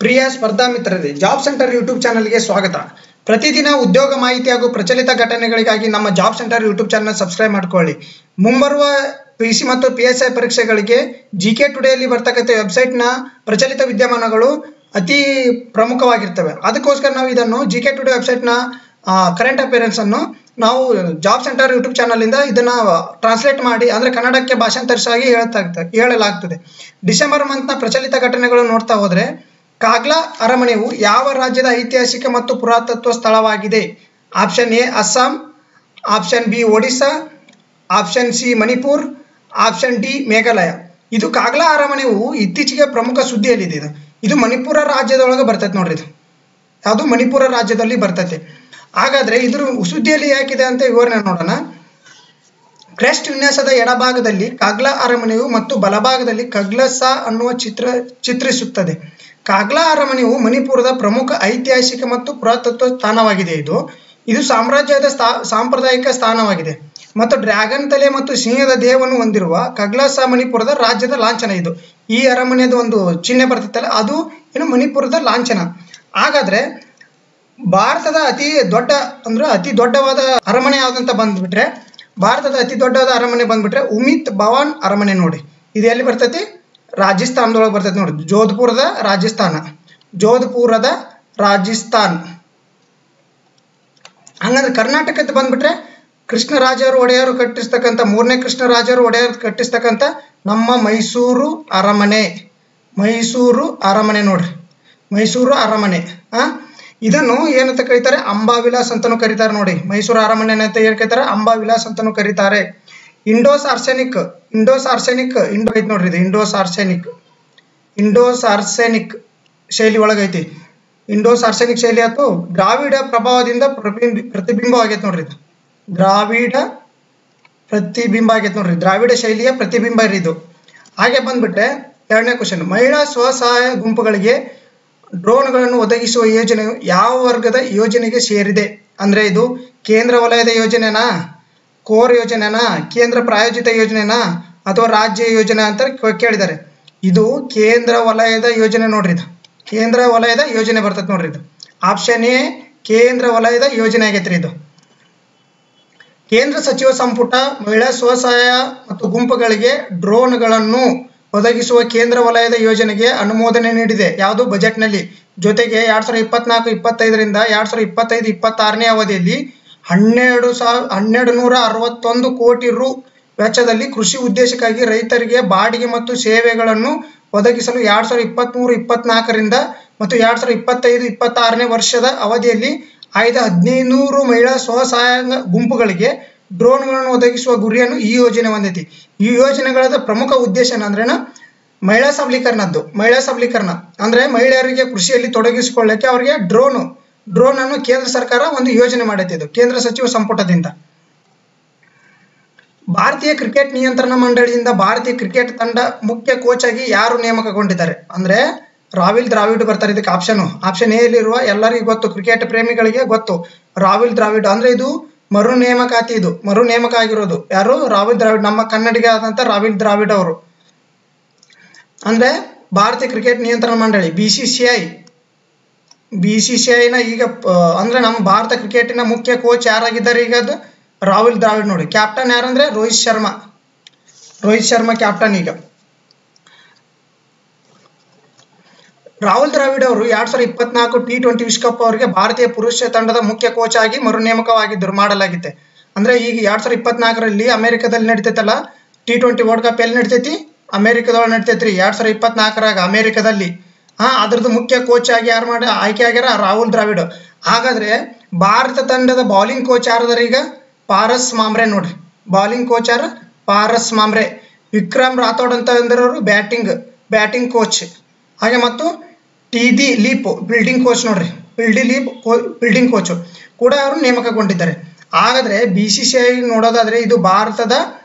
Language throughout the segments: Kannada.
ಪ್ರಿಯ ಸ್ಪರ್ಧಾ ಮಿತ್ರರೇ, ಜಾಬ್ ಸೆಂಟರ್ ಯೂಟ್ಯೂಬ್ ಚಾನಲ್ಗೆ ಸ್ವಾಗತ. ಪ್ರತಿದಿನ ಉದ್ಯೋಗ ಮಾಹಿತಿ ಹಾಗೂ ಪ್ರಚಲಿತ ಘಟನೆಗಳಿಗಾಗಿ ನಮ್ಮ job centre YouTube channel subscribe ಮಾಡ್ಕೊಳ್ಳಿ. ಮುಂಬರುವ ಪಿಸಿ ಮತ್ತು PSI ಪರೀಕ್ಷೆಗಳಿಗೆ GK ಟುಡೇಯಲ್ಲಿ ಬರ್ತಕ್ಕಂಥ ವೆಬ್ಸೈಟ್ನ ಪ್ರಚಲಿತ ವಿದ್ಯಮಾನಗಳು ಅತಿ ಪ್ರಮುಖವಾಗಿರ್ತವೆ. ಅದಕ್ಕೋಸ್ಕರ ನಾವು ಇದನ್ನು GK ಟುಡೇ ವೆಬ್ಸೈಟ್ನ ಕರೆಂಟ್ ಅಫೇರ್ಸ್ ಅನ್ನು ನಾವು ಜಾಬ್ ಸೆಂಟರ್ ಯೂಟ್ಯೂಬ್ ಚಾನಲ್ ಇಂದ ಇದನ್ನ ಟ್ರಾನ್ಸ್ಲೇಟ್ ಮಾಡಿ ಅಂದ್ರೆ ಕನ್ನಡಕ್ಕೆ ಭಾಷಾಂತರಿಸಾಗಿ ಹೇಳಲಾಗ್ತದೆ. ಡಿಸೆಂಬರ್ ಮಂತ್ನ ಪ್ರಚಲಿತ ಘಟನೆಗಳು ನೋಡ್ತಾ ಹೋದ್ರೆ, ಕಾಗ್ಲಾ ಅರಮನೆಯು ಯಾವ ರಾಜ್ಯದ ಐತಿಹಾಸಿಕ ಮತ್ತು ಪುರಾತತ್ವ ಸ್ಥಳವಾಗಿದೆ? Option A Assam, option B Odisha, option C Manipur, option D Meghalaya. ಇದು ಕಾಗ್ಲಾ ಅರಮನೆಯು ಇತ್ತೀಚೆಗೆ ಪ್ರಮುಖ ಸುದ್ದಿಯಲ್ಲಿದೆ. ಇದು ಮಣಿಪುರ ರಾಜ್ಯದೊಳಗೆ ಬರ್ತೈತೆ ನೋಡ್ರಿ. ಇದು ಯಾವುದು ಮಣಿಪುರ ರಾಜ್ಯದಲ್ಲಿ ಬರ್ತೈತೆ. ಹಾಗಾದ್ರೆ ಇದ್ರ ಸುದ್ದಿಯಲ್ಲಿ ಯಾಕಿದೆ ಅಂತ ವಿವರಣೆ ನೋಡೋಣ. ಕ್ರೆಸ್ಟ್ ವಿನ್ಯಾಸದ ಎಡಭಾಗದಲ್ಲಿ ಕಾಗ್ಲಾ ಅರಮನೆಯು ಮತ್ತು ಬಲಭಾಗದಲ್ಲಿ ಕಗ್ಲಸಾ ಅನ್ನುವ ಚಿತ್ರಿಸುತ್ತದೆ. ಕಾಗ್ಲಾ ಅರಮನೆಯು ಮಣಿಪುರದ ಪ್ರಮುಖ ಐತಿಹಾಸಿಕ ಮತ್ತು ಪುರಾತತ್ವ ಸ್ಥಾನವಾಗಿದೆ. ಇದು ಸಾಮ್ರಾಜ್ಯದ ಸಾಂಪ್ರದಾಯಿಕ ಸ್ಥಾನವಾಗಿದೆ ಮತ್ತು ಡ್ರ್ಯಾಗನ್ ತಲೆ ಮತ್ತು ಸಿಂಹದ ದೇಹವನ್ನು ಹೊಂದಿರುವ ಕಗ್ಲಸಾ ಮಣಿಪುರದ ರಾಜ್ಯದ ಲಾಂಛನ. ಇದು ಈ ಅರಮನೆಯದು ಒಂದು ಚಿಹ್ನೆ ಬರ್ತೈತಲ್ಲ, ಅದು ಏನು ಮಣಿಪುರದ ಲಾಂಛನ. ಹಾಗಾದ್ರೆ ಭಾರತದ ಅತಿ ದೊಡ್ಡವಾದ ಅರಮನೆ ಯಾವ್ದಂತ ಬಂದ್ಬಿಟ್ರೆ, ಭಾರತದ ಅತಿ ದೊಡ್ಡವಾದ ಅರಮನೆ ಬಂದ್ಬಿಟ್ರೆ ಉಮಿತ್ ಭವನ್ ಅರಮನೆ ನೋಡಿ. ಇದು ಎಲ್ಲಿ ಬರ್ತೈತಿ? ರಾಜಸ್ಥಾನದೊಳಗೆ ಬರ್ತೈತಿ ನೋಡಿ. ಜೋಧ್ಪುರದ ರಾಜಸ್ಥಾನ್. ಹಂಗಂದ್ರೆ ಕರ್ನಾಟಕದ ಬಂದ್ಬಿಟ್ರೆ ಕೃಷ್ಣರಾಜರು ಒಡೆಯರು ಕಟ್ಟಿಸ್ತಕ್ಕಂಥ, ಮೂರನೇ ಕೃಷ್ಣರಾಜರು ಒಡೆಯರು ಕಟ್ಟಿಸ್ತಕ್ಕಂಥ ನಮ್ಮ ಮೈಸೂರು ಅರಮನೆ ನೋಡ್ರಿ. ಮೈಸೂರು ಅರಮನೆ ಇದನ್ನು ಏನಂತ ಕರೀತಾರೆ? ಅಂಬಾವಿಲಾಸ್ ಅಂತಾನೂ ಕರೀತಾರೆ ನೋಡಿ. ಮೈಸೂರು ಅರಮನೆ ಅಂತ ಏನ್ ಕರೀತಾರೆ? ಅಂಬಾವಿಲಾಸ್ ಅಂತಾನೂ ಕರೀತಾರೆ. ಇಂಡೋಸ್ ಆರ್ಸೆನಿಕ್ ಐತಿ ನೋಡ್ರಿ. ಇದು ಇಂಡೋಸ್ ಆರ್ಸೆನಿಕ್ ಶೈಲಿ ಒಳಗೈತಿ. ಇಂಡೋಸ್ ಆರ್ಸೆನಿಕ್ ಶೈಲಿ ಆಯ್ತು ದ್ರಾವಿಡ ಪ್ರಭಾವದಿಂದ ಪ್ರತಿಬಿಂಬ ಆಗೈತೆ ನೋಡ್ರಿ. ಇದು ದ್ರಾವಿಡ ಶೈಲಿಯ ಪ್ರತಿಬಿಂಬ ಇದು. ಹಾಗೆ ಬಂದ್ಬಿಟ್ರೆ ಎರಡನೇ ಕ್ವಶನ್, ಮಹಿಳಾ ಸ್ವಸಹಾಯ ಗುಂಪುಗಳಿಗೆ ಡ್ರೋನ್ಗಳನ್ನು ಒದಗಿಸುವ ಯೋಜನೆಯು ಯಾವ ವರ್ಗದ ಯೋಜನೆಗೆ ಸೇರಿದೆ? ಅಂದ್ರೆ ಇದು ಕೇಂದ್ರ ವಲಯದ ಯೋಜನೆನಾ, ಕೋರ್ ಯೋಜನೆನಾ, ಕೇಂದ್ರ ಪ್ರಾಯೋಜಿತ ಯೋಜನೆನಾ, ಅಥವಾ ರಾಜ್ಯ ಯೋಜನೆ ಅಂತ ಕೇಳಿದ್ದಾರೆ. ಇದು ಕೇಂದ್ರ ವಲಯದ ಯೋಜನೆ ನೋಡ್ರಿ. ಇದು ಕೇಂದ್ರ ವಲಯದ ಯೋಜನೆ ಬರ್ತದೆ ನೋಡ್ರಿ. ಇದು ಆಪ್ಷನ್ ಎ ಕೇಂದ್ರ ವಲಯದ ಯೋಜನೆ ಆಗೈತ್ರಿ. ಇದು ಕೇಂದ್ರ ಸಚಿವ ಸಂಪುಟ ಮಹಿಳಾ ಸ್ವಸಹಾಯ ಮತ್ತು ಗುಂಪುಗಳಿಗೆ ಡ್ರೋನ್ಗಳನ್ನು ಒದಗಿಸುವ ಕೇಂದ್ರ ವಲಯದ ಯೋಜನೆಗೆ ಅನುಮೋದನೆ ನೀಡಿದೆ. ಯಾವುದು? ಬಜೆಟ್ನಲ್ಲಿ. ಜೊತೆಗೆ 2024-25ರಿಂದ 2025-26ನೇ ಅವಧಿಯಲ್ಲಿ 1261 ಕೋಟಿ ರು ವೆಚ್ಚದಲ್ಲಿ ಕೃಷಿ ಉದ್ದೇಶಕ್ಕಾಗಿ ರೈತರಿಗೆ ಬಾಡಿಗೆ ಮತ್ತು ಸೇವೆಗಳನ್ನು ಒದಗಿಸಲು 2023-24ರಿಂದ ಮತ್ತು 2025-26ನೇ ವರ್ಷದ ಅವಧಿಯಲ್ಲಿ ಆಯ್ದ 1500 ಮಹಿಳಾ ಸ್ವಸಹಾಯ ಗುಂಪುಗಳಿಗೆ ಡ್ರೋನ್ಗಳನ್ನು ಒದಗಿಸುವ ಗುರಿಯನ್ನು ಈ ಯೋಜನೆ ಹೊಂದೈತಿ. ಈ ಯೋಜನೆಗಳ ಪ್ರಮುಖ ಉದ್ದೇಶ ಏನಂದ್ರೇನ ಮಹಿಳಾ ಸಬಲೀಕರಣ ಅಂದ್ರೆ ಮಹಿಳೆಯರಿಗೆ ಕೃಷಿಯಲ್ಲಿ ತೊಡಗಿಸಿಕೊಳ್ಳಕ್ಕೆ ಅವರಿಗೆ ಡ್ರೋನ್ ಅನ್ನು ಕೇಂದ್ರ ಸರ್ಕಾರ ಒಂದು ಯೋಜನೆ ಮಾಡೈತಿ. ಇದು ಕೇಂದ್ರ ಸಚಿವ ಸಂಪುಟದಿಂದ. ಭಾರತೀಯ ಕ್ರಿಕೆಟ್ ನಿಯಂತ್ರಣ ಮಂಡಳಿಯಿಂದ ಭಾರತೀಯ ಕ್ರಿಕೆಟ್ ತಂಡ ಮುಖ್ಯ ಕೋಚ್ ಆಗಿ ಯಾರು ನೇಮಕಗೊಂಡಿದ್ದಾರೆ? ಅಂದ್ರೆ ರಾಹುಲ್ ದ್ರಾವಿಡ್ ಬರ್ತಾರೆ. ಇದಕ್ಕೆ ಆಪ್ಷನ್ ಎ ಯಲ್ಲಿರುವ ಎಲ್ಲರಿಗೂ ಗೊತ್ತು, ಕ್ರಿಕೆಟ್ ಪ್ರೇಮಿಗಳಿಗೆ ಗೊತ್ತು. ರಾಹುಲ್ ದ್ರಾವಿಡ್ ಅಂದ್ರೆ ಇದು ಮರು ನೇಮಕ ಆಗಿರೋದು. ಯಾರು? ರಾಹುಲ್ ದ್ರಾವಿಡ್, ನಮ್ಮ ಕನ್ನಡಿಗ ಆದಂತ ರಾಹುಲ್ ದ್ರಾವಿಡ್ ಅವರು. ಅಂದ್ರೆ ಭಾರತೀಯ ಕ್ರಿಕೆಟ್ ನಿಯಂತ್ರಣ ಮಂಡಳಿ BCCI ನ ಈಗ ಅಂದ್ರೆ ನಮ್ಮ ಭಾರತ ಕ್ರಿಕೆಟಿನ ಮುಖ್ಯ ಕೋಚ್ ಯಾರಾಗಿದ್ದಾರೆ ಈಗ? ಅದು ರಾಹುಲ್ ದ್ರಾವಿಡ್ ನೋಡಿ. ಕ್ಯಾಪ್ಟನ್ ಯಾರಂದ್ರೆ ರೋಹಿತ್ ಶರ್ಮಾ ಕ್ಯಾಪ್ಟನ್. ಈಗ ರಾಹುಲ್ ದ್ರಾವಿಡ್ ಅವರು 2024 T20 ವಿಶ್ವಕಪ್ ಅವರಿಗೆ ಭಾರತೀಯ ಪುರುಷ ತಂಡದ ಮುಖ್ಯ ಕೋಚ್ ಆಗಿ ಮರು ನೇಮಕವಾಗಿದ್ದರು ಮಾಡಲಾಗಿದೆ. ಅಂದ್ರೆ ಈಗ 2024ರಲ್ಲಿ ಅಮೆರಿಕದಲ್ಲಿ ನಡೀತೈತಲ್ಲ T20 ವರ್ಲ್ಡ್ ಕಪ್. ಎಲ್ಲಿ ನಡೀತೈತಿ? ಅಮೆರಿಕದೊಳಗೆ ನಡೀತೈತ್ರಿ. 2024ರಾಗ ಅಮೆರಿಕದಲ್ಲಿ. ಅದ್ರದ್ದು ಮುಖ್ಯ ಕೋಚ್ ಆಗಿ ಯಾರು ಆಯ್ಕೆ ಆಗ್ಯಾರ? ರಾಹುಲ್ ದ್ರಾವಿಡ್. ಹಾಗಾದ್ರೆ ಭಾರತ ತಂಡದ ಬೌಲಿಂಗ್ ಕೋಚ್ ಯಾರದಾರ ಈಗ? ಪಾರಸ್ ಮಾಮ್ರೆ ನೋಡ್ರಿ. ಬೌಲಿಂಗ್ ಕೋಚ್ ಯಾರು? ಪಾರಸ್ ಮಾಮ್ರೆ. ವಿಕ್ರಮ್ ರಾಥೋಡ್ ಅಂತ ಅಂದಿರೋರು ಬ್ಯಾಟಿಂಗ್ ಕೋಚ್. ಹಾಗೆ ಮತ್ತು TD ಲೀಪ್ ಬಿಲ್ಡಿಂಗ್ ಕೋಚ್ ನೋಡ್ರಿ. ಬಿಲ್ಡಿಂಗ್ ಕೋಚ್ ಕೂಡ ಅವರು ನೇಮಕಗೊಂಡಿದ್ದಾರೆ. ಹಾಗಾದ್ರೆ BCCI ನೋಡೋದಾದ್ರೆ ಇದು ಭಾರತದ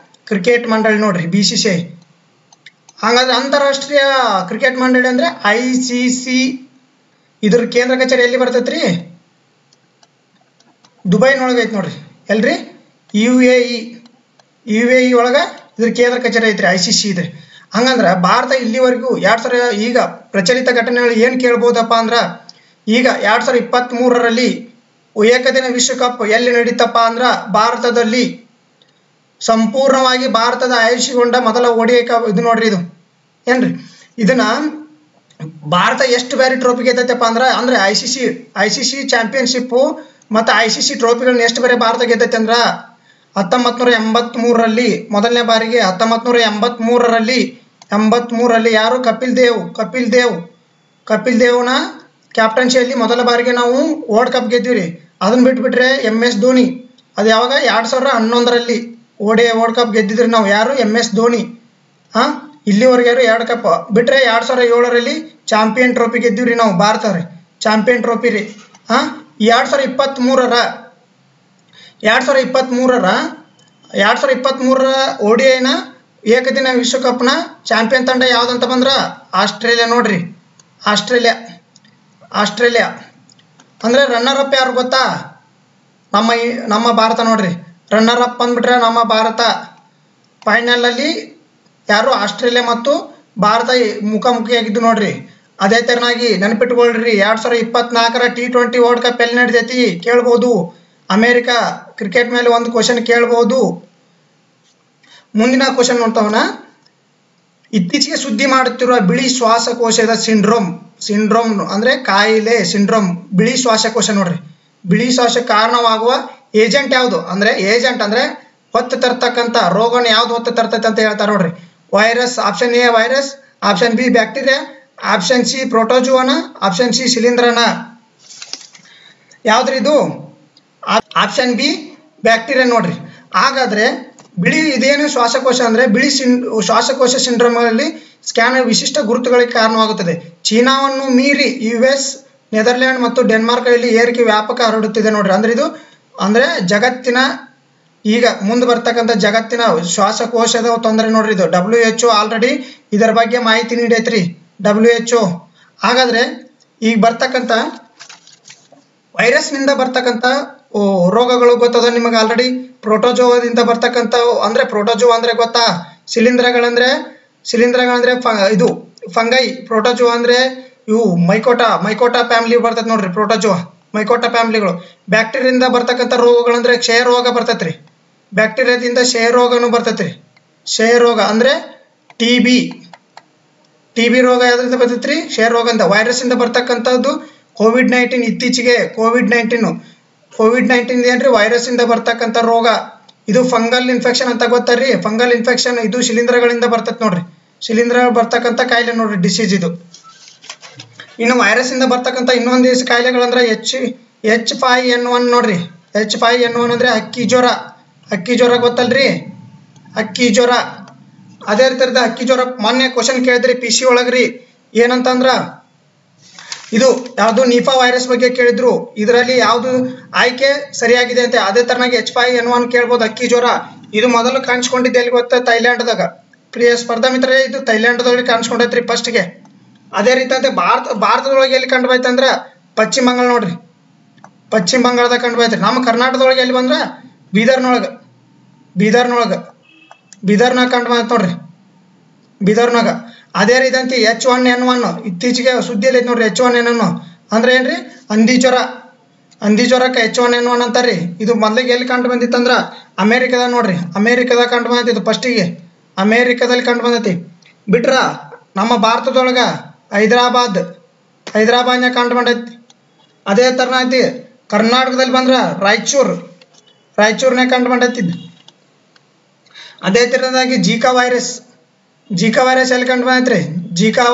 ಕ್ರಿಕೆಟ್ ಮಂಡಳಿ ನೋಡ್ರಿ, BCCI. ಹಾಗಾದ್ರೆ ಅಂತಾರಾಷ್ಟ್ರೀಯ ಕ್ರಿಕೆಟ್ ಮಂಡಳಿ ಅಂದ್ರೆ ICC. ಇದ್ರ ಕೇಂದ್ರ ಕಚೇರಿ ಎಲ್ಲಿ ಬರ್ತೈತ್ರಿ? ದುಬೈನೊಳಗೆ ಐತಿ ನೋಡ್ರಿ. ಎಲ್ರಿ? UAE ಒಳಗ ಇದ್ರ ಕೇಂದ್ರ ಕಚೇರಿ ಐತ್ರಿ ICC ಇದೆ. ಹಂಗಂದ್ರೆ ಭಾರತ ಇಲ್ಲಿವರೆಗೂ ಈಗ ಪ್ರಚಲಿತ ಘಟನೆಗಳು ಏನು ಕೇಳ್ಬೋದಪ್ಪ ಅಂದ್ರೆ ಈಗ 2023ರಲ್ಲಿ ಏಕದಿನ ವಿಶ್ವಕಪ್ ಎಲ್ಲಿ ನಡೀತಪ್ಪ ಅಂದ್ರೆ ಭಾರತದಲ್ಲಿ ಸಂಪೂರ್ಣವಾಗಿ ಭಾರತದ ಆಯುಷ್ಯಗೊಂಡ ಮೊದಲ ODI ಕಪ್ ಇದು ನೋಡ್ರಿ. ಇದು ಏನ್ರಿ ಇದನ್ನ ಭಾರತ ಎಷ್ಟು ಬೇರೆ ಟ್ರೋಫಿ ಗೆದ್ದೈತಪ್ಪ ಅಂದ್ರೆ ಐ ಸಿ ಸಿ ಚಾಂಪಿಯನ್ಶಿಪ್ಪು ಮತ್ತು ICC ಟ್ರೋಫಿಗಳನ್ನ ಎಷ್ಟು ಬೇರೆ ಭಾರತ ಗೆದ್ದೈತೆ ಅಂದ್ರೆ 1983ರಲ್ಲಿ ಮೊದಲನೇ ಬಾರಿಗೆ 1983ರಲ್ಲಿ ಯಾರು ಕಪಿಲ್ ದೇವ್ನ ಕ್ಯಾಪ್ಟನ್ಸಿಯಲ್ಲಿ ಮೊದಲ ಬಾರಿಗೆ ನಾವು ವರ್ಲ್ಡ್ ಕಪ್ ಗೆದ್ದಿವಿ. ಅದನ್ನ ಬಿಟ್ಬಿಟ್ರೆ MS ಧೋನಿ ಅದು ಯಾವಾಗ 2011ರಲ್ಲಿ ODI ವರ್ಲ್ಡ್ ಕಪ್ ಗೆದ್ದಿದ್ರಿ ನಾವು. ಯಾರು MS ಧೋನಿ. ಇಲ್ಲಿವರೆಗೆ 2 ಕಪ್ ಬಿಟ್ರೆ 2007ರಲ್ಲಿ ಚಾಂಪಿಯನ್ ಟ್ರೋಫಿ ಗೆದ್ದಿವ್ರಿ ನಾವು ಭಾರತ ರೀ. ಚಾಂಪಿಯನ್ ಟ್ರೋಫಿ ರೀ. 2023ರ ODIನ ಏಕದಿನ ವಿಶ್ವಕಪ್ನ ಚಾಂಪಿಯನ್ ತಂಡ ಯಾವುದಂತ ಬಂದ್ರೆ ಆಸ್ಟ್ರೇಲಿಯಾ ನೋಡ್ರಿ. ಆಸ್ಟ್ರೇಲಿಯಾ ಅಂದರೆ ರನ್ನರ್ ಅಪ್ ಯಾರು ಗೊತ್ತಾ? ನಮ್ಮ ಭಾರತ ನೋಡ್ರಿ. ರನ್ನರ್ ಅಪ್ ಅಂದ್ಬಿಟ್ರೆ ನಮ್ಮ ಭಾರತ. ಫೈನಲಲ್ಲಿ ಯಾರು ಆಸ್ಟ್ರೇಲಿಯಾ ಮತ್ತು ಭಾರತ ಮುಖಾಮುಖಿಯಾಗಿದ್ದು ನೋಡ್ರಿ. ಅದೇ ತೆರನಾಗಿ ನೆನಪಿಟ್ಕೊಳ್ರಿ 2024ರ T20 ವರ್ಲ್ಡ್ ಕಪ್ ಎಲ್ಲಿ ನಡೆದೈತಿ ಕೇಳ್ಬೋದು. ಅಮೇರಿಕಾ ಕ್ರಿಕೆಟ್ ಮೇಲೆ ಒಂದು ಕ್ವಶನ್ ಕೇಳ್ಬೋದು. ಮುಂದಿನ ಕ್ವಶನ್ ನೋಡ್ತಾವನ, ಇತ್ತೀಚೆಗೆ ಸುದ್ದಿ ಮಾಡುತ್ತಿರುವ ಬಿಳಿ ಶ್ವಾಸಕೋಶದ ಸಿಂಡ್ರೋಮ್ ಅಂದ್ರೆ ಕಾಯಿಲೆ ಸಿಂಡ್ರೋಮ್. ಬಿಳಿ ಶ್ವಾಸಕೋಶ ನೋಡ್ರಿ. ಬಿಳಿ ಶ್ವಾಸ ಕಾರಣವಾಗುವ ಏಜೆಂಟ್ ಯಾವುದು ಅಂದ್ರೆ ಹೊತ್ತು ತರ್ತಕ್ಕಂಥ ರೋಗನ ಯಾವ್ದು ಹೊತ್ತು ತರ್ತೈತೆ ಅಂತ ಹೇಳ್ತಾರೆ ನೋಡ್ರಿ. Virus. Option A virus, option B bacteria, option C ಪ್ರೋಟೋಜುವನ, ಆಪ್ಷನ್ C ಶಿಲೀಂಧ್ರನ. ಯಾವ್ದ್ರಿ ಇದು? ಆಪ್ಷನ್ B ಬ್ಯಾಕ್ಟೀರಿಯಾ ನೋಡ್ರಿ. ಹಾಗಾದ್ರೆ ಇದೇನು ಶ್ವಾಸಕೋಶ ಅಂದ್ರೆ ಬಿಳಿ ಶ್ವಾಸಕೋಶ ಸಿಂಡ್ರೋಮ್ಗಳಲ್ಲಿ ಸ್ಕ್ಯಾನರ್ ವಿಶಿಷ್ಟ ಗುರುತುಗಳಿಗೆ ಕಾರಣವಾಗುತ್ತದೆ. ಚೀನಾವನ್ನು ಮೀರಿ US, ನೆದರ್ಲ್ಯಾಂಡ್ ಮತ್ತು ಡೆನ್ಮಾರ್ಕ್ಗಳಲ್ಲಿ ಏರಿಕೆ ವ್ಯಾಪಕ ಹರಡುತ್ತಿದೆ ನೋಡ್ರಿ. ಅಂದ್ರೆ ಜಗತ್ತಿನ ಈಗ ಮುಂದೆ ಬರ್ತಕ್ಕಂಥ ಜಗತ್ತಿನ ಶ್ವಾಸಕೋಶದ ತೊಂದರೆ ನೋಡ್ರಿ. ಇದು WHO ಆಲ್ರೆಡಿ ಇದರ ಬಗ್ಗೆ ಮಾಹಿತಿ ನೀಡೈತ್ರಿ. WHO. ಹಾಗಾದ್ರೆ ಈಗ ಬರ್ತಕ್ಕಂಥ ವೈರಸ್ನಿಂದ ಬರ್ತಕ್ಕಂಥ ರೋಗಗಳು ಗೊತ್ತದ ನಿಮಗೆ ಆಲ್ರೆಡಿ. ಪ್ರೋಟೋಜೋದಿಂದ ಬರ್ತಕ್ಕಂಥ ಅಂದ್ರೆ ಪ್ರೋಟೋಜೋ ಅಂದ್ರೆ ಗೊತ್ತಾ? ಶಿಲೀಂಧ್ರಗಳಂದ್ರೆ ಇದು ಫಂಗೈ. ಪ್ರೋಟೋಜೋ ಅಂದ್ರೆ ಇವು ಮೈಕೋಟಾ ಫ್ಯಾಮಿಲಿ ಬರ್ತೈತೆ ನೋಡ್ರಿ. ಮೈಕೋಟಾ ಫ್ಯಾಮಿಲಿಗಳು. ಬ್ಯಾಕ್ಟೀರಿಯಿಂದ ಬರ್ತಕ್ಕಂಥ ರೋಗಗಳಂದ್ರೆ ಕ್ಷಯ ರೋಗ ಬರ್ತೈತ್ರಿ. ಬ್ಯಾಕ್ಟೀರಿಯಾದಿಂದ ಕ್ಷಯ ರೋಗನೂ ಬರ್ತೈತ್ರಿ. ಕ್ಷಯ ರೋಗ ಅಂದ್ರೆ TB ರೋಗ ಯಾವ್ದ್ರಿಂದ ಬರ್ತೈತ್ರಿ? ಕ್ಷಯ ರೋಗ ಅಂತ. ವೈರಸ್ ಇಂದ ಬರ್ತಕ್ಕಂಥದ್ದು COVID-19. ಇತ್ತೀಚೆಗೆ ಕೋವಿಡ್-19 ಏನ್ರಿ? ವೈರಸ್ ಇಂದ ಬರ್ತಕ್ಕಂಥ ರೋಗ. ಇದು ಫಂಗಲ್ ಇನ್ಫೆಕ್ಷನ್ ಅಂತ ಗೊತ್ತಾರ್ರಿ. ಫಂಗಲ್ ಇನ್ಫೆಕ್ಷನ್ ಇದು ಶಿಲೀಂಧ್ರಗಳಿಂದ ಬರ್ತೈತೆ ನೋಡ್ರಿ. ಶಿಲೀಂಧ್ರ ಬರ್ತಕ್ಕಂಥ ಕಾಯಿಲೆ ನೋಡ್ರಿ, ಡಿಸೀಸ್ ಇದು. ಇನ್ನು ವೈರಸ್ ಇಂದ ಬರ್ತಕ್ಕಂಥ ಇನ್ನೊಂದು ಕಾಯಿಲೆಗಳಂದ್ರೆ H5N1 ನೋಡ್ರಿ. H5N1 ಅಂದ್ರೆ ಹಕ್ಕಿ ಜ್ವರ ಗೊತ್ತಲ್ರಿ? ಹಕ್ಕಿ ಜ್ವರ. ಅದೇ ರೀತಿಯಾದ ಹಕ್ಕಿ ಜ್ವರ ಮೊನ್ನೆ ಕ್ವಶನ್ ಕೇಳಿದ್ರಿ PC ಒಳಗ್ರಿ. ಏನಂತಂದ್ರ ಇದು ಯಾವುದು ನಿಫಾ ವೈರಸ್ ಬಗ್ಗೆ ಕೇಳಿದ್ರು. ಇದರಲ್ಲಿ ಯಾವುದು ಆಯ್ಕೆ ಸರಿಯಾಗಿದೆ ಅಂತ. ಅದೇ ತರನಾಗಿ H5N1 ಕೇಳ್ಬೋದು. ಹಕ್ಕಿ ಜ್ವರ ಇದು ಮೊದಲು ಕಾಣಿಸ್ಕೊಂಡಿದ್ದೆ ಎಲ್ಲಿ ಗೊತ್ತಾ? ಥೈಲ್ಯಾಂಡ್ದಾಗ. ಪ್ರಿಯ ಸ್ಪರ್ಧಾ ಮಿತ್ರರೇ, ಇದು ಥೈಲ್ಯಾಂಡ್ದೊಳಗೆ ಕಾಣಿಸ್ಕೊಂಡೈತ್ರಿ ಫಸ್ಟ್ಗೆ. ಅದೇ ರೀತಿ ಭಾರತದೊಳಗೆ ಎಲ್ಲಿ ಕಂಡು ಬೈತಂದ್ರ ಪಶ್ಚಿಮ ಬಂಗಾಳ ನೋಡ್ರಿ. ಪಶ್ಚಿಮ ಬಂಗಾಳದಾಗ ಕಂಡು ಬೈತ್ರಿ. ನಮ್ಮ ಕರ್ನಾಟಕದೊಳಗೆ ಎಲ್ಲಿ ಬಂದ್ರ ಬೀದರ್ನಾಗ ಕಂಡು ಬಂತ ನೋಡ್ರಿ. ಬೀದರ್ನಾಗ. ಅದೇ ರೀತಿ H1N1 ಇತ್ತೀಚೆಗೆ ಸುದ್ದಿಯಲ್ಲಿ ಐತಿ ನೋಡ್ರಿ. H1N1 ಅಂದ್ರೆ ಏನ್ರಿ? ಹಂದಿ ಜ್ವರಕ್ಕೆ H1N1 ಅಂತಾರ್ರಿ. ಇದು ಮೊದಲಿಗೆ ಎಲ್ಲಿ ಕಂಡು ಬಂದಿತ್ತಂದ್ರ ಅಮೇರಿಕಾದಾಗ ನೋಡ್ರಿ. ಅಮೇರಿಕಾದಾಗ ಕಂಡು ಬಂದೈತಿ. ಫಸ್ಟಿಗೆ ಅಮೇರಿಕಾದಲ್ಲಿ ಕಂಡು ಬಂದೈತಿ. ಬಿಟ್ರ ನಮ್ಮ ಭಾರತದೊಳಗ ಹೈದರಾಬಾದ್ನಾಗ ಕಂಡು ಬಂದೈತಿ. ಅದೇ ತರನಾಗಿ ಕರ್ನಾಟಕದಲ್ಲಿ ಬಂದ್ರ ರಾಯಚೂರ್ನಾಗ ಕಂಡು ಬಂದೈತಿ. ಅದೇ ತರನಾಗಿ ಜೀಕಾ ವೈರಸ್ ಎಲ್ಲಿ ಕಂಡು ಬಂದೈತ್ರಿ? ಜೀಕಾ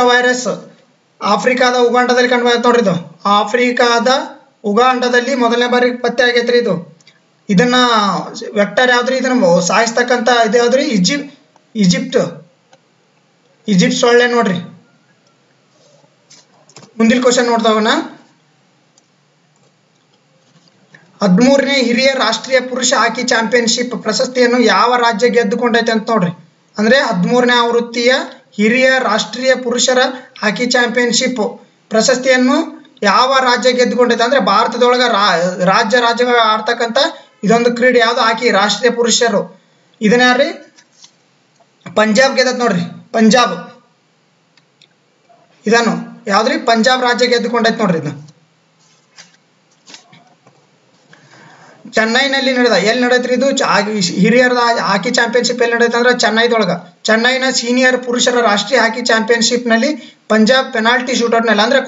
ವೈರಸ್ ಆಫ್ರಿಕಾದ ಉಗಾಂಡದಲ್ಲಿ ಕಂಡು ಬಂದೈತೆ ನೋಡ್ರಿ. ಇದು ಆಫ್ರಿಕಾದ ಉಗಾಂಡದಲ್ಲಿ ಮೊದಲನೇ ಬಾರಿಗೆ ಪತ್ತೆ ಆಗೈತ್ರಿ. ಇದನ್ನ ವೆಕ್ಟರ್ ಯಾವ್ದ್ರಿ? ಇದನ್ನ ಸಾಯಿಸ್ತಕ್ಕಂಥ ಇದು ಯಾವ್ದ್ರಿ? ಈಜಿಪ್ಟ್ ಸೊಳ್ಳೆ ನೋಡ್ರಿ. ಮುಂದಿನ ಕ್ವಶನ್ ನೋಡ್ತಾವನ, 13ನೇ ಹಿರಿಯ ರಾಷ್ಟ್ರೀಯ ಪುರುಷ ಹಾಕಿ ಚಾಂಪಿಯನ್ಶಿಪ್ ಪ್ರಶಸ್ತಿಯನ್ನು ಯಾವ ರಾಜ್ಯ ಗೆದ್ದುಕೊಂಡೈತೆ ಅಂತ ನೋಡ್ರಿ. ಅಂದ್ರೆ 13ನೇ ಆವೃತ್ತಿಯ ಹಿರಿಯ ರಾಷ್ಟ್ರೀಯ ಪುರುಷರ ಹಾಕಿ ಚಾಂಪಿಯನ್ಶಿಪ್ ಪ್ರಶಸ್ತಿಯನ್ನು ಯಾವ ರಾಜ್ಯ ಗೆದ್ದುಕೊಂಡೈತೆ ಅಂದ್ರೆ ಭಾರತದೊಳಗ ರಾಜ್ಯಗಳು ಆಡ್ತಕ್ಕಂಥ ಇದೊಂದು ಕ್ರೀಡೆ. ಯಾವುದು? ಹಾಕಿ ರಾಷ್ಟ್ರೀಯ ಪುರುಷರು. ಇದನ್ನ ಯಾರ್ರಿ? ಪಂಜಾಬ್ ಗೆದ್ದತ್ ನೋಡ್ರಿ, ಪಂಜಾಬ್. ಇದನ್ನು ಯಾವ್ದ್ರಿ? ಪಂಜಾಬ್ ರಾಜ್ಯ ಗೆದ್ದುಕೊಂಡೈತೆ ನೋಡ್ರಿ. ಇದು ಚೆನ್ನೈನಲ್ಲಿ ನಡೆದ, ಎಲ್ಲಿ ನಡೆದ್ರಿ ಇದು? ಹಿರಿಯರ ಹಾಕಿ ಚಾಂಪಿಯನ್ಶಿಪ್ ಎಲ್ಲಿ ನಡೆಯುತ್ತೆ ಅಂದ್ರೆ ಚೆನ್ನೈದೊಳಗ. ಚೆನ್ನೈನ ಸೀನಿಯರ್ ಪುರುಷರ ರಾಷ್ಟ್ರೀಯ ಹಾಕಿ ಚಾಂಪಿಯನ್ಶಿಪ್ ನಲ್ಲಿ ಪಂಜಾಬ್ ಪೆನಾಲ್ಟಿ ಶೂಟೌಟ್ ನಲ್ಲಿ ಅಂದ್ರೆ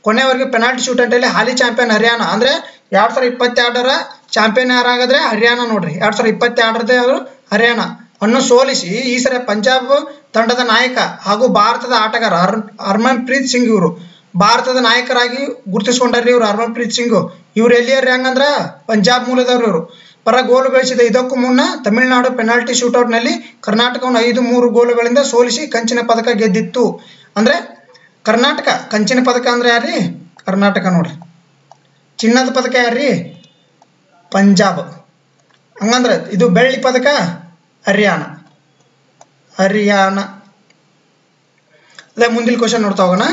ಕೊನೆವರೆಗೆ ಪೆನಾಲ್ಟಿ ಶೂಟೌಟ್ ಅಲ್ಲಿ ಹಾಲಿ ಚಾಂಪಿಯನ್ ಹರಿಯಾಣ. ಅಂದ್ರೆ 2022ರ ಚಾಂಪಿಯನ್ ಯಾರಾಗದ್ರೆ ಹರಿಯಾಣ ನೋಡ್ರಿ. 2022 ಅವರು ಹರಿಯಾಣ ಅನ್ನು ಸೋಲಿಸಿ ಈ ಸರಿ ಪಂಜಾಬ್ ತಂಡದ ನಾಯಕ ಹಾಗೂ ಭಾರತದ ಆಟಗಾರ ಹರ್ಮನ್ಪ್ರೀತ್ ಸಿಂಗ್ ಇವರು ಭಾರತದ ನಾಯಕರಾಗಿ ಗುರುತಿಸಿಕೊಂಡಾರ್ರಿ. ಇವರು ಹರ್ಮನ್ಪ್ರೀತ್ ಸಿಂಗ್ ಇವ್ರು ಎಲ್ಲಿಯರ್ ಹೆಂಗಂದ್ರ ಪಂಜಾಬ್ ಮೂಲದವ್ರು. ಇವರು ಪರ ಗೋಲು ಗಳಿಸಿದ. ಇದಕ್ಕೂ ಮುನ್ನ ತಮಿಳುನಾಡು ಪೆನಾಲ್ಟಿ ಶೂಟೌಟ್ ನಲ್ಲಿ ಕರ್ನಾಟಕವನ್ನು 5-3 ಗೋಲುಗಳಿಂದ ಸೋಲಿಸಿ ಕಂಚಿನ ಪದಕ ಗೆದ್ದಿತ್ತು. ಅಂದ್ರೆ ಕರ್ನಾಟಕ ಕಂಚಿನ ಪದಕ ಅಂದ್ರೆ ಯಾರ್ರಿ? ಕರ್ನಾಟಕ ನೋಡ್ರಿ. ಚಿನ್ನದ ಪದಕ ಯಾರ್ರಿ? ಪಂಜಾಬ್. ಹಂಗಂದ್ರೆ ಇದು ಬೆಳ್ಳಿ ಪದಕ ಹರಿಯಾಣ. ಅದೇ ಮುಂದಿನ ಕ್ವಶನ್ ನೋಡ್ತಾ ಹೋಗೋಣ.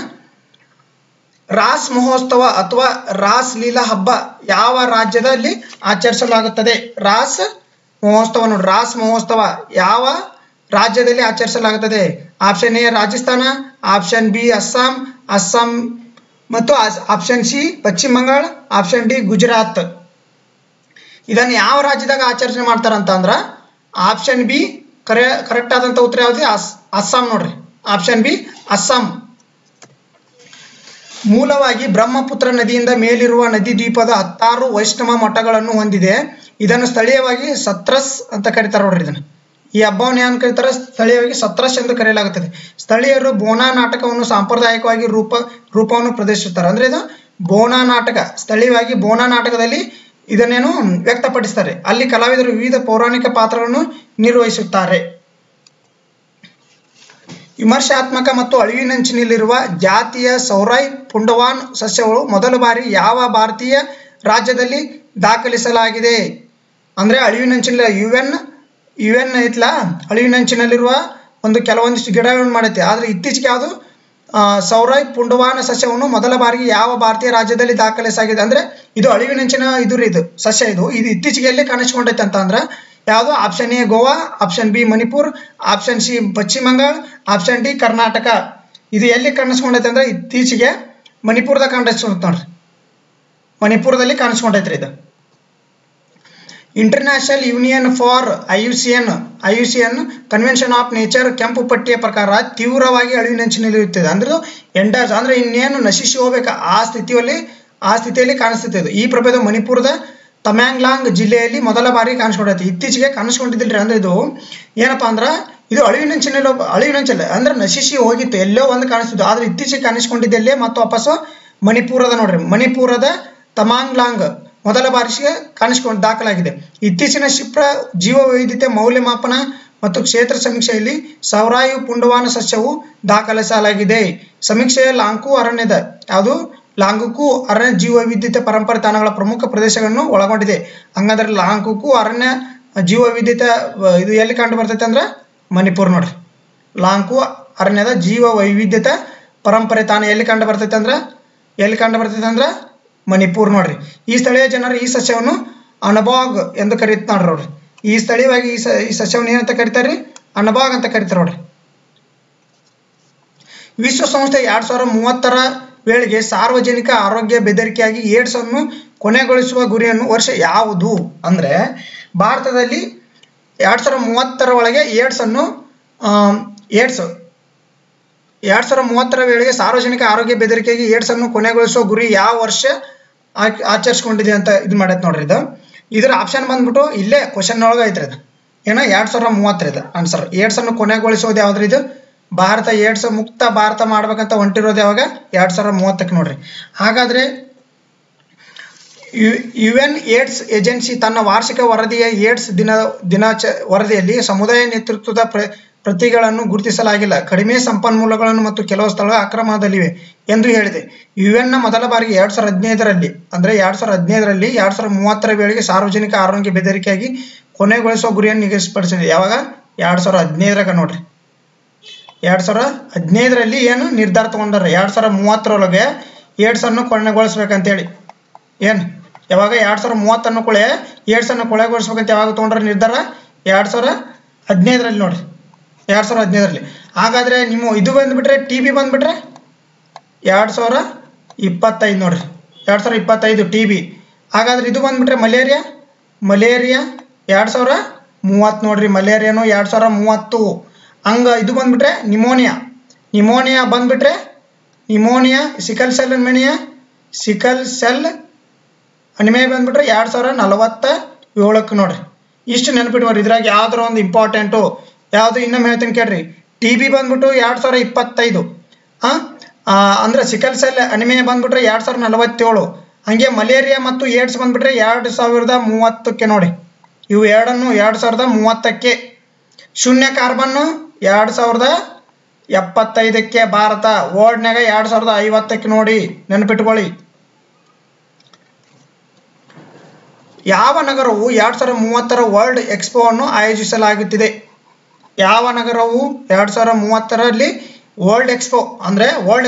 ರಾಸ್ ಮಹೋತ್ಸವ ಅಥವಾ ರಾಸ್ ಲೀಲಾ ಹಬ್ಬ ಯಾವ ರಾಜ್ಯದಲ್ಲಿ ಆಚರಿಸಲಾಗುತ್ತದೆ? ರಾಸ್ ಮಹೋತ್ಸವ ನೋಡ್ರಿ. ರಾಸ್ ಮಹೋತ್ಸವ ಯಾವ ರಾಜ್ಯದಲ್ಲಿ ಆಚರಿಸಲಾಗುತ್ತದೆ? Option A Rajasthan, option B Assam ಮತ್ತು ಆಪ್ಷನ್ ಸಿ ಪಶ್ಚಿಮ ಬಂಗಾಳ, ಆಪ್ಷನ್ ಡಿ ಗುಜರಾತ್. ಇದನ್ನು ಯಾವ ರಾಜ್ಯದಾಗ ಆಚರಣೆ ಮಾಡ್ತಾರಂತ ಅಂದ್ರ ಆಪ್ಷನ್ ಬಿ ಕರೆಕ್ಟ್ ಆದಂತ ಉತ್ತರ ಯಾವ್ದು? ಅಸ್ಸಾಂ ನೋಡ್ರಿ. Option B Assam. ಮೂಲವಾಗಿ ಬ್ರಹ್ಮಪುತ್ರ ನದಿಯಿಂದ ಮೇಲಿರುವ ನದಿ ದ್ವೀಪದ 16 ವೈಷ್ಣವ ಮಠಗಳನ್ನು ಹೊಂದಿದೆ. ಇದನ್ನು ಸ್ಥಳೀಯವಾಗಿ ಸತ್ರಸ್ ಅಂತ ಕರೀತಾರೆ ನೋಡ್ರಿ. ಇದನ್ನು ಈ ಹಬ್ಬವನ್ನು ಏನು ಕರೀತಾರೆ? ಸ್ಥಳೀಯವಾಗಿ ಸತ್ರಸ್ ಎಂದು ಕರೆಯಲಾಗುತ್ತದೆ. ಸ್ಥಳೀಯರು ಬೋನಾ ನಾಟಕವನ್ನು ಸಾಂಪ್ರದಾಯಿಕವಾಗಿ ರೂಪವನ್ನು ಪ್ರದರ್ಶಿಸುತ್ತಾರೆ. ಅಂದ್ರೆ ಇದು ಬೋನಾ ನಾಟಕ. ಸ್ಥಳೀಯವಾಗಿ ಬೋನಾ ನಾಟಕದಲ್ಲಿ ಇದನ್ನೇನು ವ್ಯಕ್ತಪಡಿಸ್ತಾರೆ. ಅಲ್ಲಿ ಕಲಾವಿದರು ವಿವಿಧ ಪೌರಾಣಿಕ ಪಾತ್ರಗಳನ್ನು ನಿರ್ವಹಿಸುತ್ತಾರೆ. ವಿಮರ್ಶಾತ್ಮಕ ಮತ್ತು ಅಳಿವಿನಂಚಿನಲ್ಲಿರುವ ಜಾತಿಯ ಸೌರೈ ಪುಂಡವಾನ್ ಸಸ್ಯಗಳು ಮೊದಲ ಬಾರಿ ಯಾವ ಭಾರತೀಯ ರಾಜ್ಯದಲ್ಲಿ ದಾಖಲಿಸಲಾಗಿದೆ? ಅಂದ್ರೆ ಅಳಿವಿನಂಚಿನ ಯುಎನ್ ಐತ್ಲ, ಅಳಿವಿನಂಚಿನಲ್ಲಿರುವ ಕೆಲವೊಂದಿಷ್ಟು ಗಿಡಗಳನ್ನು ಮಾಡೈತಿ. ಆದ್ರೆ ಇತ್ತೀಚೆಗೆ ಯಾವುದು ಸೌರೈ ಪುಂಡವಾನ ಸಸ್ಯವನ್ನು ಮೊದಲ ಬಾರಿಗೆ ಯಾವ ಭಾರತೀಯ ರಾಜ್ಯದಲ್ಲಿ ದಾಖಲಿಸಲಾಗಿದೆ? ಅಂದ್ರೆ ಇದು ಅಳಿವಿನಂಚಿನ ಇದು ಸಸ್ಯ. ಇದು ಇತ್ತೀಚೆಗೆ ಎಲ್ಲಿ ಕಾಣಿಸ್ಕೊಂಡೈತೆ ಅಂತ ಅಂದ್ರೆ ಯಾವುದು? Option A Goa, option B Manipur, option C ಪಶ್ಚಿಮ ಬಂಗಾಳ, ಆಪ್ಷನ್ ಡಿ ಕರ್ನಾಟಕ. ಇದು ಎಲ್ಲಿ ಕಾಣಿಸ್ಕೊಂಡೈತೆ ಅಂದ್ರೆ ಇತ್ತೀಚೆಗೆ ಮಣಿಪುರದಾಗ ಕಾಣಿಸ್ಕೊಂಡ್ ನೋಡ್ರಿ. ಮಣಿಪುರದಲ್ಲಿ ಕಾಣಿಸ್ಕೊಂಡೈತ್ರಿ ಇದು. International union for IUCN convention of nature ಕೆಂಪು ಪಟ್ಟಿಯ ಪ್ರಕಾರ ತೀವ್ರವಾಗಿ ಅಳಿವಿನಂಚಿನಲ್ಲಿರುತ್ತದೆ. ಅಂದ್ರೆ ಎಂಡರ್ಸ್ ಅಂದ್ರೆ ಇನ್ನೇನು ನಶಿಸಿ ಹೋಗ್ಬೇಕು ಆ ಸ್ಥಿತಿಯಲ್ಲಿ ಕಾಣಿಸ್ತದೆ. ಈ ಪ್ರಭೇದ ಮಣಿಪುರದ ತಮ್ಯಾಂಗ್ಲಾಂಗ್ ಜಿಲ್ಲೆಯಲ್ಲಿ ಮೊದಲ ಬಾರಿ ಕಾಣಿಸ್ಕೊಂಡೈತಿ. ಇತ್ತೀಚೆಗೆ ಕಾಣಿಸ್ಕೊಂಡಿದ್ದಿಲ್ರಿ. ಅಂದ್ರೆ ಇದು ಏನಪ್ಪಾ ಅಂದ್ರ ಇದು ಅಳಿವಿನಂಚಲ್ಲ ಅಂದ್ರೆ ನಶಿಸಿ ಹೋಗಿತ್ತು, ಎಲ್ಲೋ ಒಂದು ಕಾಣಿಸ್ತಿದ್ದು. ಆದ್ರೆ ಇತ್ತೀಚೆಗೆ ಕಾಣಿಸ್ಕೊಂಡಿದ್ದಲ್ಲೇ ಮತ್ತು ವಾಪಸ್ಸು ಮಣಿಪುರದ ನೋಡ್ರಿ. ಮಣಿಪುರದ ತಮಾಂಗ್ಲಾಂಗ್ ಮೊದಲ ಬಾರಿಗೆ ದಾಖಲಾಗಿದೆ. ಇತ್ತೀಚಿನ ಕ್ಷಿಪ್ರ ಜೀವ ವೈವಿಧ್ಯತೆ ಮೌಲ್ಯಮಾಪನ ಮತ್ತು ಕ್ಷೇತ್ರ ಸಮೀಕ್ಷೆಯಲ್ಲಿ ಸೌರಾಯು ಪುಂಡವಾನ ಸಸ್ಯವು ದಾಖಲಿಸಲಾಗಿದೆ. ಸಮೀಕ್ಷೆಯ ಲಾಂಕು ಅರಣ್ಯದ ಲಾಂಗುಕು ಅರಣ್ಯ ಜೀವ ವೈವಿಧ್ಯತೆ ಪರಂಪರೆ ತಾಣಗಳ ಪ್ರಮುಖ ಪ್ರದೇಶಗಳನ್ನು ಒಳಗೊಂಡಿದೆ. ಹಂಗಂದ್ರೆ ಲಾಂಗುಕು ಅರಣ್ಯ ಜೀವ ವೈವಿಧ್ಯತೆ ಇದು ಎಲ್ಲಿ ಕಂಡು ಬರ್ತೈತೆ ಅಂದ್ರೆ ಮಣಿಪುರ್ ನೋಡ್ರಿ. ಲಾಂಕು ಅರಣ್ಯದ ಜೀವ ವೈವಿಧ್ಯತೆ ಪರಂಪರೆ ತಾಣ ಎಲ್ಲಿ ಕಂಡು ಬರ್ತೈತೆ ಅಂದ್ರೆ ಮಣಿಪುರ್ ನೋಡ್ರಿ. ಈ ಸ್ಥಳೀಯ ಜನರು ಈ ಸಸ್ಯವನ್ನು ಅಣಬಾಗ್ ಎಂದು ಕರೀತಾರೆ ನೋಡ್ರಿ. ಈ ಸ್ಥಳೀಯವಾಗಿ ಈ ಸಸ್ಯವನ್ನು ಏನಂತ ಕರೀತಾರ್ರಿ? ಅಣಬಾಗ್ ಅಂತ ಕರೀತಾರೆ ನೋಡ್ರಿ. ವಿಶ್ವಸಂಸ್ಥೆ 2030ರ ವೇಳೆಗೆ ಸಾರ್ವಜನಿಕ ಆರೋಗ್ಯ ಬೆದರಿಕೆಯಾಗಿ ಏಡ್ಸ್ ಅನ್ನು ಕೊನೆಗೊಳಿಸುವ ಗುರಿಯನ್ನು ವರ್ಷ ಯಾವುದು? ಅಂದ್ರೆ ಭಾರತದಲ್ಲಿ 2030ರ ಒಳಗೆ ಏಡ್ಸ್ 2030ರ ವೇಳೆಗೆ ಸಾರ್ವಜನಿಕ ಆರೋಗ್ಯ ಬೆದರಿಕೆಯಾಗಿ ಏಡ್ಸ್ ಅನ್ನು ಕೊನೆಗೊಳಿಸುವ ಗುರಿ ಯಾವ ವರ್ಷ ಆಚರಿಸ್ಕೊಂಡಿದೆ ಅಂತ ಇದು ಮಾಡೈತೆ ನೋಡ್ರಿ. ಇದರ ಆಪ್ಷನ್ ಬಂದ್ಬಿಟ್ಟು ಇಲ್ಲೇ ಕ್ವಶನ್ ಒಳಗೆ ಐತ್ರಿ. ಇದು ಏನೋ 2030 ಇದು ಆನ್ಸರ್. ಏಡ್ಸ್ ಅನ್ನು ಕೊನೆಗೊಳಿಸೋದು ಯಾವ್ದ್ರಿ? ಇದು ಭಾರತ ಏಡ್ಸ್ ಮುಕ್ತ ಭಾರತ ಮಾಡ್ಬೇಕಂತ ಹೊಂಟಿರೋದು ಯಾವಾಗ? 2030ಕ್ಕೆ ನೋಡ್ರಿ. ಹಾಗಾದ್ರೆ ಯುಎನ್ ಏಡ್ಸ್ ಏಜೆನ್ಸಿ ತನ್ನ ವಾರ್ಷಿಕ ವರದಿಯ ಏಡ್ಸ್ ವರದಿಯಲ್ಲಿ ಸಮುದಾಯ ನೇತೃತ್ವದ ಪ್ರತಿಗಳನ್ನು ಗುರುತಿಸಲಾಗಿಲ್ಲ, ಕಡಿಮೆ ಸಂಪನ್ಮೂಲಗಳನ್ನು ಮತ್ತು ಕೆಲವು ಸ್ಥಳ ಅಕ್ರಮದಲ್ಲಿವೆ ಎಂದು ಹೇಳಿದೆ. ಯುಎನ್ನ ಮೊದಲ ಬಾರಿಗೆ 2015ರಲ್ಲಿ ಅಂದ್ರೆ 2030ರ ವೇಳೆಗೆ ಸಾರ್ವಜನಿಕ ಆರೋಗ್ಯ ಬೆದರಿಕೆಯಾಗಿ ಕೊನೆಗೊಳಿಸುವ ಗುರಿಯನ್ನು ನಿಗದಿಪಡಿಸಿದೆ. ಯಾವಾಗ? 2015ರಾಗ ನೋಡ್ರಿ. 2015ರಲ್ಲಿ ಏನು ನಿರ್ಧಾರ ತಗೊಂಡಾರ? 2030ರೊಳಗೆ ಏಡ್ಸ್ ಅನ್ನು ಕೊನೆಗೊಳಿಸ್ಬೇಕಂತೇಳಿ. ಯಾವಾಗ? 2030 ಏಡ್ಸ್ ಅನ್ನು ಕೊನೆಗೊಳಿಸ್ಬೇಕಂತ ಯಾವಾಗ ತಗೊಂಡ್ರ ನಿರ್ಧಾರ? 2015ರಲ್ಲಿ ನೋಡ್ರಿ. 2015ರಲ್ಲಿ. ಹಾಗಾದರೆ ನಿಮ್ಮ ಇದು ಬಂದುಬಿಟ್ರೆ TB ಬಂದುಬಿಟ್ರೆ 2025 ನೋಡ್ರಿ, 2025 TB. ಹಾಗಾದ್ರೆ ಇದು ಬಂದುಬಿಟ್ರೆ ಮಲೇರಿಯಾ 2030 ನೋಡ್ರಿ, ಮಲೇರಿಯಾನು 2030. ಹಂಗೆ ಇದು ಬಂದುಬಿಟ್ರೆ ನಿಮೋನಿಯಾ ಬಂದುಬಿಟ್ರೆ ಸಿಕಲ್ ಸೆಲ್ ಅನಿಮಿಯಾ ಬಂದುಬಿಟ್ರೆ 2047 ನೋಡ್ರಿ. ಇಷ್ಟು ನೆನಪಿಟ್ಕೊರಿ. ಇದ್ರಾಗ ಯಾವ್ದಾರ ಒಂದು ಇಂಪಾರ್ಟೆಂಟು ಯಾವುದು ಇನ್ನೊಮ್ಮೆ ಹೇಳ್ತೀನಿ ಕೇಳ್ರಿ. TB ಬಂದ್ಬಿಟ್ಟು 2025, ಅಂದ್ರೆ ಸಿಕಲ್ ಸೆಲ್ ಅನಿಮಿಯಾ ಬಂದ್ಬಿಟ್ರೆ 2047. ಹಂಗೆ ಮಲೇರಿಯಾ ಮತ್ತು ಏಡ್ಸ್ ಬಂದ್ಬಿಟ್ರೆ 2030ಕ್ಕೆ ನೋಡಿ. ಇವು ಎರಡನ್ನು 2030ಕ್ಕೆ. ಶೂನ್ಯ ಕಾರ್ಬನ್ನು 2075ಕ್ಕೆ. ಭಾರತ ವರ್ಲ್ಡ್ನಾಗ 2050ಕ್ಕೆ ನೋಡಿ, ನೆನಪಿಟ್ಕೊಳ್ಳಿ. ಯಾವ ನಗರವು 2030ರ ವರ್ಲ್ಡ್ ಎಕ್ಸ್ಪೋ ಅನ್ನು ಆಯೋಜಿಸಲಾಗುತ್ತಿದೆ? ಯಾವ ನಗರವು 2030ರಲ್ಲಿ ವರ್ಲ್ಡ್ ಎಕ್ಸ್ಪೋ ಅಂದರೆ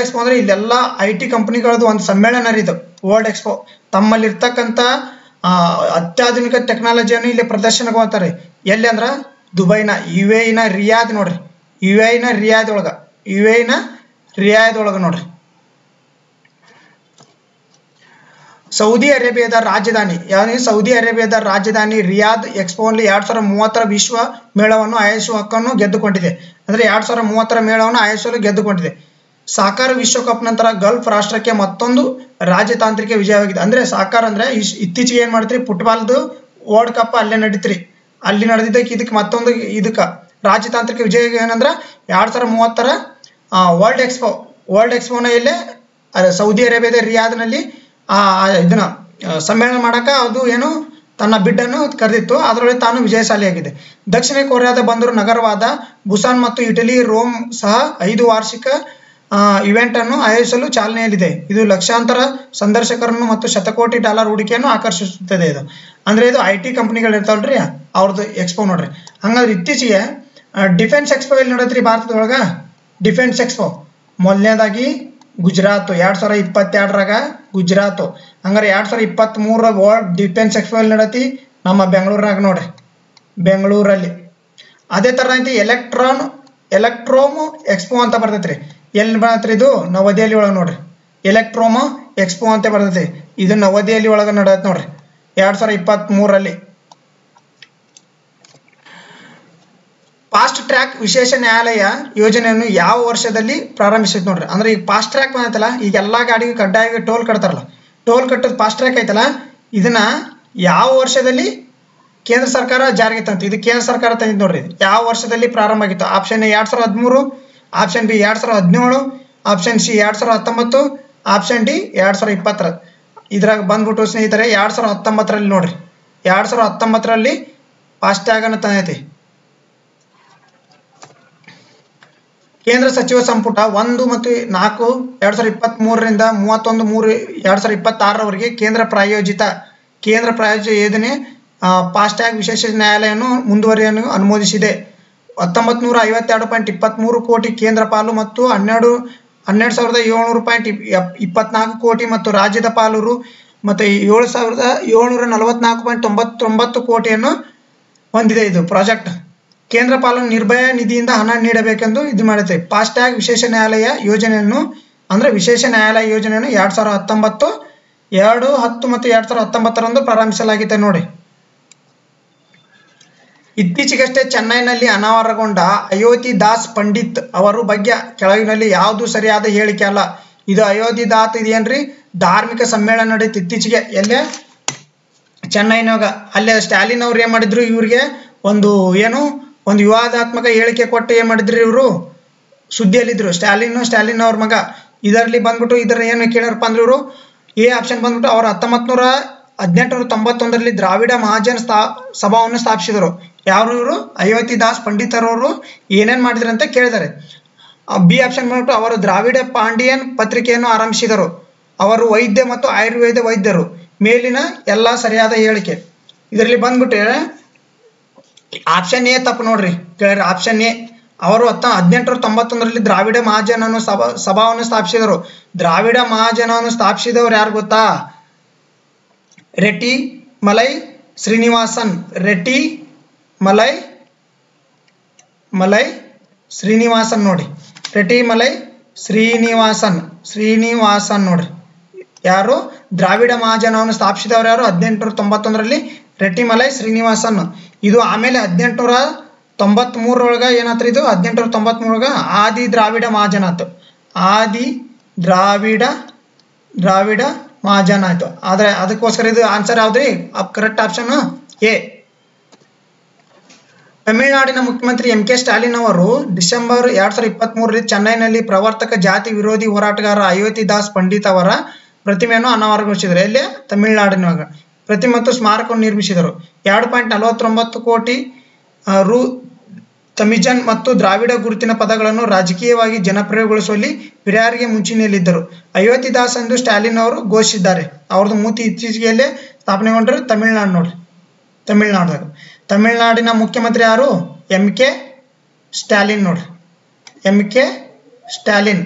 ಇಲ್ಲೆಲ್ಲ IT ಕಂಪನಿಗಳದ್ದು ಒಂದು ಸಮ್ಮೇಳನ ಇದು ವರ್ಲ್ಡ್ ಎಕ್ಸ್ಪೋ. ತಮ್ಮಲ್ಲಿರ್ತಕ್ಕಂಥ ಅತ್ಯಾಧುನಿಕ ಟೆಕ್ನಾಲಜಿಯನ್ನು ಇಲ್ಲಿ ಪ್ರದರ್ಶನಗೊಳ್ತಾರೆ. ಎಲ್ಲಿ ಅಂದ್ರೆ ದುಬೈನ UAEನ ರಿಯಾದ್ ನೋಡ್ರಿ, UAEನ ರಿಯಾದ್ ಒಳಗೆ ನೋಡ್ರಿ. ಸೌದಿ ಅರೇಬಿಯಾದ ರಾಜಧಾನಿ ರಿಯಾದ್ ಎಕ್ಸ್ಪೋನಲ್ಲಿ 2030ರ ವಿಶ್ವ ಮೇಳವನ್ನು ಆಯೋಜಿಸುವ ಹಕ್ಕನ್ನು ಗೆದ್ದುಕೊಂಡಿದೆ. ಅಂದರೆ 2030ರ ಮೇಳವನ್ನು ಆಯೋಜಿಸಲು ಗೆದ್ದುಕೊಂಡಿದೆ. ಸಾಕಾರ ವಿಶ್ವಕಪ್ ನಂತರ ಗಲ್ಫ್ ರಾಷ್ಟ್ರಕ್ಕೆ ಮತ್ತೊಂದು ರಾಜತಾಂತ್ರಿಕ ವಿಜಯವಾಗಿದೆ. ಅಂದರೆ ಸಾಕಾರ ಅಂದರೆ ಇತ್ತೀಚೆಗೆ ಏನು ಮಾಡ್ತೀರಿ, ಫುಟ್ಬಾಲ್ದು ವರ್ಲ್ಡ್ ಕಪ್ ಅಲ್ಲೇ ನಡೀತ್ರಿ. ಅಲ್ಲಿ ನಡೆದಿದ್ದಕ್ಕೆ ಇದಕ್ಕೆ ಮತ್ತೊಂದು ರಾಜತಾಂತ್ರಿಕ ವಿಜಯ ಏನಂದ್ರೆ 2030ರ ವರ್ಲ್ಡ್ ಎಕ್ಸ್ಪೋನ ಇಲ್ಲೇ ಸೌದಿ ಅರೇಬಿಯಾದ ರಿಯಾದ್ನಲ್ಲಿ ಇದನ್ನ ಸಮ್ಮೇಳನ ಮಾಡಕ ಅದು ಏನು ತನ್ನ ಬಿಡ್ಡನ್ನು ಕರೆದಿತ್ತು. ಅದರೊಳಗೆ ತಾನು ವಿಜಯಶಾಲಿಯಾಗಿದೆ. ದಕ್ಷಿಣ ಕೊರಿಯಾದ ಬಂದರು ನಗರವಾದ ಬುಸಾನ್ ಮತ್ತು ಇಟಲಿ ರೋಮ್ ಸಹ 5 ವಾರ್ಷಿಕ ಇವೆಂಟ್ ಅನ್ನು ಆಯೋಜಿಸಲು ಚಾಲನೆಯಲ್ಲಿದೆ. ಇದು ಲಕ್ಷಾಂತರ ಸಂದರ್ಶಕರನ್ನು ಮತ್ತು ಶತಕೋಟಿ ಡಾಲರ್ ಹೂಡಿಕೆಯನ್ನು ಆಕರ್ಷಿಸುತ್ತದೆ. ಇದು ಅಂದ್ರೆ ಇದು IT ಕಂಪನಿಗಳು ಇರ್ತಾವಲ್ರಿ, ಅವ್ರದ್ದು ಎಕ್ಸ್ಪೋ ನೋಡ್ರಿ. ಹಂಗಾದ್ರೆ ಇತ್ತೀಚೆಗೆ ಡಿಫೆನ್ಸ್ ಎಕ್ಸ್ಪೋ ಎಲ್ಲಿ ನಡೆದ್ರಿ ಭಾರತದೊಳಗ? ಡಿಫೆನ್ಸ್ ಎಕ್ಸ್ಪೋ ಮೊದಲನೇದಾಗಿ ಗುಜರಾತ್ 2022ರಾಗ ಗುಜರಾತ್. ಹಂಗಾರೆ 2023ರ ವರ್ಲ್ಡ್ ಡಿಫೆನ್ಸ್ ಎಕ್ಸ್ಪೋ ಎಲ್ಲಿ ನಡೆತಿ? ನಮ್ಮ ಬೆಂಗಳೂರಿನಾಗ ನೋಡ್ರಿ, ಬೆಂಗಳೂರಲ್ಲಿ. ಅದೇ ಥರ ಐತಿ ಎಲೆಕ್ಟ್ರೋಮ್ ಎಕ್ಸ್ಪೋ ಅಂತ ಬರ್ತೈತ್ರಿ. ಎಲ್ಲಿ ಬರ್ತೈತ್ರಿ? ಇದು ನವದೆಹಲಿ ಒಳಗೆ ನೋಡ್ರಿ, ಎಲೆಕ್ಟ್ರೋಮ್ ಎಕ್ಸ್ಪೋ ಅಂತ ಬರ್ತೈತಿ. ಇದು ನವದೆಹಲಿ ಒಳಗೆ ನಡೆದೈತೆ ನೋಡ್ರಿ 2023ರಲ್ಲಿ. ಫಾಸ್ಟ್ ಟ್ರ್ಯಾಕ್ ವಿಶೇಷ ನ್ಯಾಯಾಲಯ ಯೋಜನೆಯನ್ನು ಯಾವ ವರ್ಷದಲ್ಲಿ ಪ್ರಾರಂಭಿಸಿತ್ತು ನೋಡ್ರಿ. ಅಂದ್ರೆ ಈಗ ಫಾಸ್ಟ್ ಟ್ರ್ಯಾಕ್ ಬಂದೈತಲ್ಲ, ಈಗ ಎಲ್ಲಾ ಗಾಡಿಗೂ ಕಡ್ಡಾಯ ಟೋಲ್ ಕಟ್ತಾರಲ್ಲ, ಟೋಲ್ ಕಟ್ಟೋದು ಫಾಸ್ಟ್ ಟ್ರ್ಯಾಕ್ ಐತಲ್ಲ, ಇದನ್ನ ಯಾವ ವರ್ಷದಲ್ಲಿ ಕೇಂದ್ರ ಸರ್ಕಾರ ಜಾರಿಗೆ ತಂತು? ಇದು ಕೇಂದ್ರ ಸರ್ಕಾರ ತಂದಿದ್ದು ನೋಡ್ರಿ. ಯಾವ ವರ್ಷದಲ್ಲಿ ಪ್ರಾರಂಭ ಆಗಿತ್ತು? Option A 2013, option B 2017, option C 2019, option D 2020. ಇದ್ರಾಗ ಬಂದ್ಬಿಟ್ಟು ಸ್ನೇಹಿತರೆ 2019ರಲ್ಲಿ ನೋಡ್ರಿ, 2019ರಲ್ಲಿ ಫಾಸ್ಟ್ ಟ್ಯಾಗ್ ಅನ್ನು ತಂದೈತಿ. ಕೇಂದ್ರ ಸಚಿವ ಸಂಪುಟ 1 ಮತ್ತು 4 2023ರಿಂದ 31/3/2026ರವರೆಗೆ ಕೇಂದ್ರ ಪ್ರಾಯೋಜಿತ ಯೋಜನೆ ಫಾಸ್ಟ್ ಟ್ಯಾಗ್ ವಿಶೇಷ ನ್ಯಾಯಾಲಯವನ್ನು ಮುಂದುವರಿಯನ್ನು ಅನುಮೋದಿಸಿದೆ. 1952.23 ಕೋಟಿ ಕೇಂದ್ರ ಪಾಲು ಮತ್ತು 12,700.24 ಕೋಟಿ ಮತ್ತು ರಾಜ್ಯದ ಪಾಲು ಮತ್ತು 7,744.99 ಕೋಟಿಯನ್ನು ಹೊಂದಿದೆ. ಇದು ಪ್ರಾಜೆಕ್ಟ್ ಕೇಂದ್ರ ಪಾಲನ್ನು ನಿರ್ಭಯ ನಿಧಿಯಿಂದ ಹಣ ನೀಡಬೇಕೆಂದು ಇದು ಮಾಡುತ್ತೆ. ಫಾಸ್ಟ್ ಟ್ಯಾಗ್ ವಿಶೇಷ ನ್ಯಾಯಾಲಯ ಯೋಜನೆಯನ್ನು 2019 2/10 ಮತ್ತು 2019ರಂದು ಪ್ರಾರಂಭಿಸಲಾಗಿದೆ ನೋಡಿ. ಇತ್ತೀಚೆಗಷ್ಟೇ ಚೆನ್ನೈನಲ್ಲಿ ಅನಾವರಣಗೊಂಡ ಅಯೋಧ್ಯೆ ದಾಸ್ ಪಂಡಿತ್ ಅವರ ಬಗ್ಗೆ ಕೆಳಗಿನಲ್ಲಿ ಯಾವುದು ಸರಿಯಾದ ಹೇಳಿಕೆ ಅಲ್ಲ. ಇದು ಅಯೋಧ್ಯೆ ದಾಸ್ ಇದೇನ್ರಿ ಧಾರ್ಮಿಕ ಸಮ್ಮೇಳನ ನಡೀತು ಇತ್ತೀಚೆಗೆ ಎಲ್ಲೇ ಚೆನ್ನೈನಾಗ. ಅಲ್ಲೇ ಸ್ಟಾಲಿನ್ ಅವ್ರು ಏನ್ ಮಾಡಿದ್ರು, ಇವ್ರಿಗೆ ಒಂದು ವಿವಾದಾತ್ಮಕ ಹೇಳಿಕೆ ಕೊಟ್ಟು ಏನ್ ಮಾಡಿದ್ರಿ, ಇವರು ಸುದ್ದಿಯಲ್ಲಿದ್ರು. ಸ್ಟಾಲಿನ್ ಅವ್ರ ಮಗ. ಇದರಲ್ಲಿ ಬಂದ್ಬಿಟ್ಟು ಇದರ ಏನು ಕೇಳಾರಪ್ಪ ಅಂದ್ರೆ ಇವರು ಎ ಆಪ್ಷನ್ ಬಂದ್ಬಿಟ್ಟು ಅವರು 1891ರಲ್ಲಿ ದ್ರಾವಿಡ ಮಹಾಜನ್ ಸಭಾವನ್ನು ಸ್ಥಾಪಿಸಿದರು. ಯಾರು ಇವರು? ಅಯೋಧ್ಯೆ ದಾಸ್ ಪಂಡಿತರವರು ಏನೇನ್ ಮಾಡಿದ್ರು ಅಂತ ಕೇಳಿದ್ದಾರೆ. ಬಿ ಆಪ್ಷನ್ ಬಂದ್ಬಿಟ್ಟು ಅವರು ದ್ರಾವಿಡ ಪಾಂಡಿಯನ್ ಪತ್ರಿಕೆಯನ್ನು ಆರಂಭಿಸಿದರು. ಅವರು ವೈದ್ಯ ಮತ್ತು ಆಯುರ್ವೇದ ವೈದ್ಯರು. ಮೇಲಿನ ಎಲ್ಲ ಸರಿಯಾದ ಹೇಳಿಕೆ. ಇದರಲ್ಲಿ ಬಂದ್ಬಿಟ್ಟು ಆಪ್ಷನ್ ಎ ತಪ್ಪು ನೋಡ್ರಿ. ಕೇಳ್ರಿ ಆಪ್ಷನ್ ಎ. ಅವರು 1891ರಲ್ಲಿ ದ್ರಾವಿಡ ಮಹಾಜನವನ್ನು ಸಭಾವನ್ನು ಸ್ಥಾಪಿಸಿದರು. ದ್ರಾವಿಡ ಮಹಾಜನವನ್ನು ಸ್ಥಾಪಿಸಿದವರು ಯಾರು ಗೊತ್ತಾ? ರೆಡ್ಡಿ ಮಲೈ ಶ್ರೀನಿವಾಸನ್. ರೆಡ್ಡಿ ಮಲೈ ಶ್ರೀನಿವಾಸನ್ ನೋಡಿ, ರೆಟಿಮಲೈ ಶ್ರೀನಿವಾಸನ್ ನೋಡ್ರಿ. ಯಾರು? ದ್ರಾವಿಡ ಮಹಾಜನವನ್ನು ಸ್ಥಾಪಿಸಿದವರು ಯಾರು? 1891ರಲ್ಲಿ ರೆಟಿಮಲೈ ಶ್ರೀನಿವಾಸನ್. ಇದು ಆಮೇಲೆ 1893 ಏನಾತ್ರಿ? ಇದು 1893 ಆದಿ ದ್ರಾವಿಡ ಮಹಾಜನ ಆಯ್ತು. ಆದಿ ದ್ರಾವಿಡ ಮಹಾಜನ ಆಯ್ತು. ಆದ್ರೆ ಅದಕ್ಕೋಸ್ಕರ ಇದು ಆನ್ಸರ್ ಯಾವ್ದ್ರಿ? Correct option A. ತಮಿಳುನಾಡಿನ ಮುಖ್ಯಮಂತ್ರಿ MK ಸ್ಟಾಲಿನ್ ಅವರು ಡಿಸೆಂಬರ್ 2023ರಲ್ಲಿ ಚೆನ್ನೈನಲ್ಲಿ ಪ್ರವರ್ತಕ ಜಾತಿ ವಿರೋಧಿ ಹೋರಾಟಗಾರ ಅಯೋತಿ ದಾಸ್ ಪಂಡಿತ್ ಅವರ ಪ್ರತಿಮೆಯನ್ನು ಅನಾವರಣಗೊಳಿಸಿದರು. ಎಲ್ಲಿ? ತಮಿಳುನಾಡಿನಾಗ. ಪ್ರತಿಮೆ ಮತ್ತು ಸ್ಮಾರಕವನ್ನು ನಿರ್ಮಿಸಿದರು. 2.49 ಕೋಟಿ ರು ತಮಿಜನ್ ಮತ್ತು ದ್ರಾವಿಡ ಗುರುತಿನ ಪದಗಳನ್ನು ರಾಜಕೀಯವಾಗಿ ಜನಪ್ರಿಯಗೊಳಿಸುವಲ್ಲಿ ಪೆರಿಯಾರ್ಗೆ ಮುಂಚೂಣಿಯಲ್ಲಿದ್ದರು. ಅಯೋತಿ ದಾಸ್ ಎಂದು ಸ್ಟಾಲಿನ್ ಅವರು ಘೋಷಿಸಿದ್ದಾರೆ. ಅವ್ರದ್ದು ಮೂರ್ತಿ ಇತ್ತೀಚೆಗೆ ಸ್ಥಾಪನೆಗೊಂಡ್ರೆ ತಮಿಳುನಾಡು ನೋಡ್ರಿ. ತಮಿಳುನಾಡಿನ ಮುಖ್ಯಮಂತ್ರಿ ಯಾರು? MK ಸ್ಟಾಲಿನ್ ನೋಡ್ರಿ. MK ಸ್ಟಾಲಿನ್.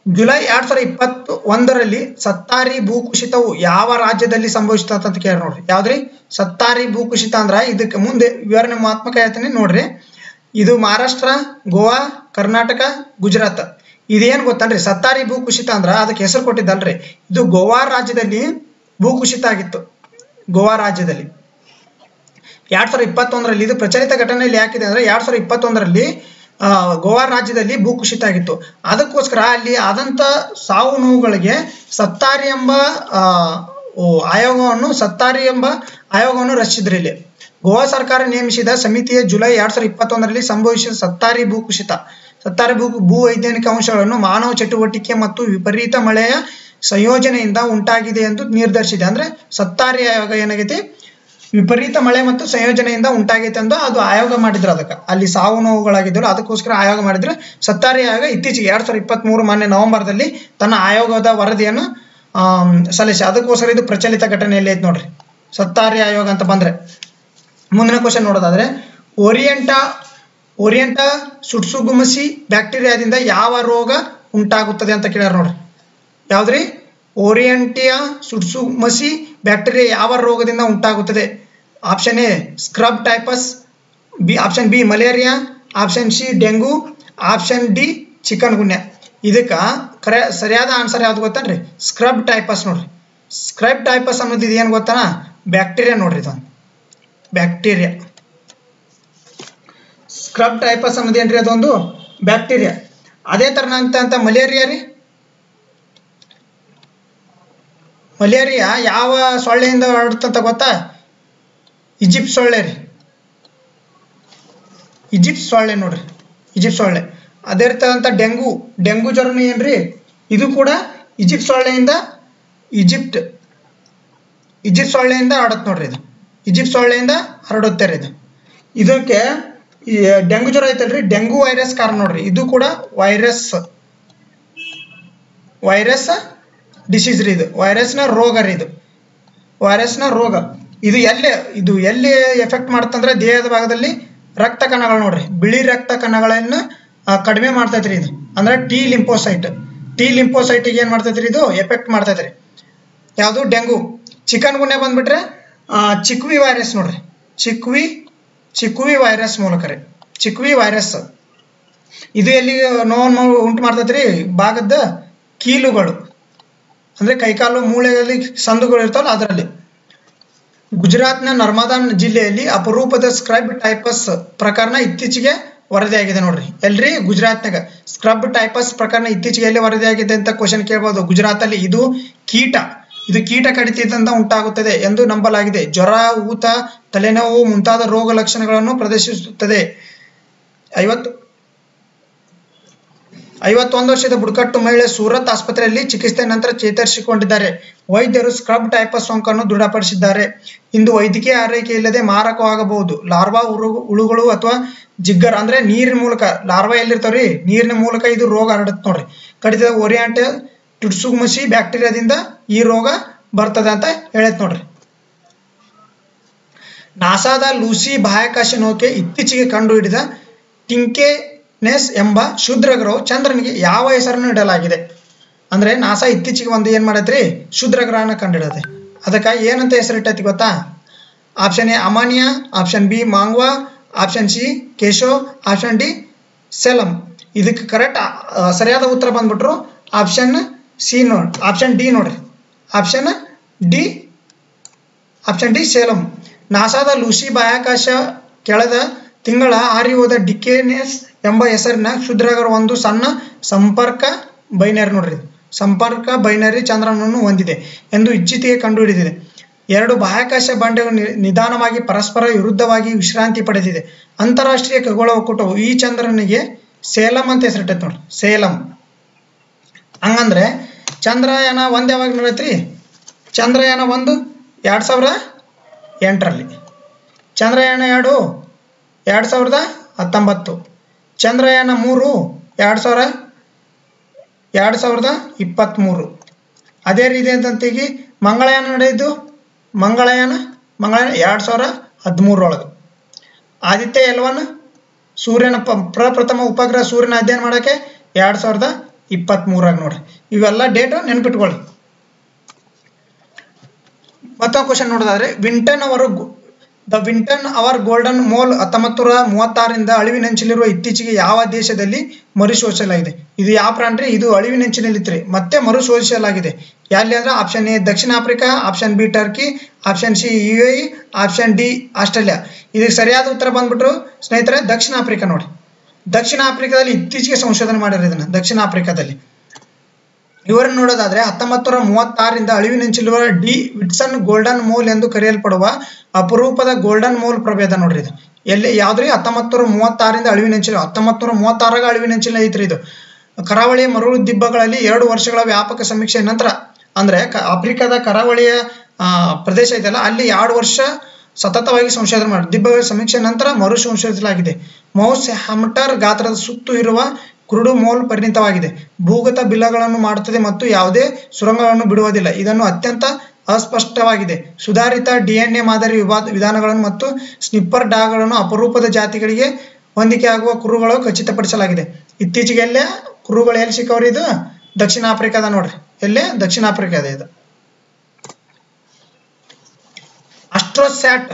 ಜುಲೈ 2021ರಲ್ಲಿ ಸತ್ತಾರಿ ಭೂಕುಸಿತವು ಯಾವ ರಾಜ್ಯದಲ್ಲಿ ಸಂಭವಿಸಿತ ಅಂತ ಕೇಳಿ ನೋಡ್ರಿ. ಯಾವ್ದ್ರಿ? ಸತ್ತಾರಿ ಭೂಕುಸಿತ ಅಂದ್ರ ಇದಕ್ಕೆ ಮುಂದೆ ವಿವರಣೆ ಮಾತ್ಮಕ ಹೇಳ್ತೀನಿ ನೋಡ್ರಿ. ಇದು ಮಹಾರಾಷ್ಟ್ರ, ಗೋವಾ, ಕರ್ನಾಟಕ, ಗುಜರಾತ್. ಇದೇನ್ ಗೊತ್ತನ್ರಿ? ಸತ್ತಾರಿ ಭೂಕುಸಿತ ಅಂದ್ರ ಅದಕ್ಕೆ ಹೆಸರು ಕೊಟ್ಟಿದ್ದಲ್ರಿ. ಇದು ಗೋವಾ ರಾಜ್ಯದಲ್ಲಿ ಭೂಕುಸಿತ ಆಗಿತ್ತು. ಗೋವಾ ರಾಜ್ಯದಲ್ಲಿ 2021ರಲ್ಲಿ. ಇದು ಪ್ರಚಲಿತ ಘಟನೆಯಲ್ಲಿ ಯಾಕಿದೆ ಅಂದ್ರೆ 2021ರಲ್ಲಿ ಗೋವಾ ರಾಜ್ಯದಲ್ಲಿ ಭೂಕುಸಿತ ಆಗಿತ್ತು. ಅದಕ್ಕೋಸ್ಕರ ಅಲ್ಲಿ ಆದಂತ ಸಾವು ನೋವುಗಳಿಗೆ ಸತ್ತಾರಿ ಎಂಬ ಆಯೋಗವನ್ನು ರಚಿಸಿದ್ರು. ಇಲ್ಲಿ ಗೋವಾ ಸರ್ಕಾರ ನೇಮಿಸಿದ ಸಮಿತಿಯ ಜುಲೈ 2021ರಲ್ಲಿ ಸಂಭವಿಸಿದ ಸತ್ತಾರಿ ಭೂ ವೈಜ್ಞಾನಿಕ ಅಂಶಗಳನ್ನು ಮಾನವ ಚಟುವಟಿಕೆ ಮತ್ತು ವಿಪರೀತ ಮಳೆಯ ಸಂಯೋಜನೆಯಿಂದ ಉಂಟಾಗಿದೆ ಎಂದು ನಿರ್ಧರಿಸಿದೆ. ಅಂದ್ರೆ ಸತ್ತಾರಿ ಆಯೋಗ ಏನಾಗೈತಿ? ವಿಪರೀತ ಮಳೆ ಮತ್ತು ಸಂಯೋಜನೆಯಿಂದ ಉಂಟಾಗೈತೆ ಎಂದು ಅದು ಆಯೋಗ ಮಾಡಿದ್ರು. ಅದಕ್ಕೆ ಅಲ್ಲಿ ಸಾವು ನೋವುಗಳಾಗಿದ್ದರು, ಅದಕ್ಕೋಸ್ಕರ ಆಯೋಗ ಮಾಡಿದ್ರು. ಸತ್ತಾರಿ ಆಯೋಗ ಇತ್ತೀಚೆಗೆ 2023 ಮೊನ್ನೆ ನವೆಂಬರ್ದಲ್ಲಿ ತನ್ನ ಆಯೋಗದ ವರದಿಯನ್ನು ಸಲ್ಲಿಸಿ. ಅದಕ್ಕೋಸ್ಕರ ಇದು ಪ್ರಚಲಿತ ಘಟನೆಯಲ್ಲಿ ಐತೆ ನೋಡ್ರಿ, ಸತ್ತಾರಿ ಆಯೋಗ ಅಂತ ಬಂದ್ರೆ. ಮುಂದಿನ ಕ್ವಶನ್ ನೋಡೋದಾದ್ರೆ, ಓರಿಯಂಟಾ ಸುಟ್ಸುಗುಮಸಿ ಬ್ಯಾಕ್ಟೀರಿಯಾದಿಂದ ಯಾವ ರೋಗ ಉಂಟಾಗುತ್ತದೆ ಅಂತ ಕೇಳ್ಯಾರ ನೋಡ್ರಿ. ಯಾವ್ದ್ರಿ? ಓರಿಯಂಟಿಯಾ ಸುಟ್ಸುಗುಮಸಿ ಬ್ಯಾಕ್ಟೀರಿಯಾ ಯಾವ ರೋಗದಿಂದ ಉಂಟಾಗುತ್ತದೆ? Option A scrub typhus, option B malaria, option C dengue, option D chikungunya. ಇದಕ್ಕೆ ಸರಿಯಾದ ಆನ್ಸರ್ ಯಾವ್ದು ಗೊತ್ತನ್ರಿ? ಸ್ಕ್ರಬ್ ಟೈಪಸ್ ನೋಡ್ರಿ. ಸ್ಕ್ರಬ್ ಟೈಪಸ್ ಅನ್ನೋದು ಇದು ಏನು ಗೊತ್ತಾನ? ಬ್ಯಾಕ್ಟೀರಿಯಾ ನೋಡ್ರಿ. ಇದೊಂದು ಬ್ಯಾಕ್ಟೀರಿಯಾ. ಸ್ಕ್ರಬ್ ಟೈಪಸ್ ಅನ್ನೋದು ಏನ್ರಿ? ಅದೊಂದು ಬ್ಯಾಕ್ಟೀರಿಯಾ. ಅದೇ ತರನಂತ ಮಲೇರಿಯಾ ರೀ. ಮಲೇರಿಯಾ ಯಾವ ಸೊಳ್ಳೆಯಿಂದ ಹರಡುತ್ತಂತ ಗೊತ್ತಾ? ಈಜಿಪ್ಟ್ ಸೊಳ್ಳೆ ರೀ. ಈಜಿಪ್ಟ್ ಸೊಳ್ಳೆ ನೋಡ್ರಿ, ಈಜಿಪ್ಟ್ ಸೊಳ್ಳೆ. ಅದೇ ರೀತಿಯಾದಂಥ ಡೆಂಗು ಜ್ವರನು ಏನ್ರಿ? ಇದು ಕೂಡ ಈಜಿಪ್ಟ್ ಸೊಳ್ಳೆಯಿಂದ ಹರಡುತ್ತೆ ನೋಡ್ರಿ. ಇದು ಈಜಿಪ್ಟ್ ಸೊಳ್ಳೆಯಿಂದ ಹರಡುತ್ತೆ ರೀ. ಇದಕ್ಕೆ ಡೆಂಗು ಜ್ವರ ಐತಲ್ರಿ, ಡೆಂಗು ವೈರಸ್ ಕಾರಣ ನೋಡ್ರಿ. ಇದು ಕೂಡ ವೈರಸ್ ಡಿಸೀಸ್ ರೀ. ಇದು ವೈರಸ್ನ ರೋಗ ರೀ. ಇದು ವೈರಸ್ನ ರೋಗ. ಇದು ಎಲ್ಲಿ ಎಫೆಕ್ಟ್ ಮಾಡುತ್ತಂದ್ರೆ ದೇಹದ ಭಾಗದಲ್ಲಿ ರಕ್ತ ಕಣಗಳು ನೋಡ್ರಿ, ಬಿಳಿ ರಕ್ತ ಕಣಗಳನ್ನು ಕಡಿಮೆ ಮಾಡ್ತೈತ್ರಿ. ಇದು ಅಂದ್ರೆ ಟಿ ಲಿಂಫೋಸೈಟಿಗೆ ಏನ್ ಮಾಡ್ತೈತ್ರಿ? ಇದು ಎಫೆಕ್ಟ್ ಮಾಡ್ತೈತ್ರಿ. ಯಾವುದು? ಡೆಂಗು. ಚಿಕನ್ ಗುನ್ಯಾ ಬಂದ್ಬಿಟ್ರೆ ಚಿಕ್ವಿ ವೈರಸ್ ನೋಡ್ರಿ. ಚಿಕ್ವಿ ವೈರಸ್ ಮೂಲಕ ರೀ. ಚಿಕ್ವಿ ವೈರಸ್ ಇದು ಎಲ್ಲಿ ನೋವನ್ನು ಉಂಟು ಮಾಡ್ತೈತ್ರಿ? ಭಾಗದ ಕೀಲುಗಳು, ಅಂದ್ರೆ ಕೈಕಾಲು ಮೂಳೆಯಲ್ಲಿ ಸಂದುಗಳು ಇರ್ತಾವಲ್ಲ ಅದರಲ್ಲಿ. ಗುಜರಾತ್ನ ನರ್ಮದಾ ಜಿಲ್ಲೆಯಲ್ಲಿ ಅಪರೂಪದ ಸ್ಕ್ರಬ್ ಟೈಪಸ್ ಪ್ರಕರಣ ಇತ್ತೀಚೆಗೆ ವರದಿಯಾಗಿದೆ ನೋಡ್ರಿ. ಎಲ್ರಿ? ಗುಜರಾತ್ನಾಗ ಸ್ಕ್ರಬ್ ಟೈಪಸ್ ಪ್ರಕರಣ ಇತ್ತೀಚೆಗೆ ಎಲ್ಲಿ ವರದಿಯಾಗಿದೆ ಅಂತ ಕ್ವಶನ್ ಕೇಳಬಹುದು. ಗುಜರಾತ್ ಅಲ್ಲಿ. ಇದು ಕೀಟ ಕಡಿತದಿಂದ ಉಂಟಾಗುತ್ತದೆ ಎಂದು ನಂಬಲಾಗಿದೆ. ಜ್ವರ, ಊತ, ತಲೆನೋವು ಮುಂತಾದ ರೋಗ ಲಕ್ಷಣಗಳನ್ನು ಪ್ರದರ್ಶಿಸುತ್ತದೆ. 51 ವರ್ಷದ ಬುಡಕಟ್ಟು ಮಹಿಳೆ ಸೂರತ್ ಆಸ್ಪತ್ರೆಯಲ್ಲಿ ಚಿಕಿತ್ಸೆ ನಂತರ ಚೇತರಿಸಿಕೊಂಡಿದ್ದಾರೆ. ವೈದ್ಯರು ಸ್ಕ್ರಬ್ ಟೈಪಸ್ ಸೋಂಕನ್ನು ದೃಢಪಡಿಸಿದ್ದಾರೆ. ಇಂದು ವೈದ್ಯಕೀಯ ಆರೈಕೆ ಇಲ್ಲದೆ ಮಾರಕವಾಗಬಹುದು. ಲಾರ್ವಾ ಹುಳುಗಳು ಅಥವಾ ಜಿಗ್ಗರ್ ಅಂದ್ರೆ ನೀರಿನ ಮೂಲಕ, ಲಾರ್ವಾ ಎಲ್ಲಿರ್ತಾವ್ರಿ? ನೀರಿನ ಮೂಲಕ ಇದು ರೋಗ ಹರಡುತ್ತೆ ನೋಡ್ರಿ. ಕಡಿತದ ಓರಿಯಂಟಾ ಸುಟ್ಸುಗುಮಸಿ ಬ್ಯಾಕ್ಟೀರಿಯಾದಿಂದ ಈ ರೋಗ ಬರ್ತದೆ ಅಂತ ಹೇಳತ್ ನೋಡ್ರಿ. ನಾಸಾದ ಲೂಸಿ ಬಾಹ್ಯಾಕಾಶ ನೌಕೆ ಇತ್ತೀಚೆಗೆ ಕಂಡು ಹಿಡಿದ ಟಿಂಕೆನೆಸ್ ಎಂಬ ಕ್ಷುದ್ರ ಗ್ರಹವು ಚಂದ್ರನಿಗೆ ಯಾವ ಹೆಸರನ್ನು ಇಡಲಾಗಿದೆ? ಅಂದ್ರೆ ನಾಸಾ ಇತ್ತೀಚೆಗೆ ಒಂದು ಏನ್ ಮಾಡೈತ್ರಿ? ಕ್ಷುದ್ರ ಗ್ರಹನ ಕಂಡಿಡತ್ತೆ. ಅದಕ್ಕೆ ಏನಂತ ಹೆಸರಿಟ್ಟೈತಿ ಗೊತ್ತಾ? ಆಪ್ಷನ್ ಎ ಅಮಾನಿಯಾ, ಆಪ್ಷನ್ ಬಿ ಮಾಂಗ್ವಾ, option C Keshav, option D Salem. ಇದಕ್ಕೆ ಕರೆಕ್ಟ್ ಸರಿಯಾದ ಉತ್ತರ ಬಂದ್ಬಿಟ್ರು ಆಪ್ಷನ್ ಸಿ ಆಪ್ಷನ್ ಡಿ ನೋಡ್ರಿ, ಆಪ್ಷನ್ ಡಿ ಸೇಲಂ. ನಾಸಾದ ಲೂಸಿ ಬಾಹ್ಯಾಕಾಶ ಕೆಳದ ತಿಂಗಳ ಹಾರಿ ಹೋದ ಡಿಕೆನೆಸ್ ಎಂಬ ಹೆಸರಿನ ಕ್ಷುದ್ರಗ್ರಹ ಒಂದು ಸಣ್ಣ ಸಂಪರ್ಕ ಬೈನರಿ ನೋಡ್ರಿ, ಸಂಪರ್ಕ ಬೈನರಿ ಚಂದ್ರನನ್ನು ಹೊಂದಿದೆ ಎಂದು ಇತ್ತೀಚೆಗೆ ಕಂಡುಹಿಡಿದಿದೆ. 2 ಬಾಹ್ಯಾಕಾಶ ಬಂಡೆಗಳು ನಿಧಾನವಾಗಿ ಪರಸ್ಪರ ವಿರುದ್ಧವಾಗಿ ವಿಶ್ರಾಂತಿ ಪಡೆದಿದೆ. ಅಂತಾರಾಷ್ಟ್ರೀಯ ಖಗೋಳ ಒಕ್ಕೂಟವು ಈ ಚಂದ್ರನಿಗೆ ಸೇಲಂ ಅಂತ ಹೆಸರಿಟ್ಟೈತೆ ನೋಡ್ರಿ, ಸೇಲಂ. ಹಂಗಂದ್ರೆ ಚಂದ್ರಯಾನ 1 ಯಾವಾಗ ನಡೆಯತ್ರಿ? ಚಂದ್ರಯಾನ 1 2008ರಲ್ಲಿ, ಚಂದ್ರಯಾನ 2 2019, ಚಂದ್ರಯಾನ 3 2023. ಅದೇ ರೀತಿಯಾದಂತೆಗೆ ಮಂಗಳಯಾನ ನಡೆಯಿತು, ಮಂಗಳಯಾನ 2013 ಒಳಗೆ. ಆದಿತ್ಯ L1 ಸೂರ್ಯನ ಪ್ರಪ್ರಥಮ ಉಪಗ್ರಹ ಸೂರ್ಯನ ಅಧ್ಯಯನ ಮಾಡೋಕ್ಕೆ 2023 ನೋಡ್ರಿ. ಇವೆಲ್ಲ ಡೇಟ್ ನೆನ್ಪಿಟ್ಕೊಳ್ಳಿ. ಮತ್ತೊಂದು ಕ್ವಶನ್ ನೋಡೋದಾದ್ರೆ ದ ವಿಂಟನ್ ಅವರ್ ಗೋಲ್ಡನ್ ಮೋಲ್ 1936ರಿಂದ ಅಳಿವಿನಂಚಿನಲ್ಲಿರುವ ಇತ್ತೀಚೆಗೆ ಯಾವ ದೇಶದಲ್ಲಿ ಮರುಶೋಧಿಸಲಾಗಿದೆ? ಇದು ಯಾವ ಪ್ರಾಣಿ? ಇದು ಅಳಿವಿನಂಚಿನಲ್ಲಿತ್ತು ಮತ್ತೆ ಮರುಶೋಧಿಸಲಾಗಿದೆ. ಎಲ್ಲಿ ಅಂದ್ರೆ option A Dakshina Africa, option B Turkey, option C UAE, option D Australia. ಇದಕ್ಕೆ ಸರಿಯಾದ ಉತ್ತರ ಬಂದ್ಬಿಟ್ರು ಸ್ನೇಹಿತರೆ ದಕ್ಷಿಣ ಆಫ್ರಿಕಾ ನೋಡಿ. ದಕ್ಷಿಣ ಆಫ್ರಿಕಾದಲ್ಲಿ ಇತ್ತೀಚೆಗೆ ಸಂಶೋಧನೆ ಮಾಡಿರೋ ಇದನ್ನ ದಕ್ಷಿಣ ಆಫ್ರಿಕಾದಲ್ಲಿ. ಇವರನ್ನು ನೋಡೋದಾದ್ರೆ 1936ರಿಂದ ಅಳಿವಿನಂಚಿರುವ ಡಿ ವಿಟ್ಸನ್ ಗೋಲ್ಡನ್ ಮೋಲ್ ಎಂದು ಕರೆಯಲ್ಪಡುವ ಅಪರೂಪದ ಗೋಲ್ಡನ್ ಮೋಲ್ ಪ್ರಭೇದ ನೋಡ್ರಿ. ಇದು ಎಲ್ಲಿ ಯಾವ್ದ್ರಿ? 1936ರಿಂದ ಅಳಿವಿನಂಚಿನ 1936ಗ ಅಳಿವಿನಂಚಿನ ಐತ್ರಿ. ಇದು ಕರಾವಳಿಯ ಮರಳು ದಿಬ್ಬಗಳಲ್ಲಿ 2 ವರ್ಷಗಳ ವ್ಯಾಪಕ ಸಮೀಕ್ಷೆ ನಂತರ, ಅಂದ್ರೆ ಆಫ್ರಿಕಾದ ಕರಾವಳಿಯ ಪ್ರದೇಶ ಇದೆಯಲ್ಲ ಅಲ್ಲಿ 2 ವರ್ಷ ಸತತವಾಗಿ ಸಂಶೋಧನೆ ಮಾಡಿ ದಿಬ್ಬಗಳ ಸಮೀಕ್ಷೆ ನಂತರ ಮರು ಸಂಶೋಧಿಸಲಾಗಿದೆ. ಮೌಸ್ ಹ್ಯಾಮ್ಟರ್ ಗಾತ್ರದ ಸುತ್ತು ಇರುವ ಕುರುಡು ಮೋಲ್ ಪರಿಣಿತವಾಗಿದೆ. ಭೂಗತ ಬಿಲ್ಲಗಳನ್ನು ಮಾಡುತ್ತದೆ ಮತ್ತು ಯಾವುದೇ ಸುರಂಗಗಳನ್ನು ಬಿಡುವುದಿಲ್ಲ. ಇದನ್ನು ಅತ್ಯಂತ ಅಸ್ಪಷ್ಟವಾಗಿದೆ. ಸುಧಾರಿತ DNA ಮಾದರಿ ವಿಧಾನಗಳನ್ನು ಮತ್ತು ಸ್ನಿಪ್ಪರ್ ಡಾಗ್ಗಳನ್ನು ಅಪರೂಪದ ಜಾತಿಗಳಿಗೆ ಹೊಂದಿಕೆಯಾಗುವ ಕುರುಗಳು ಖಚಿತಪಡಿಸಲಾಗಿದೆ. ಇತ್ತೀಚೆಗೆ ಎಲ್ಲೇ ಕುರುಗಳು ಎಲ್ಲಿ ಸಿಕ್ಕವ್ರಿ? ಇದು ದಕ್ಷಿಣ ಆಫ್ರಿಕಾದ ನೋಡ್ರಿ. ಎಲ್ಲೇ? ದಕ್ಷಿಣ ಆಫ್ರಿಕಾದ. ಇದು ಅಸ್ಟ್ರೋಸ್ಯಾಟ್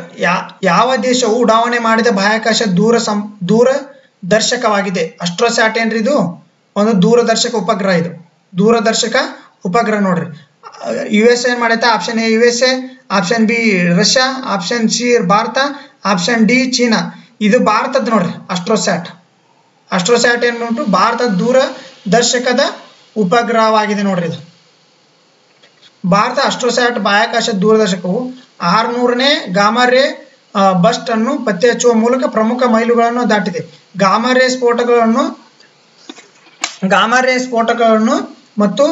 ಯಾವ ದೇಶವು ಉಡಾವಣೆ ಮಾಡಿದ ಬಾಹ್ಯಾಕಾಶ ದೂರದರ್ಶಕವಾಗಿದೆ? ಅಸ್ಟ್ರೋಸ್ಯಾಟ್ ಏನ್ರಿ? ಇದು ಒಂದು ದೂರದರ್ಶಕ ಉಪಗ್ರಹ. ಇದು ದೂರದರ್ಶಕ ಉಪಗ್ರಹ ನೋಡ್ರಿ. USA ಏನ್ ಮಾಡೈತೆ? Option A USA, option B Russia, option C Bharat, option D China. ಇದು ಭಾರತದ ನೋಡ್ರಿ ಅಸ್ಟ್ರೋಸ್ಯಾಟ್. ಅಸ್ಟ್ರೋಸ್ಯಾಟ್ ಏನ್ ಉಂಟು? ಭಾರತದ ದೂರದರ್ಶಕದ ಉಪಗ್ರಹವಾಗಿದೆ ನೋಡ್ರಿ. ಇದು ಭಾರತ ಅಸ್ಟ್ರೋಸ್ಯಾಟ್ ಬಾಹ್ಯಾಕಾಶ ದೂರದರ್ಶಕವು 600ನೇ ಗಾಮಾ-ರೇ ಬಸ್ಟ್ ಅನ್ನು ಪತ್ತೆ ಹಚ್ಚುವ ಮೂಲಕ ಪ್ರಮುಖ ಮೈಲುಗಳನ್ನು ದಾಟಿದೆ. ಗಾಮಾ-ರೇ ಸ್ಫೋಟಗಳನ್ನು ಮತ್ತು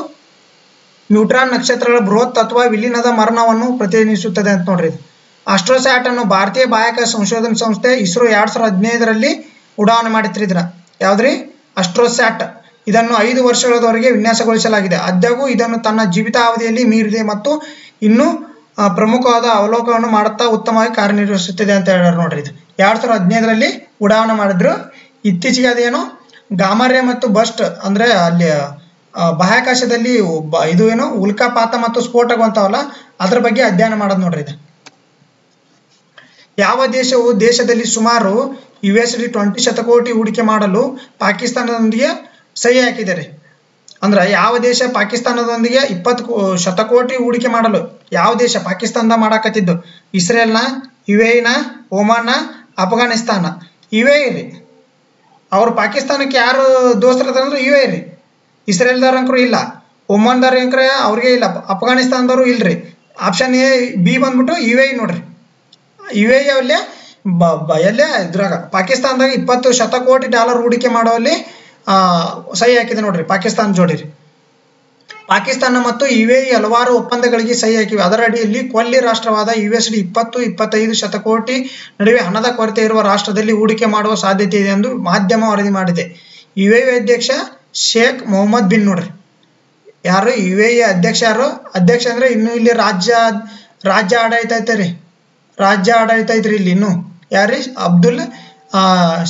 ನ್ಯೂಟ್ರಾನ್ ನಕ್ಷತ್ರಗಳ ಬೃಹತ್ ಅಥವಾ ವಿಲೀನದ ಮರಣವನ್ನು ಪ್ರತಿನಿಧಿಸುತ್ತದೆ ಅಂತ ನೋಡ್ರಿ. ಅಸ್ಟ್ರೋಸ್ಯಾಟ್ ಅನ್ನು ಭಾರತೀಯ ಬಾಹ್ಯಾಕಾಶ ಸಂಶೋಧನಾ ಸಂಸ್ಥೆ ಇಸ್ರೋ 2015ರಲ್ಲಿ ಉಡಾವಣೆ ಮಾಡಿತ್ರಿ. ಇದನ್ನ ಯಾವ್ದ್ರಿ? ಅಸ್ಟ್ರೋಸ್ಯಾಟ್. ಇದನ್ನು 5 ವರ್ಷಗಳವರೆಗೆ ವಿನ್ಯಾಸಗೊಳಿಸಲಾಗಿದೆ. ಆದಾಗ್ಯೂ ಇದನ್ನು ತನ್ನ ಜೀವಿತಾವಧಿಯಲ್ಲಿ ಮೀರಿದೆ ಮತ್ತು ಇನ್ನೂ ಪ್ರಮುಖವಾದ ಅವಲೋಕನವನ್ನು ಮಾಡುತ್ತಾ ಉತ್ತಮವಾಗಿ ಕಾರ್ಯನಿರ್ವಹಿಸುತ್ತಿದೆ ಅಂತ ಹೇಳ್ಯಾರ ನೋಡ್ರಿ. ಇದು 2015ರಲ್ಲಿ ಉಡಾವಣೆ ಮಾಡಿದ್ರು. ಇತ್ತೀಚೆಗೆ ಅದೇನು ಗಾಮಾ-ರೇ ಮತ್ತು ಬಸ್ಟ್ ಅಂದ್ರೆ ಅಲ್ಲಿ ಬಾಹ್ಯಾಕಾಶದಲ್ಲಿ ಇದು ಏನು ಉಲ್ಕಾಪಾತ ಮತ್ತು ಸ್ಫೋಟಗೊಂತಾವಲ್ಲ ಅದ್ರ ಬಗ್ಗೆ ಅಧ್ಯಯನ ಮಾಡೋದು ನೋಡ್ರಿ. ಇದು ಯಾವ ದೇಶವು ದೇಶದಲ್ಲಿ ಸುಮಾರು $20 ಶತಕೋಟಿ ಹೂಡಿಕೆ ಮಾಡಲು ಪಾಕಿಸ್ತಾನದೊಂದಿಗೆ ಸಹಿ ಹಾಕಿದ್ದಾರೆ? ಅಂದ್ರೆ ಯಾವ ದೇಶ ಪಾಕಿಸ್ತಾನದೊಂದಿಗೆ 20 ಶತಕೋಟಿ ಹೂಡಿಕೆ ಮಾಡಲು ಯಾವ ದೇಶ ಪಾಕಿಸ್ತಾನದ ಮಾಡಾಕತ್ತಿದ್ದು? ಇಸ್ರೇಲ್ನ, UAEನ, ಒಮಾನ್ನ, ಅಫ್ಘಾನಿಸ್ತಾನ. UAE ರೀ. ಅವ್ರು ಪಾಕಿಸ್ತಾನಕ್ಕೆ ಯಾರು ದೋಸ್ತರದಂದ್ರೆ UAE ರೀ. ಇಸ್ರೇಲ್ದವ್ರಂಕರು ಇಲ್ಲ, ಒಮಾನ್ದವ್ರಂಕ್ರ ಅವ್ರಿಗೆ ಇಲ್ಲ, ಅಫ್ಘಾನಿಸ್ತಾನದವರು ಇಲ್ರಿ. ಆಪ್ಷನ್ ಎ ಬಿ ಬಂದ್ಬಿಟ್ಟು UAE ನೋಡ್ರಿ. UAE ಅಲ್ಲೇ ಎಲ್ಲೇ ಇದ್ರಾಗ ಪಾಕಿಸ್ತಾನದಾಗ $20 ಶತಕೋಟಿ ಹೂಡಿಕೆ ಮಾಡುವಲ್ಲಿ ಸಹಿ ಹಾಕಿದೆ ನೋಡ್ರಿ ಪಾಕಿಸ್ತಾನ ಜೋಡಿ. ಪಾಕಿಸ್ತಾನ ಮತ್ತು UAE ಹಲವಾರು ಒಪ್ಪಂದಗಳಿಗೆ ಸಹಿ ಹಾಕಿವೆ. ಅದರ ಅಡಿಯಲ್ಲಿ ಕೊಲ್ಲಿ ರಾಷ್ಟ್ರವಾದ $20-25 ಶತಕೋಟಿ ನಡುವೆ ಹಣದ ಕೊರತೆ ಇರುವ ರಾಷ್ಟ್ರದಲ್ಲಿ ಹೂಡಿಕೆ ಮಾಡುವ ಸಾಧ್ಯತೆ ಇದೆ ಎಂದು ಮಾಧ್ಯಮ ವರದಿ ಮಾಡಿದೆ. UAE ಅಧ್ಯಕ್ಷ ಶೇಖ್ ಮೊಹಮ್ಮದ್ ಬಿನ್ ನೋಡ್ರಿ. ಯಾರು? UAE ಅಧ್ಯಕ್ಷ. ಯಾರು ಅಧ್ಯಕ್ಷ ಅಂದ್ರೆ ಇನ್ನು ಇಲ್ಲಿ ರಾಜ್ಯ ಆಡಳಿತ ಐತೆ. ರಾಜ್ಯ ಆಡಳಿತ ಐತ್ರಿ ಇಲ್ಲಿ. ಇನ್ನು ಯಾರಿ? ಅಬ್ದುಲ್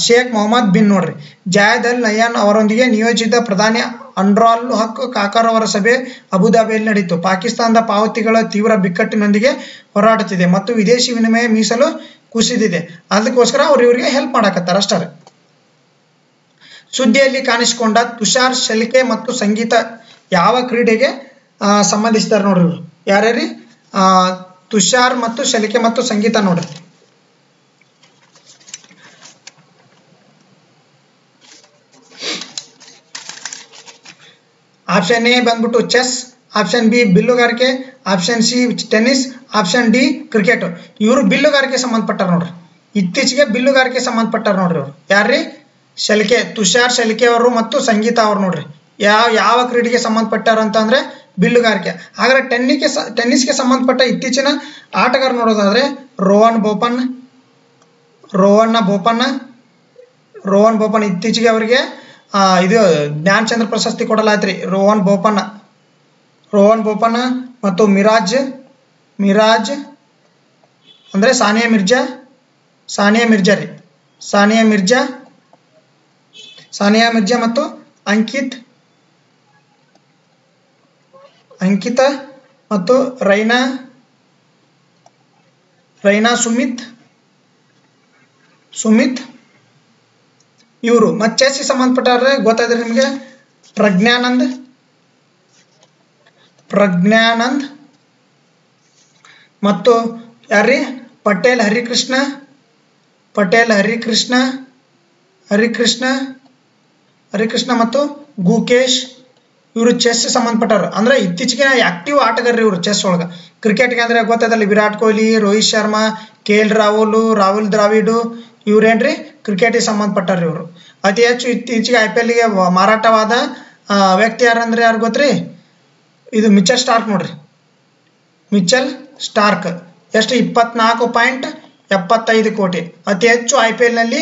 ಶೇಖ್ ಮೊಹಮ್ಮದ್ ಬಿನ್ ನೋಡ್ರಿ. ಜಾಯದ್ ಅಲ್ ನಯಾನ್ ಅವರೊಂದಿಗೆ ನಿಯೋಜಿತ ಪ್ರಧಾನಿ ಅನ್ವರುಲ್ ಹಕ್ ಕಾಕರ್ ಅವರ ಸಭೆ ಅಬುಧಾಬಿಯಲ್ಲಿ ನಡೆಯಿತು. ಪಾಕಿಸ್ತಾನದ ಪಾವತಿಗಳ ತೀವ್ರ ಬಿಕ್ಕಟ್ಟಿನೊಂದಿಗೆ ಹೋರಾಡುತ್ತಿದೆ ಮತ್ತು ವಿದೇಶಿ ವಿನಿಮಯ ಮೀಸಲು ಕುಸಿದಿದೆ. ಅದಕ್ಕೋಸ್ಕರ ಅವ್ರು ಇವರಿಗೆ ಹೆಲ್ಪ್ ಮಾಡಕತ್ತಾರ ಅಷ್ಟೇ. ಸುದ್ದಿಯಲ್ಲಿ ಕಾಣಿಸಿಕೊಂಡ ತುಷಾರ್ ಶೆಲ್ಕೆ ಮತ್ತು ಸಂಗೀತ ಯಾವ ಕ್ರೀಡೆಗೆ ಸಂಬಂಧಿಸಿದ್ದಾರೆ ನೋಡ್ರಿ ಇವರು. ಯಾರ್ಯಾರಿ? ತುಷಾರ್ ಮತ್ತು ಶೆಲ್ಕೆ ಮತ್ತು ಸಂಗೀತ ನೋಡ್ರಿ. ಆಪ್ಷನ್ ಎ ಬಂದ್ಬಿಟ್ಟು ಚೆಸ್, ಆಪ್ಷನ್ ಬಿ ಬಿಲ್ಲುಗಾರಿಕೆ, option C tennis, option D cricket. ಇವರು ಬಿಲ್ಲುಗಾರಿಕೆ ಸಂಬಂಧಪಟ್ಟಾರ ನೋಡ್ರಿ. ಇತ್ತೀಚೆಗೆ ಬಿಲ್ಲುಗಾರಿಕೆ ಸಂಬಂಧಪಟ್ಟಾರ ನೋಡ್ರಿ ಅವರು. ಯಾರ್ರಿ? ಶೆಲ್ಕೆ, ತುಷಾರ್ ಶೆಲ್ಕೆ ಅವರು ಮತ್ತು ಸಂಗೀತ ಅವರು ನೋಡ್ರಿ. ಯಾವ ಕ್ರೀಡೆಗೆ ಸಂಬಂಧಪಟ್ಟಾರ ಅಂತಂದ್ರೆ ಬಿಲ್ಲುಗಾರಿಕೆ. ಹಾಗಾದ್ರೆ ಟೆನ್ನಿಸ್ಗೆ ಸಂಬಂಧಪಟ್ಟ ಇತ್ತೀಚಿನ ಆಟಗಾರ ನೋಡೋದಾದ್ರೆ ರೋಹನ್ ಬೋಪಣ್ಣ ಇತ್ತೀಚೆಗೆ ಅವರಿಗೆ ಇದು ಜ್ಞಾನ ಚಂದ್ರ ಪ್ರಶಸ್ತಿ ಕೊಡಲಾಯ್ತ್ರಿ. ರೋಹನ್ ಬೋಪಣ್ಣ ಮತ್ತು ಮಿರಾಜ್ ಅಂದ್ರೆ ಸಾನಿಯಾ ಮಿರ್ಜಾ ಮತ್ತು ಅಂಕಿತ ಮತ್ತು ರೈನಾ ಸುಮಿತ್ ಇವರು. ಮತ್ತೆ ಚೆಸ್ಗೆ ಸಂಬಂಧಪಟ್ಟಾರೆ ಗೊತ್ತಾದ್ರೆ ನಿಮಗೆ ಪ್ರಜ್ಞಾನಂದ್ ಮತ್ತು ಯಾರ್ರಿ? ಪಟೇಲ್ ಹರಿಕೃಷ್ಣ ಮತ್ತು ಗುಕೇಶ್ ಇವರು ಚೆಸ್ ಸಂಬಂಧಪಟ್ಟಾರ. ಅಂದ್ರೆ ಇತ್ತೀಚೆಗೆ ಆಕ್ಟಿವ್ ಆಟಗಾರರು ಇವರು ಚೆಸ್ ಒಳಗ. ಕ್ರಿಕೆಟ್ಗೆ ಅಂದ್ರೆ ಗೊತ್ತದಲ್ಲಿ ವಿರಾಟ್ ಕೊಹ್ಲಿ, ರೋಹಿತ್ ಶರ್ಮಾ, KL ರಾಹುಲ್ ದ್ರಾವಿಡ್ ಇವ್ರೇನ್ರಿ ಕ್ರಿಕೆಟ್ಗೆ ಸಂಬಂಧಪಟ್ಟಾರ ಇವರು. ಅತಿ ಹೆಚ್ಚು ಇತ್ತೀಚೆಗೆ IPLಗೆ ಮಾರಾಟವಾದ ವ್ಯಕ್ತಿ ಯಾರಂದ್ರೆ ಯಾರು ಗೊತ್ತ್ರಿ? ಇದು ಮಿಚೆಲ್ ಸ್ಟಾರ್ಕ್ ನೋಡ್ರಿ. ಮಿಚೆಲ್ ಸ್ಟಾರ್ಕ್ ಎಷ್ಟು? 24.75 ಕೋಟಿ. ಅತಿ ಹೆಚ್ಚು IPL ನಲ್ಲಿ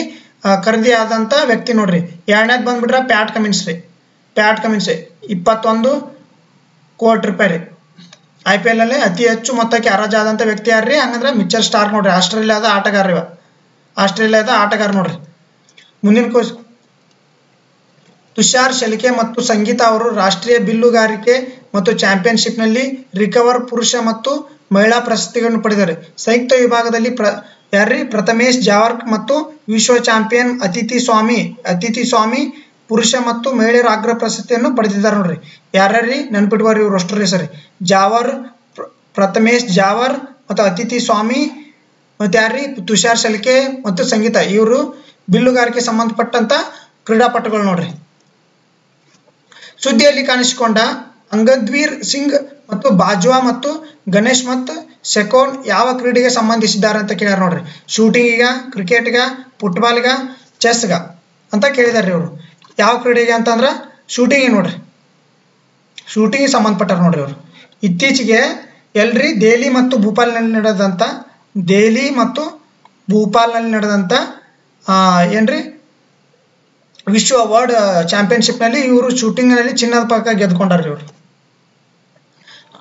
ಖರೀದಿ ಆದಂತ ವ್ಯಕ್ತಿ ನೋಡ್ರಿ. ಎರಡನೇದು ಬಂದ್ಬಿಟ್ರೆ ಪ್ಯಾಟ್ ಕಮಿನ್ಸ್ 21 ಕೋಟಿ ರೂಪಾಯಿ ರೀ. IPL ನಲ್ಲಿ ಅತಿ ಹೆಚ್ಚು ಮೊತ್ತಕ್ಕೆ ಹರಾಜಾದಂತ ವ್ಯಕ್ತಿ ಯಾರ್ರಿ? ಹಂಗಂದ್ರೆ ಮಿಚೆಲ್ ಸ್ಟಾರ್ಕ್ ನೋಡ್ರಿ. ಆಸ್ಟ್ರೇಲಿಯಾದ ಆಟಗಾರ ನೋಡ್ರಿ. ಮುಂದಿನ ಕೋರ್ಸ್ ತುಷಾರ್ ಶೆಲ್ಕೆ ಮತ್ತು ಸಂಗೀತ ಅವರು ರಾಷ್ಟ್ರೀಯ ಬಿಲ್ಲುಗಾರಿಕೆ ಮತ್ತು ಚಾಂಪಿಯನ್ಶಿಪ್ನಲ್ಲಿ ರಿಕರ್ವ್ ಪುರುಷ ಮತ್ತು ಮಹಿಳಾ ಪ್ರಶಸ್ತಿಗಳನ್ನು ಪಡೆದಿದ್ದಾರೆ. ಸಂಯುಕ್ತ ವಿಭಾಗದಲ್ಲಿ ಪ್ರಥಮೇಶ್ ಜಾವರ್ಕ್ ಮತ್ತು ವಿಶ್ವ ಚಾಂಪಿಯನ್ ಅತಿಥಿ ಸ್ವಾಮಿ ಪುರುಷ ಮತ್ತು ಮಹಿಳೆಯರ ಅಗ್ರ ಪ್ರಶಸ್ತಿಯನ್ನು ಪಡೆದಿದ್ದಾರೆ ನೋಡ್ರಿ. ಯಾರ್ಯಾರಿ ನೆನ್ಪಿಟ್ಕೋರಿ ಇವ್ರು ಅಷ್ಟರ ಹೆಸರಿ? ಪ್ರಥಮೇಶ್ ಜಾವರ್ ಮತ್ತು ಅತಿಥಿ ಸ್ವಾಮಿ ಮತ್ತೆ ಯಾರ್ರಿ? ತುಷಾರ್ ಶೆಲ್ಕೆ ಮತ್ತು ಸಂಗೀತ ಇವರು ಬಿಲ್ಲುಗಾರಿಕೆ ಸಂಬಂಧಪಟ್ಟಂತ ಕ್ರೀಡಾಪಟುಗಳು ನೋಡ್ರಿ. ಸುದ್ದಿಯಲ್ಲಿ ಕಾಣಿಸಿಕೊಂಡ ಅಂಗದ್ವೀರ್ ಸಿಂಗ್ ಮತ್ತು ಬಾಜ್ವಾ ಮತ್ತು ಗಣೇಶ್ ಮತ್ತು ಶೆಕೋನ್ ಯಾವ ಕ್ರೀಡೆಗೆ ಸಂಬಂಧಿಸಿದ್ದಾರೆ ಅಂತ ಕೇಳ್ಯಾರ ನೋಡ್ರಿ. ಶೂಟಿಂಗಿಗ, ಕ್ರಿಕೆಟ್ಗ, ಫುಟ್ಬಾಲ್ಗ, ಚೆಸ್ಗ ಅಂತ ಕೇಳಿದಾರೆ ಇವರು. ಯಾವ ಕ್ರೀಡೆಗೆ ಅಂತಂದ್ರ ಶೂಟಿಂಗ್ ನೋಡ್ರಿ. ಶೂಟಿಂಗ್ ಸಂಬಂಧಪಟ್ಟಾರ ನೋಡ್ರಿ ಇವರು. ಇತ್ತೀಚೆಗೆ ಎಲ್ರಿ ದೆಹಲಿ ಮತ್ತು ಭೂಪಾಲ್ನಲ್ಲಿ ನಡೆದಂತ ಏನ್ರಿ ವಿಶ್ವ ವರ್ಲ್ಡ್ ಚಾಂಪಿಯನ್ಶಿಪ್ ನಲ್ಲಿ ಇವರು ಶೂಟಿಂಗ್ ನಲ್ಲಿ ಚಿನ್ನದ ಪದಕ ಗೆದ್ಕೊಂಡಾರ ಇವರು.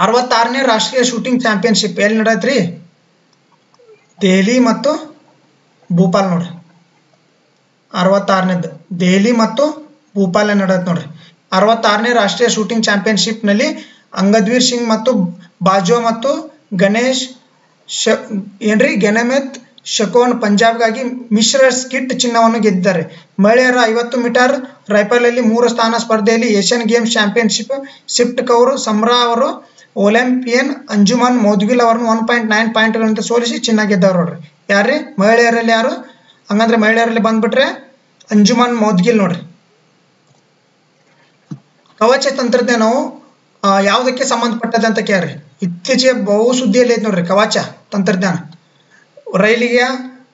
66ನೇ ರಾಷ್ಟ್ರೀಯ ಶೂಟಿಂಗ್ ಚಾಂಪಿಯನ್ಶಿಪ್ ಎಲ್ಲಿ ನಡೆಯತ್ರಿ? ದೆಹಲಿ ಮತ್ತು ಭೂಪಾಲ್ ನೋಡ್ರಿ. 66ನೇದು ದೆಹಲಿ ಮತ್ತು ಭೂಪಾಲ್ ನಡೆಯತ್ ನೋಡ್ರಿ. 66ನೇ ರಾಷ್ಟ್ರೀಯ ಶೂಟಿಂಗ್ ಚಾಂಪಿಯನ್ಶಿಪ್ ನಲ್ಲಿ ಅಂಗದ್ವೀರ್ ಸಿಂಗ್ ಮತ್ತು ಬಾಜ್ವಾ ಮತ್ತು ಗೆನೆಮೆತ್ ಶೆಕೋನ್ ಪಂಜಾಬ್ಗಾಗಿ ಮಿಶ್ರ ಸ್ಕಿಟ್ ಚಿನ್ನವನ್ನು ಗೆದ್ದಿದ್ದಾರೆ. ಮಹಿಳೆಯರ 50 ಮೀಟರ್ ರೈಫಲ್ 3 ಸ್ಥಾನ ಸ್ಪರ್ಧೆಯಲ್ಲಿ Asian Games championship Sift Kaur Samra ಅವರು ಒಲಿಂಪಿಯನ್ ಅಂಜುಮನ್ ಮೌದ್ಗಿಲ್ ಅವರನ್ನು 1.9 ಪಾಯಿಂಟ್ಗಳಿಂದ ಸೋಲಿಸಿ ಚಿನ್ನ ಗೆದ್ದವರು ನೋಡ್ರಿ. ಯಾರ್ರಿ? ಮಹಿಳೆಯರಲ್ಲಿ ಯಾರು? ಹಂಗಂದ್ರೆ ಮಹಿಳೆಯರಲ್ಲಿ ಬಂದ್ಬಿಟ್ರೆ ಅಂಜುಮನ್ ಮೌದ್ಗಿಲ್ ನೋಡ್ರಿ. ಕವಚ ತಂತ್ರಜ್ಞಾನವು ಯಾವುದಕ್ಕೆ ಸಂಬಂಧಪಟ್ಟದ ಅಂತ ಕೇಳ್ರಿ. ಇತ್ತೀಚೆಗೆ ಬಹು ಸುದ್ದಿಯಲ್ಲಿ ಐತೆ ನೋಡ್ರಿ ಕವಚ ತಂತ್ರಜ್ಞಾನ. ರೈಲಿಗೆ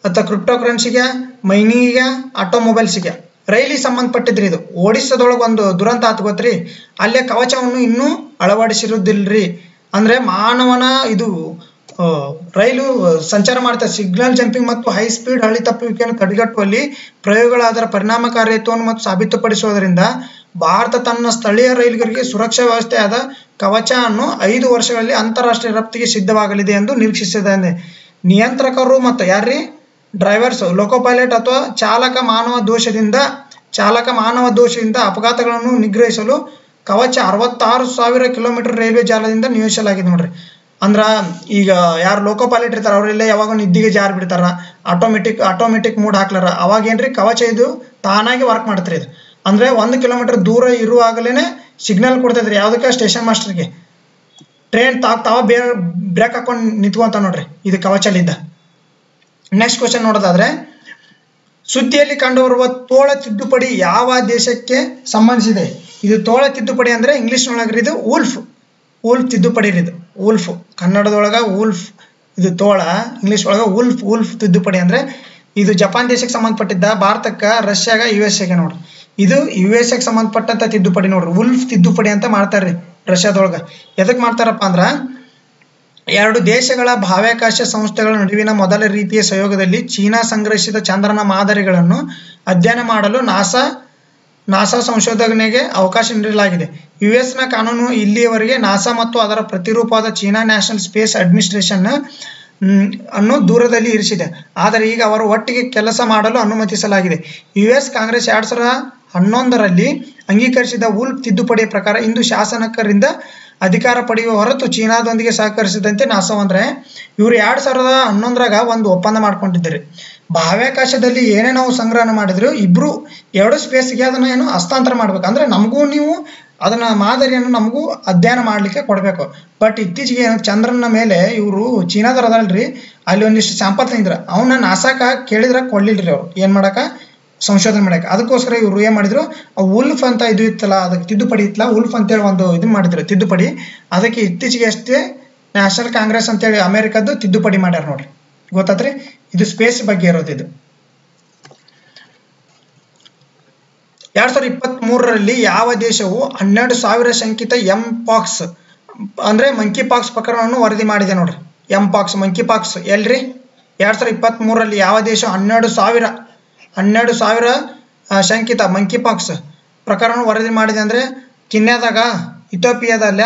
ಅಥವಾ ಕ್ರಿಪ್ಟೋ ಕರೆನ್ಸಿಗೆ, ಮೈನಿಂಗಿಗೆ, ಆಟೋಮೊಬೈಲ್ಸ್ಗೆ. ರೈಲಿಗೆ ಸಂಬಂಧಪಟ್ಟಿದ್ರಿ. ಇದು ಒಡಿಸ್ಸಾದೊಳಗೆ ಒಂದು ದುರಂತ ಆತು ಗೊತ್ತ್ರಿ. ಅಲ್ಲೇ ಕವಚವನ್ನು ಇನ್ನೂ ಅಳವಡಿಸಿರುವುದಿಲ್ರಿ. ಅಂದ್ರೆ ಮಾನವನ ಇದು ರೈಲು ಸಂಚಾರ ಮಾಡ್ತಾರೆ. ಸಿಗ್ನಲ್ ಜಂಪಿಂಗ್ ಮತ್ತು ಹೈ ಸ್ಪೀಡ್ ಹಳಿ ತಪ್ಪುವಿಕೆಯನ್ನು ತಡೆಗಟ್ಟುವಲ್ಲಿ ಪ್ರಯೋಗಗಳಾದರ ಪರಿಣಾಮಕಾರಿತ್ವವನ್ನು ಮತ್ತು ಸಾಬೀತುಪಡಿಸುವುದರಿಂದ ಭಾರತ ತನ್ನ ಸ್ಥಳೀಯ ರೈಲುಗಳಿಗೆ ಸುರಕ್ಷಾ ವ್ಯವಸ್ಥೆಯಾದ ಕವಚ ಅನ್ನು 5 ವರ್ಷಗಳಲ್ಲಿ ಅಂತಾರಾಷ್ಟ್ರೀಯ ರಫ್ತಿಗೆ ಸಿದ್ಧವಾಗಲಿದೆ ಎಂದು ನಿರೀಕ್ಷಿಸಿದೆ. ನಿಯಂತ್ರಕರು ಮತ್ತು ಯಾರ್ರಿ? ಡ್ರೈವರ್ಸ್, ಲೋಕೋ ಪೈಲಟ್ ಅಥವಾ ಚಾಲಕ ಮಾನವ ದೋಷದಿಂದ ಅಪಘಾತಗಳನ್ನು ನಿಗ್ರಹಿಸಲು ಕವಚ 66,000 ಕಿಲೋಮೀಟರ್ ರೈಲ್ವೆ ಜಾಲದಿಂದ ನಿಯೋಜಿಸಲಾಗಿದೆ ನೋಡ್ರಿ. ಅಂದ್ರ ಈಗ ಯಾರು ಲೋಕೋ ಪೈಲಟ್ ಇರ್ತಾರ ಅವರೆಲ್ಲ ಯಾವಾಗ ನಿದ್ದಿಗೆ ಜಾರ್ ಬಿಡ್ತಾರ, ಆಟೋಮೆಟಿಕ್ ಮೂಡ್ ಹಾಕ್ಲಾರ, ಅವಾಗ ಏನ್ರಿ ಕವಚ ಇದು ತಾನಾಗಿ ವರ್ಕ್ ಮಾಡ್ತಾರೆ. ಇದು ಅಂದ್ರೆ 1 ಕಿಲೋಮೀಟರ್ ದೂರ ಇರುವಾಗಲೇನೆ ಸಿಗ್ನಲ್ ಕೊಡ್ತೈತ್ರಿ. ಯಾವ್ದಕ್ಕೆ? ಸ್ಟೇಷನ್ ಮಾಸ್ಟರ್ಗೆ. ಟ್ರೈನ್ ತಾವ ಬೇರೆ ಬ್ರೇಕ್ ಹಾಕೊಂಡು ನಿಂತ್ಕೊಂತ ನೋಡ್ರಿ, ಇದು ಕವಚಲಿದ್ದ. ನೆಕ್ಸ್ಟ್ ಕ್ವಶನ್ ನೋಡೋದಾದ್ರೆ, ಸುದ್ದಿಯಲ್ಲಿ ಕಂಡುಬರುವ ತೋಳ ತಿದ್ದುಪಡಿ ಯಾವ ದೇಶಕ್ಕೆ ಸಂಬಂಧಿಸಿದೆ? ಇದು ತೋಳ ತಿದ್ದುಪಡಿ ಅಂದ್ರೆ ಇಂಗ್ಲಿಷ್ ಒಳಗ್ರಿ ಇದು ವುಲ್ಫ್ ತಿದ್ದುಪಡಿ ಇದು. ವುಲ್ಫ್ ಕನ್ನಡದೊಳಗ ವುಲ್ಫ್, ಇದು ತೋಳ, ಇಂಗ್ಲಿಷ್ ಒಳಗ ವುಲ್ಫ್ ತಿದ್ದುಪಡಿ ಅಂದ್ರೆ ಇದು ಜಪಾನ್ ದೇಶಕ್ಕೆ ಸಂಬಂಧಪಟ್ಟಿದ್ದ, ಭಾರತಕ್ಕ, ರಷ್ಯಾಗ, USA ನೋಡ್ರಿ. ಇದು USA ಗೆ ಸಂಬಂಧಪಟ್ಟಂತ ತಿದ್ದುಪಡಿ ನೋಡ್ರಿ. ವುಲ್ಫ್ ತಿದ್ದುಪಡಿ ಅಂತ ಮಾಡ್ತಾರ್ರಿ ರಷ್ಯಾದೊಳಗ. ಎದಕ್ ಮಾಡ್ತಾರಪ್ಪ ಅಂದ್ರ, 2 ದೇಶಗಳ ಬಾಹ್ಯಾಕಾಶ ಸಂಸ್ಥೆಗಳ ನಡುವಿನ ಮೊದಲ ರೀತಿಯ ಸಹಯೋಗದಲ್ಲಿ ಚೀನಾ ಸಂಗ್ರಹಿಸಿದ ಚಂದ್ರನ ಮಾದರಿಗಳನ್ನು ಅಧ್ಯಯನ ಮಾಡಲು ನಾಸಾ ಸಂಶೋಧನೆಗೆ ಅವಕಾಶ ನೀಡಲಾಗಿದೆ. US ಕಾನೂನು ಇಲ್ಲಿಯವರೆಗೆ ನಾಸಾ ಮತ್ತು ಅದರ ಪ್ರತಿರೂಪವಾದ ಚೀನಾ ನ್ಯಾಷನಲ್ ಸ್ಪೇಸ್ ಅಡ್ಮಿನಿಸ್ಟ್ರೇಷನ್ ಅನ್ನು ದೂರದಲ್ಲಿ ಇರಿಸಿದೆ. ಆದರೆ ಈಗ ಅವರು ಒಟ್ಟಿಗೆ ಕೆಲಸ ಮಾಡಲು ಅನುಮತಿಸಲಾಗಿದೆ. US ಕಾಂಗ್ರೆಸ್ 2011ರಲ್ಲಿ ಅಂಗೀಕರಿಸಿದ ವುಲ್ಫ್ ತಿದ್ದುಪಡಿಯ ಪ್ರಕಾರ ಇಂದು ಶಾಸಕರಿಂದ ಅಧಿಕಾರ ಪಡೆಯುವ ಹೊರತು ಚೀನಾದೊಂದಿಗೆ ಸಹಕರಿಸಿದಂತೆ ನಾಸಾ ಅಂದ್ರೆ ಇವರು 2011ರಾಗ ಒಂದು ಒಪ್ಪಂದ ಮಾಡ್ಕೊಂಡಿದ್ದಾರೆ. ಬಾಹ್ಯಾಕಾಶದಲ್ಲಿ ಏನೇ ನಾವು ಸಂಗ್ರಹಣ ಮಾಡಿದ್ರು ಇಬ್ರು 2 ಸ್ಪೇಸ್ಗೆ ಅದನ್ನ ಏನು ಹಸ್ತಾಂತರ ಮಾಡ್ಬೇಕು. ಅಂದ್ರೆ ನಮಗೂ ನೀವು ಅದನ್ನ ಮಾದರಿಯನ್ನು ನಮಗೂ ಅಧ್ಯಯನ ಮಾಡ್ಲಿಕ್ಕೆ ಕೊಡ್ಬೇಕು. ಬಟ್ ಇತ್ತೀಚೆಗೆ ಚಂದ್ರನ ಮೇಲೆ ಇವರು ಚೀನಾದವರದಲ್ರಿ, ಅಲ್ಲಿ ಒಂದಿಷ್ಟು ಸ್ಯಾಂಪಲ್ ತಂದಿದ್ರ, ಅವನ್ನ ನಾಸಾಕ ಕೇಳಿದ್ರ ಕೊಡ್ಲಿಲ್ರಿ ಅವ್ರು ಏನ್ ಮಾಡಕ, ಸಂಶೋಧನೆ ಮಾಡಕ್ಕೆ. ಅದಕ್ಕೋಸ್ಕರ ಇವರು ಏನ್ ಮಾಡಿದ್ರು, ವುಲ್ಫ್ ಅಂತ ಇದು ಇತ್ತಲ್ಲ, ಅದಕ್ಕೆ ತಿದ್ದುಪಡಿ ಇತ್ತಲ್ಲ, ವುಲ್ಫ್ ಅಂತೇಳಿ ಒಂದು ಇದು ಮಾಡಿದ್ರು ತಿದ್ದುಪಡಿ. ಅದಕ್ಕೆ ಇತ್ತೀಚೆಗೆ ಅಷ್ಟೇ ನ್ಯಾಷನಲ್ ಕಾಂಗ್ರೆಸ್ ಅಂತೇಳಿ ಅಮೆರಿಕದ್ದು ತಿದ್ದುಪಡಿ ಮಾಡ್ಯಾರ ನೋಡ್ರಿ. ಗೊತ್ತಾತ್ರಿ? ಇದು ಸ್ಪೇಸ್ ಬಗ್ಗೆ ಇರೋದು. ಇದು 2023ರಲ್ಲಿ ಯಾವ ದೇಶವು 12,000 ಶಂಕಿತ ಎಂಪಾಕ್ಸ್ ಅಂದ್ರೆ ಮಂಕಿ ಪಾಕ್ಸ್ ಪ್ರಕರಣವನ್ನು ವರದಿ ಮಾಡಿದೆ ನೋಡ್ರಿ. ಎಂಪಾಕ್ಸ್ ಮಂಕಿ ಪಾಕ್ಸ್ ಎಲ್ರಿ? 2023ರಲ್ಲಿ ಯಾವ ದೇಶ 12,000 ಶಂಕಿತ ಮಂಕಿ ಪಾಕ್ಸ್ ಪ್ರಕರಣ ವರದಿ ಮಾಡಿದೆ ಅಂದ್ರೆ ಕೆನ್ಯಾದಾಗ, ಇಥಿಯೋಪಿಯಾದಲ್ಲ,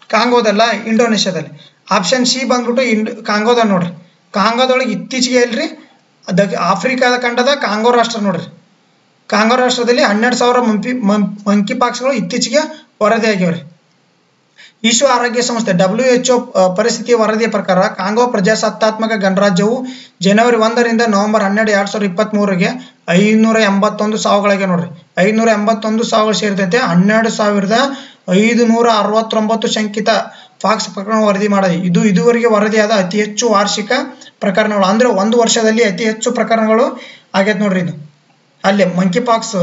ಕಾಂಗೋದಲ್ಲ, ಇಂಡೋನೇಷ್ಯಾದಲ್ಲಿ. ಆಪ್ಷನ್ ಸಿ ಬಂದ್ಬಿಟ್ಟು ಕಾಂಗೋದ ನೋಡ್ರಿ. ಕಾಂಗೋದೊಳಗೆ ಇತ್ತೀಚೆಗೆ ಎಲ್ರಿ, ಆಫ್ರಿಕಾದ ಖಂಡದ ಕಾಂಗೋ ರಾಷ್ಟ್ರ ನೋಡ್ರಿ. ಕಾಂಗೋ ರಾಷ್ಟ್ರದಲ್ಲಿ 12,000 ಮಂಕಿ ಪಾಕ್ಸ್ಗಳು ಇತ್ತೀಚೆಗೆ ವರದಿ ಆಗ್ಯಾವ್ರಿ. ವಿಶ್ವ ಆರೋಗ್ಯ ಸಂಸ್ಥೆ WHO ಪರಿಸ್ಥಿತಿಯ ವರದಿಯ ಪ್ರಕಾರ ಕಾಂಗೋ ಪ್ರಜಾಸತ್ತಾತ್ಮಕ ಗಣರಾಜ್ಯವು ಜನವರಿ 1ರಿಂದ ನವೆಂಬರ್ 12, 2023ಗೆ 581 ಸಾವುಗಳಾಗ್ಯಾವ ನೋಡ್ರಿ. 581 ಸಾವುಗಳು ಸೇರಿದಂತೆ 12,569 ಶಂಕಿತ ಪಾಕ್ಸ್ ಪ್ರಕರಣ ವರದಿ ಮಾಡಿದೆ. ಇದು ಇದುವರೆಗೆ ವರದಿಯಾದ ಅತಿ ಹೆಚ್ಚು ವಾರ್ಷಿಕ ಪ್ರಕರಣಗಳು. ಅಂದ್ರೆ 1 ವರ್ಷದಲ್ಲಿ ಅತಿ ಹೆಚ್ಚು ಪ್ರಕರಣಗಳು ಆಗೈತೆ ನೋಡ್ರಿ. ಇದು ಅಲ್ಲಿ ಮಂಕಿ ಪಾಕ್ಸ್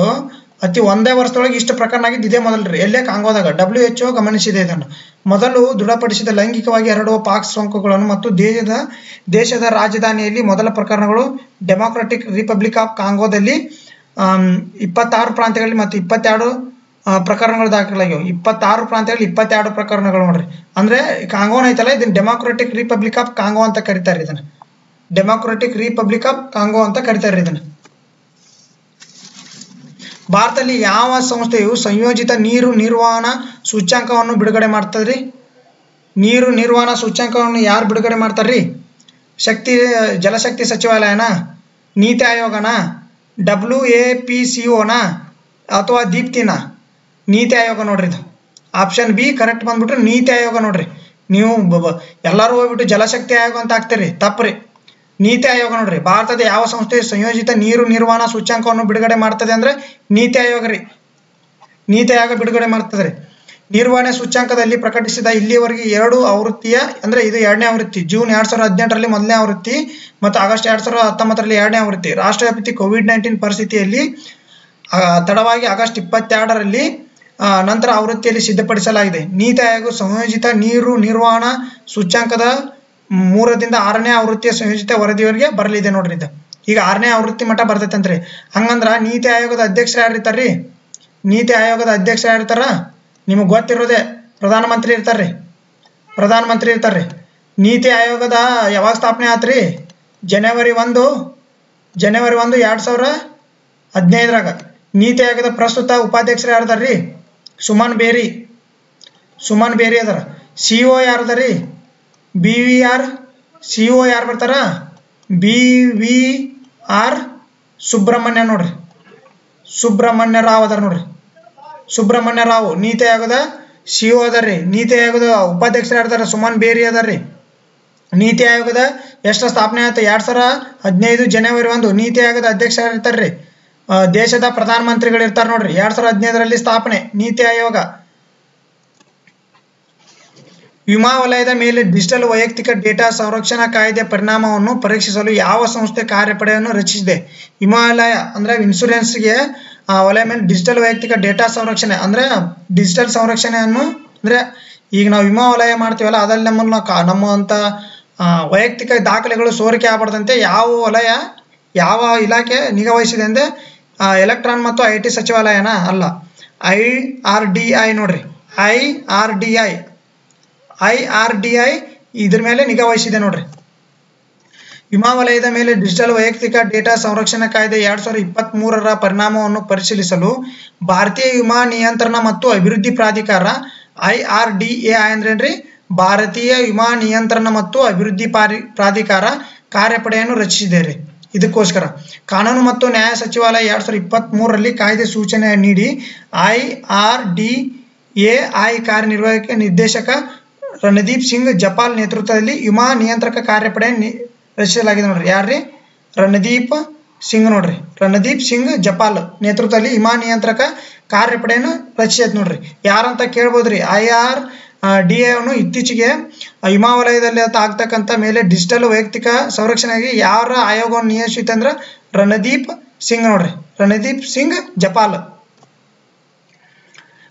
ಒಂದೇ ವರ್ಷದೊಳಗೆ ಇಷ್ಟು ಪ್ರಕರಣ ಆಗಿದ್ದು ಇದೇ ಮೊದಲ್ರಿ. ಎಲ್ಲೇ ಕಾಂಗೋದಾಗ. WHO ಗಮನಿಸಿದೆ ಇದನ್ನು. ಮೊದಲು ದೃಢಪಡಿಸಿದ ಲೈಂಗಿಕವಾಗಿ ಹರಡುವ ಪಾಕ್ಸ್ ಸೋಂಕುಗಳನ್ನು ಮತ್ತು ದೇಶದ ರಾಜಧಾನಿಯಲ್ಲಿ ಮೊದಲ ಪ್ರಕರಣಗಳು ಡೆಮಾಕ್ರೆಟಿಕ್ ರಿಪಬ್ಲಿಕ್ ಆಫ್ ಕಾಂಗೋದಲ್ಲಿ 26 ಪ್ರಾಂತ್ಯಗಳಲ್ಲಿ ಮತ್ತು 22 ಪ್ರಕರಣಗಳು ದಾಖಲಾಗಿವೆ. 26 ಪ್ರಾಂತ್ಯಗಳಲ್ಲಿ 22 ಪ್ರಕರಣಗಳು ನೋಡ್ರಿ. ಅಂದ್ರೆ ಕಾಂಗೋನ ಐತಲ್ಲ, ಇದನ್ನ ಡೆಮಾಕ್ರೆಟಿಕ್ ರಿಪಬ್ಲಿಕ್ ಆಫ್ ಕಾಂಗೋ ಅಂತ ಕರೀತಾರೆ. ಇದನ್ನ ಡೆಮಾಕ್ರೆಟಿಕ್ ರಿಪಬ್ಲಿಕ್ ಆಫ್ ಕಾಂಗೋ ಅಂತ ಕರೀತಾರೆ ಇದನ್ನ. ಭಾರತದಲ್ಲಿ ಯಾವ ಸಂಸ್ಥೆಯು ಸಂಯೋಜಿತ ನೀರು ನಿರ್ವಹಣಾ ಸೂಚ್ಯಂಕವನ್ನು ಬಿಡುಗಡೆ ಮಾಡ್ತದ್ರಿ? ನೀರು ನಿರ್ವಹಣಾ ಸೂಚ್ಯಂಕವನ್ನು ಯಾರು ಬಿಡುಗಡೆ ಮಾಡ್ತಾರ್ರಿ? ಜಲಶಕ್ತಿ ಸಚಿವಾಲಯನ, ನೀತಿ ಆಯೋಗನ, WAPCOನ ಅಥವಾ ದೀಪ್ತಿನ? ನೀತಿ ಆಯೋಗ ನೋಡ್ರಿ. ಇದು ಆಪ್ಷನ್ ಬಿ ಕರೆಕ್ಟ್ ಬಂದ್ಬಿಟ್ರೆ ನೀತಿ ಆಯೋಗ ನೋಡ್ರಿ. ನೀವು ಎಲ್ಲರೂ ಹೋಗ್ಬಿಟ್ಟು ಜಲಶಕ್ತಿ ಆಯೋಗ ಅಂತ ಹಾಕ್ತೀರಿ, ತಪ್ಪ್ರಿ. ನೀತಿ ಆಯೋಗ ನೋಡ್ರಿ. ಭಾರತದ ಯಾವ ಸಂಸ್ಥೆ ಸಂಯೋಜಿತ ನೀರು ನಿರ್ವಹಣಾ ಸೂಚ್ಯಂಕವನ್ನು ಬಿಡುಗಡೆ ಮಾಡ್ತದೆ ಅಂದ್ರೆ ನೀತಿ ಆಯೋಗ ರೀ. ನೀತಿ ಆಯೋಗ ಬಿಡುಗಡೆ ಮಾಡ್ತದ್ರಿ. ನಿರ್ವಹಣೆ ಸೂಚ್ಯಂಕದಲ್ಲಿ ಪ್ರಕಟಿಸಿದ ಇಲ್ಲಿಯವರೆಗೆ 2 ಆವೃತ್ತಿಯ, ಅಂದ್ರೆ ಇದು 2ನೇ ಆವೃತ್ತಿ. ಜೂನ್ 2018ರಲ್ಲಿ 1ನೇ ಆವೃತ್ತಿ ಮತ್ತು ಆಗಸ್ಟ್ 2019ರಲ್ಲಿ 2ನೇ ಆವೃತ್ತಿ. ರಾಷ್ಟ್ರವ್ಯಾಪಿ COVID-19 ಪರಿಸ್ಥಿತಿಯಲ್ಲಿ ತಡವಾಗಿ ಆಗಸ್ಟ್ 22ರಲ್ಲಿ ನಂತರ ಆವೃತ್ತಿಯಲ್ಲಿ ಸಿದ್ಧಪಡಿಸಲಾಗಿದೆ. ನೀತಿ ಆಯೋಗ ಸಂಯೋಜಿತ ನೀರು ನಿರ್ವಹಣಾ ಸೂಚ್ಯಂಕದ 3ರಿಂದ 6ನೇ ಆವೃತ್ತಿಯ ಸಂಯೋಜಿತ ವರದಿಯವರೆಗೆ ಬರಲಿದೆ ನೋಡ್ರಿ. ಇದು ಈಗ 6ನೇ ಆವೃತ್ತಿ ಮಟ್ಟ ಬರ್ತೈತಂತ್ರಿ. ಹಂಗಂದ್ರ ನೀತಿ ಆಯೋಗದ ಅಧ್ಯಕ್ಷರು ಯಾರಿರ್ತಾರ್ರಿ? ನೀತಿ ಆಯೋಗದ ಅಧ್ಯಕ್ಷರು ಯಾರಿರ್ತಾರ? ನಿಮಗೆ ಗೊತ್ತಿರೋದೇ, ಪ್ರಧಾನಮಂತ್ರಿ ಇರ್ತಾರ್ರಿ. ನೀತಿ ಆಯೋಗದ ಯಾವಾಗ ಸ್ಥಾಪನೆ ಆತ್ರಿ? ಜನವರಿ 1, 2015ರಾಗ. ನೀತಿ ಆಯೋಗದ ಪ್ರಸ್ತುತ ಉಪಾಧ್ಯಕ್ಷರು ಯಾರದಾರ್ರಿ? ಸುಮನ್ ಬೇರಿ ಅದಾರ. CO ಯಾರದಾರ್ರಿ? BVR. CO ಯಾರು ಬರ್ತಾರ? BVR ಸುಬ್ರಹ್ಮಣ್ಯ ನೋಡ್ರಿ. ಸುಬ್ರಹ್ಮಣ್ಯ ರಾವ್ ಅದಾರ ನೋಡ್ರಿ. ಸುಬ್ರಹ್ಮಣ್ಯ ರಾವ್ ನೀತಿ ಆಯೋಗದ CEO ಅದಾರ್ರಿ. ನೀತಿ ಆಯೋಗದ ಉಪಾಧ್ಯಕ್ಷರು ಯಾರ್ದಾರ? ಸುಮನ್ ಬೇರಿ ಅದಾರ್ರಿ. ನೀತಿ ಆಯೋಗದ ಎಷ್ಟು ಸ್ಥಾಪನೆ ಆಯ್ತು? 2015 ಜನವರಿ 1. ನೀತಿ ಆಯೋಗದ ಅಧ್ಯಕ್ಷರು ಇರ್ತಾರ್ರಿ ದೇಶದ ಪ್ರಧಾನಮಂತ್ರಿಗಳು ಇರ್ತಾರೆ ನೋಡ್ರಿ. 2015ರಲ್ಲಿ ಸ್ಥಾಪನೆ ನೀತಿ ಆಯೋಗ. ವಿಮಾ ವಲಯದ ಮೇಲೆ ಡಿಜಿಟಲ್ ವೈಯಕ್ತಿಕ ಡೇಟಾ ಸಂರಕ್ಷಣಾ ಕಾಯ್ದೆ ಪರಿಣಾಮವನ್ನು ಪರೀಕ್ಷಿಸಲು ಯಾವ ಸಂಸ್ಥೆ ಕಾರ್ಯಪಡೆಯನ್ನು ರಚಿಸಿದೆ? ವಿಮಾ ವಲಯ ಅಂದ್ರೆ ಇನ್ಶೂರೆನ್ಸ್ಗೆ ವಲಯ ಮೇಲೆ ಡಿಜಿಟಲ್ ವೈಯಕ್ತಿಕ ಡೇಟಾ ಸಂರಕ್ಷಣೆ ಅಂದ್ರೆ ಡಿಜಿಟಲ್ ಸಂರಕ್ಷಣೆಯನ್ನು ಅಂದ್ರೆ ಈಗ ನಾವು ವಿಮಾ ವಲಯ ಮಾಡ್ತೀವಲ್ಲ ಅದ್ರಲ್ಲಿ ನಮ್ಮಂತ ವೈಯಕ್ತಿಕ ದಾಖಲೆಗಳು ಸೋರಿಕೆ ಆಗಬಾರ್ದಂತೆ ಯಾವ ವಲಯ ಯಾವ ಇಲಾಖೆ ನಿಗಾ ವಹಿಸಿದೆ ಅಂದ್ರೆ ಎಲೆಕ್ಟ್ರಾನ್ ಮತ್ತು IT ಸಚಿವಾಲಯನ ಅಲ್ಲ, IRDI ನೋಡ್ರಿ. IRDI ಇದ್ರ ಮೇಲೆ ನಿಗಾ ವಹಿಸಿದೆ ನೋಡ್ರಿ. ವಿಮಾ ವಲಯದ ಮೇಲೆ ಡಿಜಿಟಲ್ ವೈಯಕ್ತಿಕ ಡೇಟಾ ಸಂರಕ್ಷಣಾ ಕಾಯ್ದೆ 2023ರ ಪರಿಣಾಮವನ್ನು ಪರಿಶೀಲಿಸಲು ಭಾರತೀಯ ವಿಮಾ ನಿಯಂತ್ರಣ ಮತ್ತು ಅಭಿವೃದ್ಧಿ ಪ್ರಾಧಿಕಾರ IRDA ಅಂದ್ರೇನ್ರಿ? ಭಾರತೀಯ ವಿಮಾ ನಿಯಂತ್ರಣ ಮತ್ತು ಅಭಿವೃದ್ಧಿ ಪ್ರಾಧಿಕಾರ ಕಾರ್ಯಪಡೆಯನ್ನು ರಚಿಸಿದೆ ರೀ. ಇದಕ್ಕೋಸ್ಕರ ಕಾನೂನು ಮತ್ತು ನ್ಯಾಯ ಸಚಿವಾಲಯ 2023ರಲ್ಲಿ ಕಾಯ್ದೆ ಸೂಚನೆ ನೀಡಿ IRDAI ಕಾರ್ಯನಿರ್ವಾಹಕ ನಿರ್ದೇಶಕ ರಣದೀಪ್ ಸಿಂಗ್ ಜಪಾಲ್ ನೇತೃತ್ವದಲ್ಲಿ ವಿಮಾ ನಿಯಂತ್ರಕ ಕಾರ್ಯಪಡೆ ರಚಿಸಲಾಗಿದೆ ನೋಡ್ರಿ. ಯಾರ್ರಿ? ರಣದೀಪ್ ಸಿಂಗ್ ನೋಡ್ರಿ. ರಣದೀಪ್ ಸಿಂಗ್ ಜಪಾಲ್ ನೇತೃತ್ವದಲ್ಲಿ ವಿಮಾ ನಿಯಂತ್ರಕ ಕಾರ್ಯಪಡೆಯನ್ನು ರಚಿಸೈತೆ ನೋಡ್ರಿ. ಯಾರಂತ ಕೇಳ್ಬೋದ್ರಿ. IRDA ಅನ್ನು ಇತ್ತೀಚೆಗೆ ವಿಮಾ ವಲಯದಲ್ಲಿ ಆಗ್ತಕ್ಕಂಥ ಮೇಲೆ ಡಿಜಿಟಲ್ ವೈಯಕ್ತಿಕ ಸಂರಕ್ಷಣೆಗೆ ಯಾರ ಆಯೋಗವನ್ನು ನಿಯೋಜಿಸಿತೆ ಅಂದ್ರೆ ರಣದೀಪ್ ಸಿಂಗ್ ನೋಡ್ರಿ. ರಣದೀಪ್ ಸಿಂಗ್ ಜಪಾಲ್.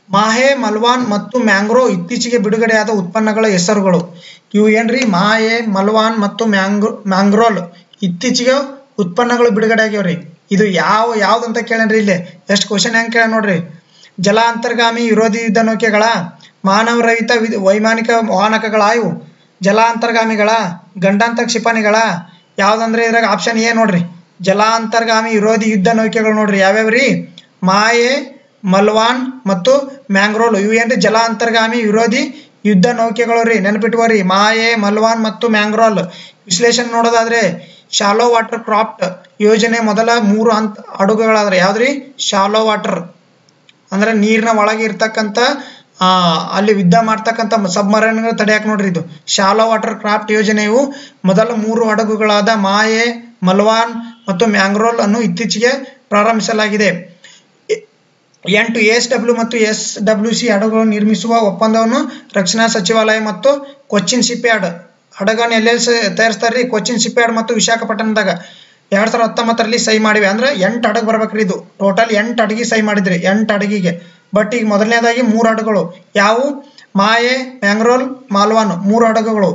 ಮಾಹೆ, ಮಲ್ವಾನ್ ಮತ್ತು ಮ್ಯಾಂಗ್ರೋವ್ ಇತ್ತೀಚೆಗೆ ಬಿಡುಗಡೆಯಾದ ಉತ್ಪನ್ನಗಳ ಹೆಸರುಗಳು ಇವು ಏನ್ರಿ? ಮಾಹೆ, ಮಲ್ವಾನ್ ಮತ್ತು ಮ್ಯಾಂಗ್ರೋಲ್ ಇತ್ತೀಚೆಗೆ ಉತ್ಪನ್ನಗಳು ಬಿಡುಗಡೆ ಆಗ್ಯಾವ್ರಿ. ಇದು ಯಾವ್ದಂತ ಕೇಳೇನ್ರಿ. ಇಲ್ಲಿ ಎಷ್ಟು ಕ್ವಶನ್ ಹೆಂಗ್ ಕೇಳ ನೋಡ್ರಿ. ಜಲ ಅಂತರ್ಗಾಮಿ ವಿರೋಧಿ ಯುದ್ಧ ನೌಕೆಗಳ, ಮಾನವ ರಹಿತ ವೈಮಾನಿಕ ವಾಹನಕಗಳ, ಇವು ಜಲ ಅಂತರ್ಗಾಮಿಗಳ, ಗಂಡಾಂತರ ಕ್ಷಿಪಣಿಗಳ ಯಾವ್ದಂದ್ರೆ ಇದ್ರಾಗ ಆಪ್ಷನ್ ಎ ನೋಡ್ರಿ. ಜಲ ಅಂತರ್ಗಾಮಿ ವಿರೋಧಿ ಯುದ್ಧ ನೌಕೆಗಳು ನೋಡ್ರಿ. ಯಾವ್ಯಾವ್ರಿ? ಮಾಯೆ, ಮಲ್ವಾನ್ ಮತ್ತು ಮ್ಯಾಂಗ್ರೋಲ್ ಇವು ಏನ್ರಿ? ಜಲ ಅಂತರ್ಗಾಮಿ ವಿರೋಧಿ ಯುದ್ಧ ನೌಕೆಗಳು ರೀ. ನೆನಪಿಟ್ಕೋರಿ. ಮಾಯೆ, ಮಲ್ವಾನ್ ಮತ್ತು ಮ್ಯಾಂಗ್ರೋಲ್. ವಿಶ್ಲೇಷಣೆ ನೋಡೋದಾದ್ರೆ ಶಾಲೋ ವಾಟರ್ ಕ್ರಾಫ್ಟ್ ಯೋಜನೆ ಮೊದಲ 3 ಹಡಗುಗಳಾದ್ರೆ ಯಾವ್ದ್ರಿ? ಶಾಲೋ ವಾಟರ್ ಅಂದ್ರೆ ನೀರಿನ ಒಳಗೆ ಇರ್ತಕ್ಕಂಥ ಅಲ್ಲಿ ಯುದ್ಧ ಮಾಡ್ತಕ್ಕಂಥ ಸಬ್ಮರೈನ್ಗಳು ತಡೆಯಾಕ ನೋಡ್ರಿ. ಇದು ಶಾಲೋ ವಾಟರ್ ಕ್ರಾಫ್ಟ್ ಯೋಜನೆಯು ಮೊದಲ 3 ಹಡಗುಗಳಾದ ಮಾಯೆ, ಮಲ್ವಾನ್ ಮತ್ತು ಮ್ಯಾಂಗ್ರೋಲ್ ಅನ್ನು ಇತ್ತೀಚೆಗೆ ಪ್ರಾರಂಭಿಸಲಾಗಿದೆ. 8 ASW ಮತ್ತು SWC ಹಡಗುಗಳನ್ನು ನಿರ್ಮಿಸುವ ಒಪ್ಪಂದವನ್ನು ರಕ್ಷಣಾ ಸಚಿವಾಲಯ ಮತ್ತು ಕೊಚ್ಚಿನ್ ಶಿಪ್ಯಾರ್ಡ್ ಹಡಗನ್ನು ಎಲ್ಲೆಲ್ಲಿ ತಯಾರಿಸ್ತಾರ್ರಿ? ಕೊಚ್ಚಿನ್ ಶಿಪ್ಯಾರ್ಡ್ ಮತ್ತು ವಿಶಾಖಪಟ್ಟಣದಾಗ 2019ರಲ್ಲಿ ಸಹಿ ಮಾಡಿವೆ. ಅಂದ್ರೆ 8 ಹಡಗು ಬರ್ಬೇಕ್ರಿ. ಇದು ಟೋಟಲ್ 8 ಹಡಗಿ ಸಹಿ ಮಾಡಿದ್ರಿ. 8 ಹಡಗಿಗೆ. ಬಟ್ ಈಗ ಮೊದಲನೇದಾಗಿ 3 ಹಡಗುಗಳು ಯಾವು? ಮಾಯೆ, ಮ್ಯಾಂಗ್ರೋಲ್, ಮಾಲ್ವಾನ್ 3 ಹಡಗುಗಳು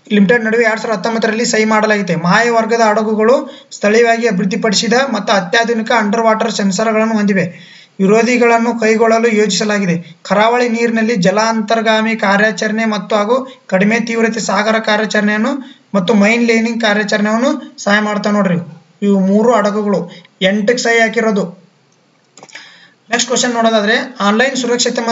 ಲಿಮಿಟೆಡ್ ನಡುವೆ 2019ರಲ್ಲಿ ಸಹಿ ಮಾಡಲಾಗಿದೆ. ಮಾಯೆ ವರ್ಗದ ಹಡಗುಗಳು ಸ್ಥಳೀಯವಾಗಿ ಅಭಿವೃದ್ಧಿಪಡಿಸಿದ ಮತ್ತು ಅತ್ಯಾಧುನಿಕ ಅಂಡರ್ ವಾಟರ್ ಸೆನ್ಸರ್ಗಳನ್ನು ಹೊಂದಿವೆ. ವಿರೋಧಿಗಳನ್ನು ಕೈಗೊಳ್ಳಲು ಯೋಜಿಸಲಾಗಿದೆ. ಕರಾವಳಿ ನೀರಿನಲ್ಲಿ ಜಲ ಅಂತರ್ಗಾಮಿ ಕಾರ್ಯಾಚರಣೆ ಮತ್ತು ಹಾಗೂ ಕಡಿಮೆ ತೀವ್ರತೆ ಸಾಗರ ಕಾರ್ಯಾಚರಣೆಯನ್ನು ಮತ್ತು ಮೈನ್ ಲೇನಿಂಗ್ ಕಾರ್ಯಾಚರಣೆಯನ್ನು ಸಹಾಯ ಮಾಡ್ತಾವೆ ನೋಡ್ರಿ. ಇವು 3 ಹಡಗುಗಳು 8ಕ್ಕೆ ಸಹಿ ಹಾಕಿರೋದು. ನೆಕ್ಸ್ಟ್ ಕ್ವಶನ್ ನೋಡೋದಾದ್ರೆ ಆನ್ಲೈನ್ ಸುರಕ್ಷತೆ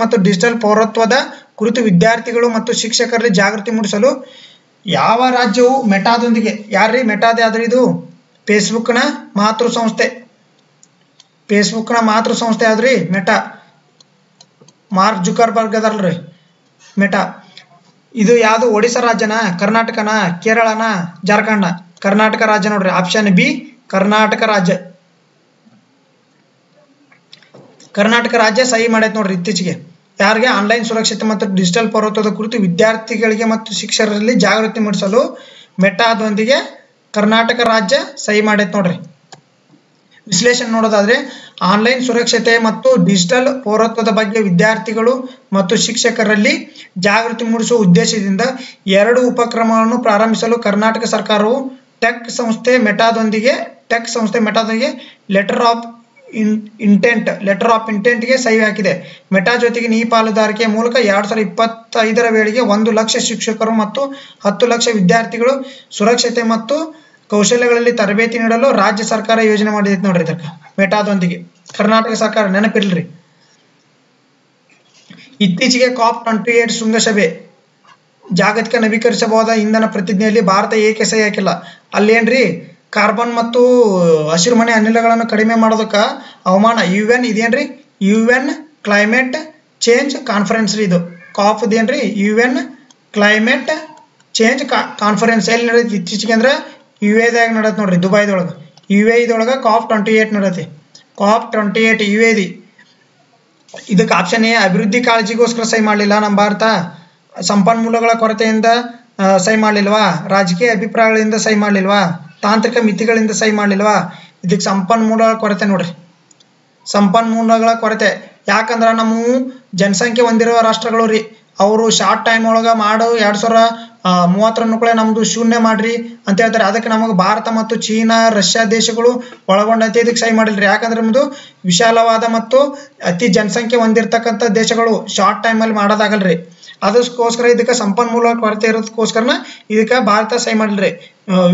ಮತ್ತು ಡಿಜಿಟಲ್ ಪೌರತ್ವದ ಕುರಿತು ವಿದ್ಯಾರ್ಥಿಗಳು ಮತ್ತು ಶಿಕ್ಷಕರಲ್ಲಿ ಜಾಗೃತಿ ಮೂಡಿಸಲು ಯಾವ ರಾಜ್ಯವು ಮೆಟಾದೊಂದಿಗೆ, ಯಾರ್ರಿ ಮೆಟಾದ ಯಾವ್ದ್ರಿ? ಇದು ಫೇಸ್ಬುಕ್ನ ಮಾತೃ ಸಂಸ್ಥೆ. ಫೇಸ್ಬುಕ್ನ ಮಾತೃ ಸಂಸ್ಥೆ ಯಾವ್ದ್ರಿ? ಮೆಟಾ. ಮಾರ್ಕ್ ಜುಕರ್ಬರ್ಗ್ ಅದಲ್ರಿ ಮೆಟಾ. ಇದು ಯಾವುದು? ಒಡಿಶಾ ರಾಜ್ಯನ, ಕರ್ನಾಟಕನ, ಕೇರಳನ, ಜಾರ್ಖಂಡ್ನ? ಕರ್ನಾಟಕ ರಾಜ್ಯ ನೋಡ್ರಿ. ಆಪ್ಷನ್ ಬಿ ಕರ್ನಾಟಕ ರಾಜ್ಯ. ಕರ್ನಾಟಕ ರಾಜ್ಯ ಸಹಿ ಮಾಡೈತೆ ನೋಡ್ರಿ ಇತ್ತೀಚೆಗೆ. ಯಾರಿಗೆ? ಆನ್ಲೈನ್ ಸುರಕ್ಷತೆ ಮತ್ತು ಡಿಜಿಟಲ್ ಪೌರತ್ವದ ಕುರಿತು ವಿದ್ಯಾರ್ಥಿಗಳಿಗೆ ಮತ್ತು ಶಿಕ್ಷಕರಲ್ಲಿ ಜಾಗೃತಿ ಮೂಡಿಸಲು ಮೆಟಾದೊಂದಿಗೆ ಕರ್ನಾಟಕ ರಾಜ್ಯ ಸಹಿ ಮಾಡೈತೆ ನೋಡ್ರಿ. ವಿಶ್ಲೇಷಣೆ ನೋಡೋದಾದ್ರೆ ಆನ್ಲೈನ್ ಸುರಕ್ಷತೆ ಮತ್ತು ಡಿಜಿಟಲ್ ಪೌರತ್ವದ ಬಗ್ಗೆ ವಿದ್ಯಾರ್ಥಿಗಳು ಮತ್ತು ಶಿಕ್ಷಕರಲ್ಲಿ ಜಾಗೃತಿ ಮೂಡಿಸುವ ಉದ್ದೇಶದಿಂದ 2 ಉಪಕ್ರಮಗಳನ್ನು ಪ್ರಾರಂಭಿಸಲು ಕರ್ನಾಟಕ ಸರ್ಕಾರವು ಟೆಕ್ ಸಂಸ್ಥೆ ಮೆಟಾದೊಂದಿಗೆ ಲೆಟರ್ ಆಫ್ ಇಂಟೆಂಟ್ಗೆ ಸಹಿ ಹಾಕಿದೆ. ಮೆಟಾ ಜೊತೆಗಿನ ಈ ಪಾಲುದಾರಿಕೆಯ ಮೂಲಕ 2025ರ ವೇಳೆಗೆ 1 ಲಕ್ಷ ಶಿಕ್ಷಕರು ಮತ್ತು 10 ಲಕ್ಷ ವಿದ್ಯಾರ್ಥಿಗಳು ಸುರಕ್ಷತೆ ಮತ್ತು ಕೌಶಲ್ಯಗಳಲ್ಲಿ ತರಬೇತಿ ನೀಡಲು ರಾಜ್ಯ ಸರ್ಕಾರ ಯೋಜನೆ ಮಾಡಿದೆ ನೋಡ್ರಿ. ಇದಕ್ಕೆ ಮೆಟಾದೊಂದಿಗೆ ಕರ್ನಾಟಕ ಸರ್ಕಾರ ನೆನಪಿರ್ಲ್ರಿ. ಇತ್ತೀಚೆಗೆ COP28 ಶೃಂಗಸಭೆ ಜಾಗತಿಕ ನವೀಕರಿಸಬಹುದಾದ ಇಂಧನ ಪ್ರತಿಜ್ಞೆಯಲ್ಲಿ ಭಾರತ ಏಕೆ ಸಹಿ ಹಾಕಿಲ್ಲ? ಅಲ್ಲೇನ್ರಿ ಕಾರ್ಬನ್ ಮತ್ತು ಹಸಿರುಮನೆ ಅನಿಲಗಳನ್ನು ಕಡಿಮೆ ಮಾಡೋದಕ್ಕೆ ಹವಾಮಾನ UN ಇದೇನ್ರಿ UN ಕ್ಲೈಮೇಟ್ ಚೇಂಜ್ ಕಾನ್ಫರೆನ್ಸ್ ರೀ ಇದು. ಕಾಪ್ ಏನ್ರಿ UN ಕ್ಲೈಮೇಟ್ ಚೇಂಜ್ ಕಾನ್ಫರೆನ್ಸ್ ಎಲ್ಲಿ ನಡೆಯುತ್ತೆ ಇತ್ತೀಚೆಗೆ ಅಂದ್ರೆ UAE ನಡೆಯುತ್ತೆ ನೋಡ್ರಿ, ದುಬೈದೊಳಗೆ. UAE COP 28 ನಡೆಯುತ್ತೆ. COP 28 UAE. ಇದಕ್ಕೆ ಆಪ್ಷನ್ ಎ ಅಭಿವೃದ್ಧಿ ಕಾಳಜಿಗೋಸ್ಕರ ಸಹಿ ಮಾಡಲಿಲ್ಲ ನಮ್ಮ ಭಾರತ, ಸಂಪನ್ಮೂಲಗಳ ಕೊರತೆಯಿಂದ ಸಹಿ ಮಾಡಲಿಲ್ವಾ, ರಾಜಕೀಯ ಅಭಿಪ್ರಾಯಗಳಿಂದ ಸಹಿ ಮಾಡಲಿಲ್ವಾ, ತಾಂತ್ರಿಕ ಮಿತಿಗಳಿಂದ ಸಹಿ ಮಾಡಲಿಲ್ವಾ. ಇದಕ್ಕೆ ಸಂಪನ್ಮೂಲಗಳ ಕೊರತೆ ನೋಡ್ರಿ, ಸಂಪನ್ಮೂಲಗಳ ಕೊರತೆ. ಯಾಕಂದ್ರೆ ನಮ್ಮ ಜನಸಂಖ್ಯೆ ಹೊಂದಿರುವ ರಾಷ್ಟ್ರಗಳು ರೀ, ಅವರು ಶಾರ್ಟ್ ಟೈಮ್ ಒಳಗೆ ಮಾಡು 2030 ನಮ್ದು ಶೂನ್ಯ ಮಾಡ್ರಿ ಅಂತ ಹೇಳ್ತಾರೆ. ಅದಕ್ಕೆ ನಮಗೆ ಭಾರತ ಮತ್ತು ಚೀನಾ ರಷ್ಯಾ ದೇಶಗಳು ಒಳಗೊಂಡಂತೆ ಇದಕ್ಕೆ ಸಹಿ ಮಾಡಿಲ್ರಿ. ಯಾಕಂದ್ರೆ ನಮ್ದು ವಿಶಾಲವಾದ ಮತ್ತು ಅತಿ ಜನಸಂಖ್ಯೆ ಹೊಂದಿರತಕ್ಕಂಥ ದೇಶಗಳು ಶಾರ್ಟ್ ಟೈಮಲ್ಲಿ ಮಾಡೋದಾಗಲ್ರಿ. ಅದಕ್ಕೋಸ್ಕರ ಇದಕ್ಕೆ ಸಂಪನ್ಮೂಲ ಕೊರತೆ ಇರೋದಕ್ಕೋಸ್ಕರನ ಇದಕ್ಕೆ ಭಾರತ ಸಹಿ ಮಾಡಿಲ್ರಿ.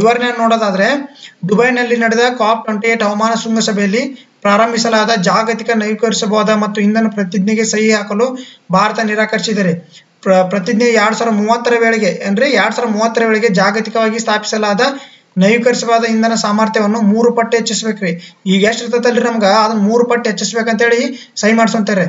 ವಿವರಣೆ ನೋಡೋದಾದ್ರೆ, ದುಬೈನಲ್ಲಿ ನಡೆದ COP 28 ಹವಾಮಾನ ಶೃಂಗಸಭೆಯಲ್ಲಿ ಪ್ರಾರಂಭಿಸಲಾದ ಜಾಗತಿಕ ನವೀಕರಿಸಬಹುದಾದ ಮತ್ತು ಇಂಧನ ಪ್ರತಿಜ್ಞೆಗೆ ಸಹಿ ಹಾಕಲು ಭಾರತ ನಿರಾಕರಿಸಿದರೆ ಪ್ರತಿಜ್ಞೆ 2030 ವೇಳೆಗೆ ಅಂದ್ರೆ 2030 ವೇಳೆಗೆ ಜಾಗತಿಕವಾಗಿ ಸ್ಥಾಪಿಸಲಾದ ನವೀಕರಿಸಬಹುದಾದ ಇಂಧನ ಸಾಮರ್ಥ್ಯವನ್ನು 3 ಪಟ್ಟು ಹೆಚ್ಚಿಸ್ಬೇಕ್ರಿ. ಈಗ ಎಷ್ಟು ಇರ್ತೈತಲ್ರಿ ನಮ್ಗೆ ಅದನ್ನ 3 ಪಟ್ಟು ಹೆಚ್ಚಿಸ್ಬೇಕಂತೇಳಿ ಸಹಿ ಮಾಡ್ಸಂತಾರೆ.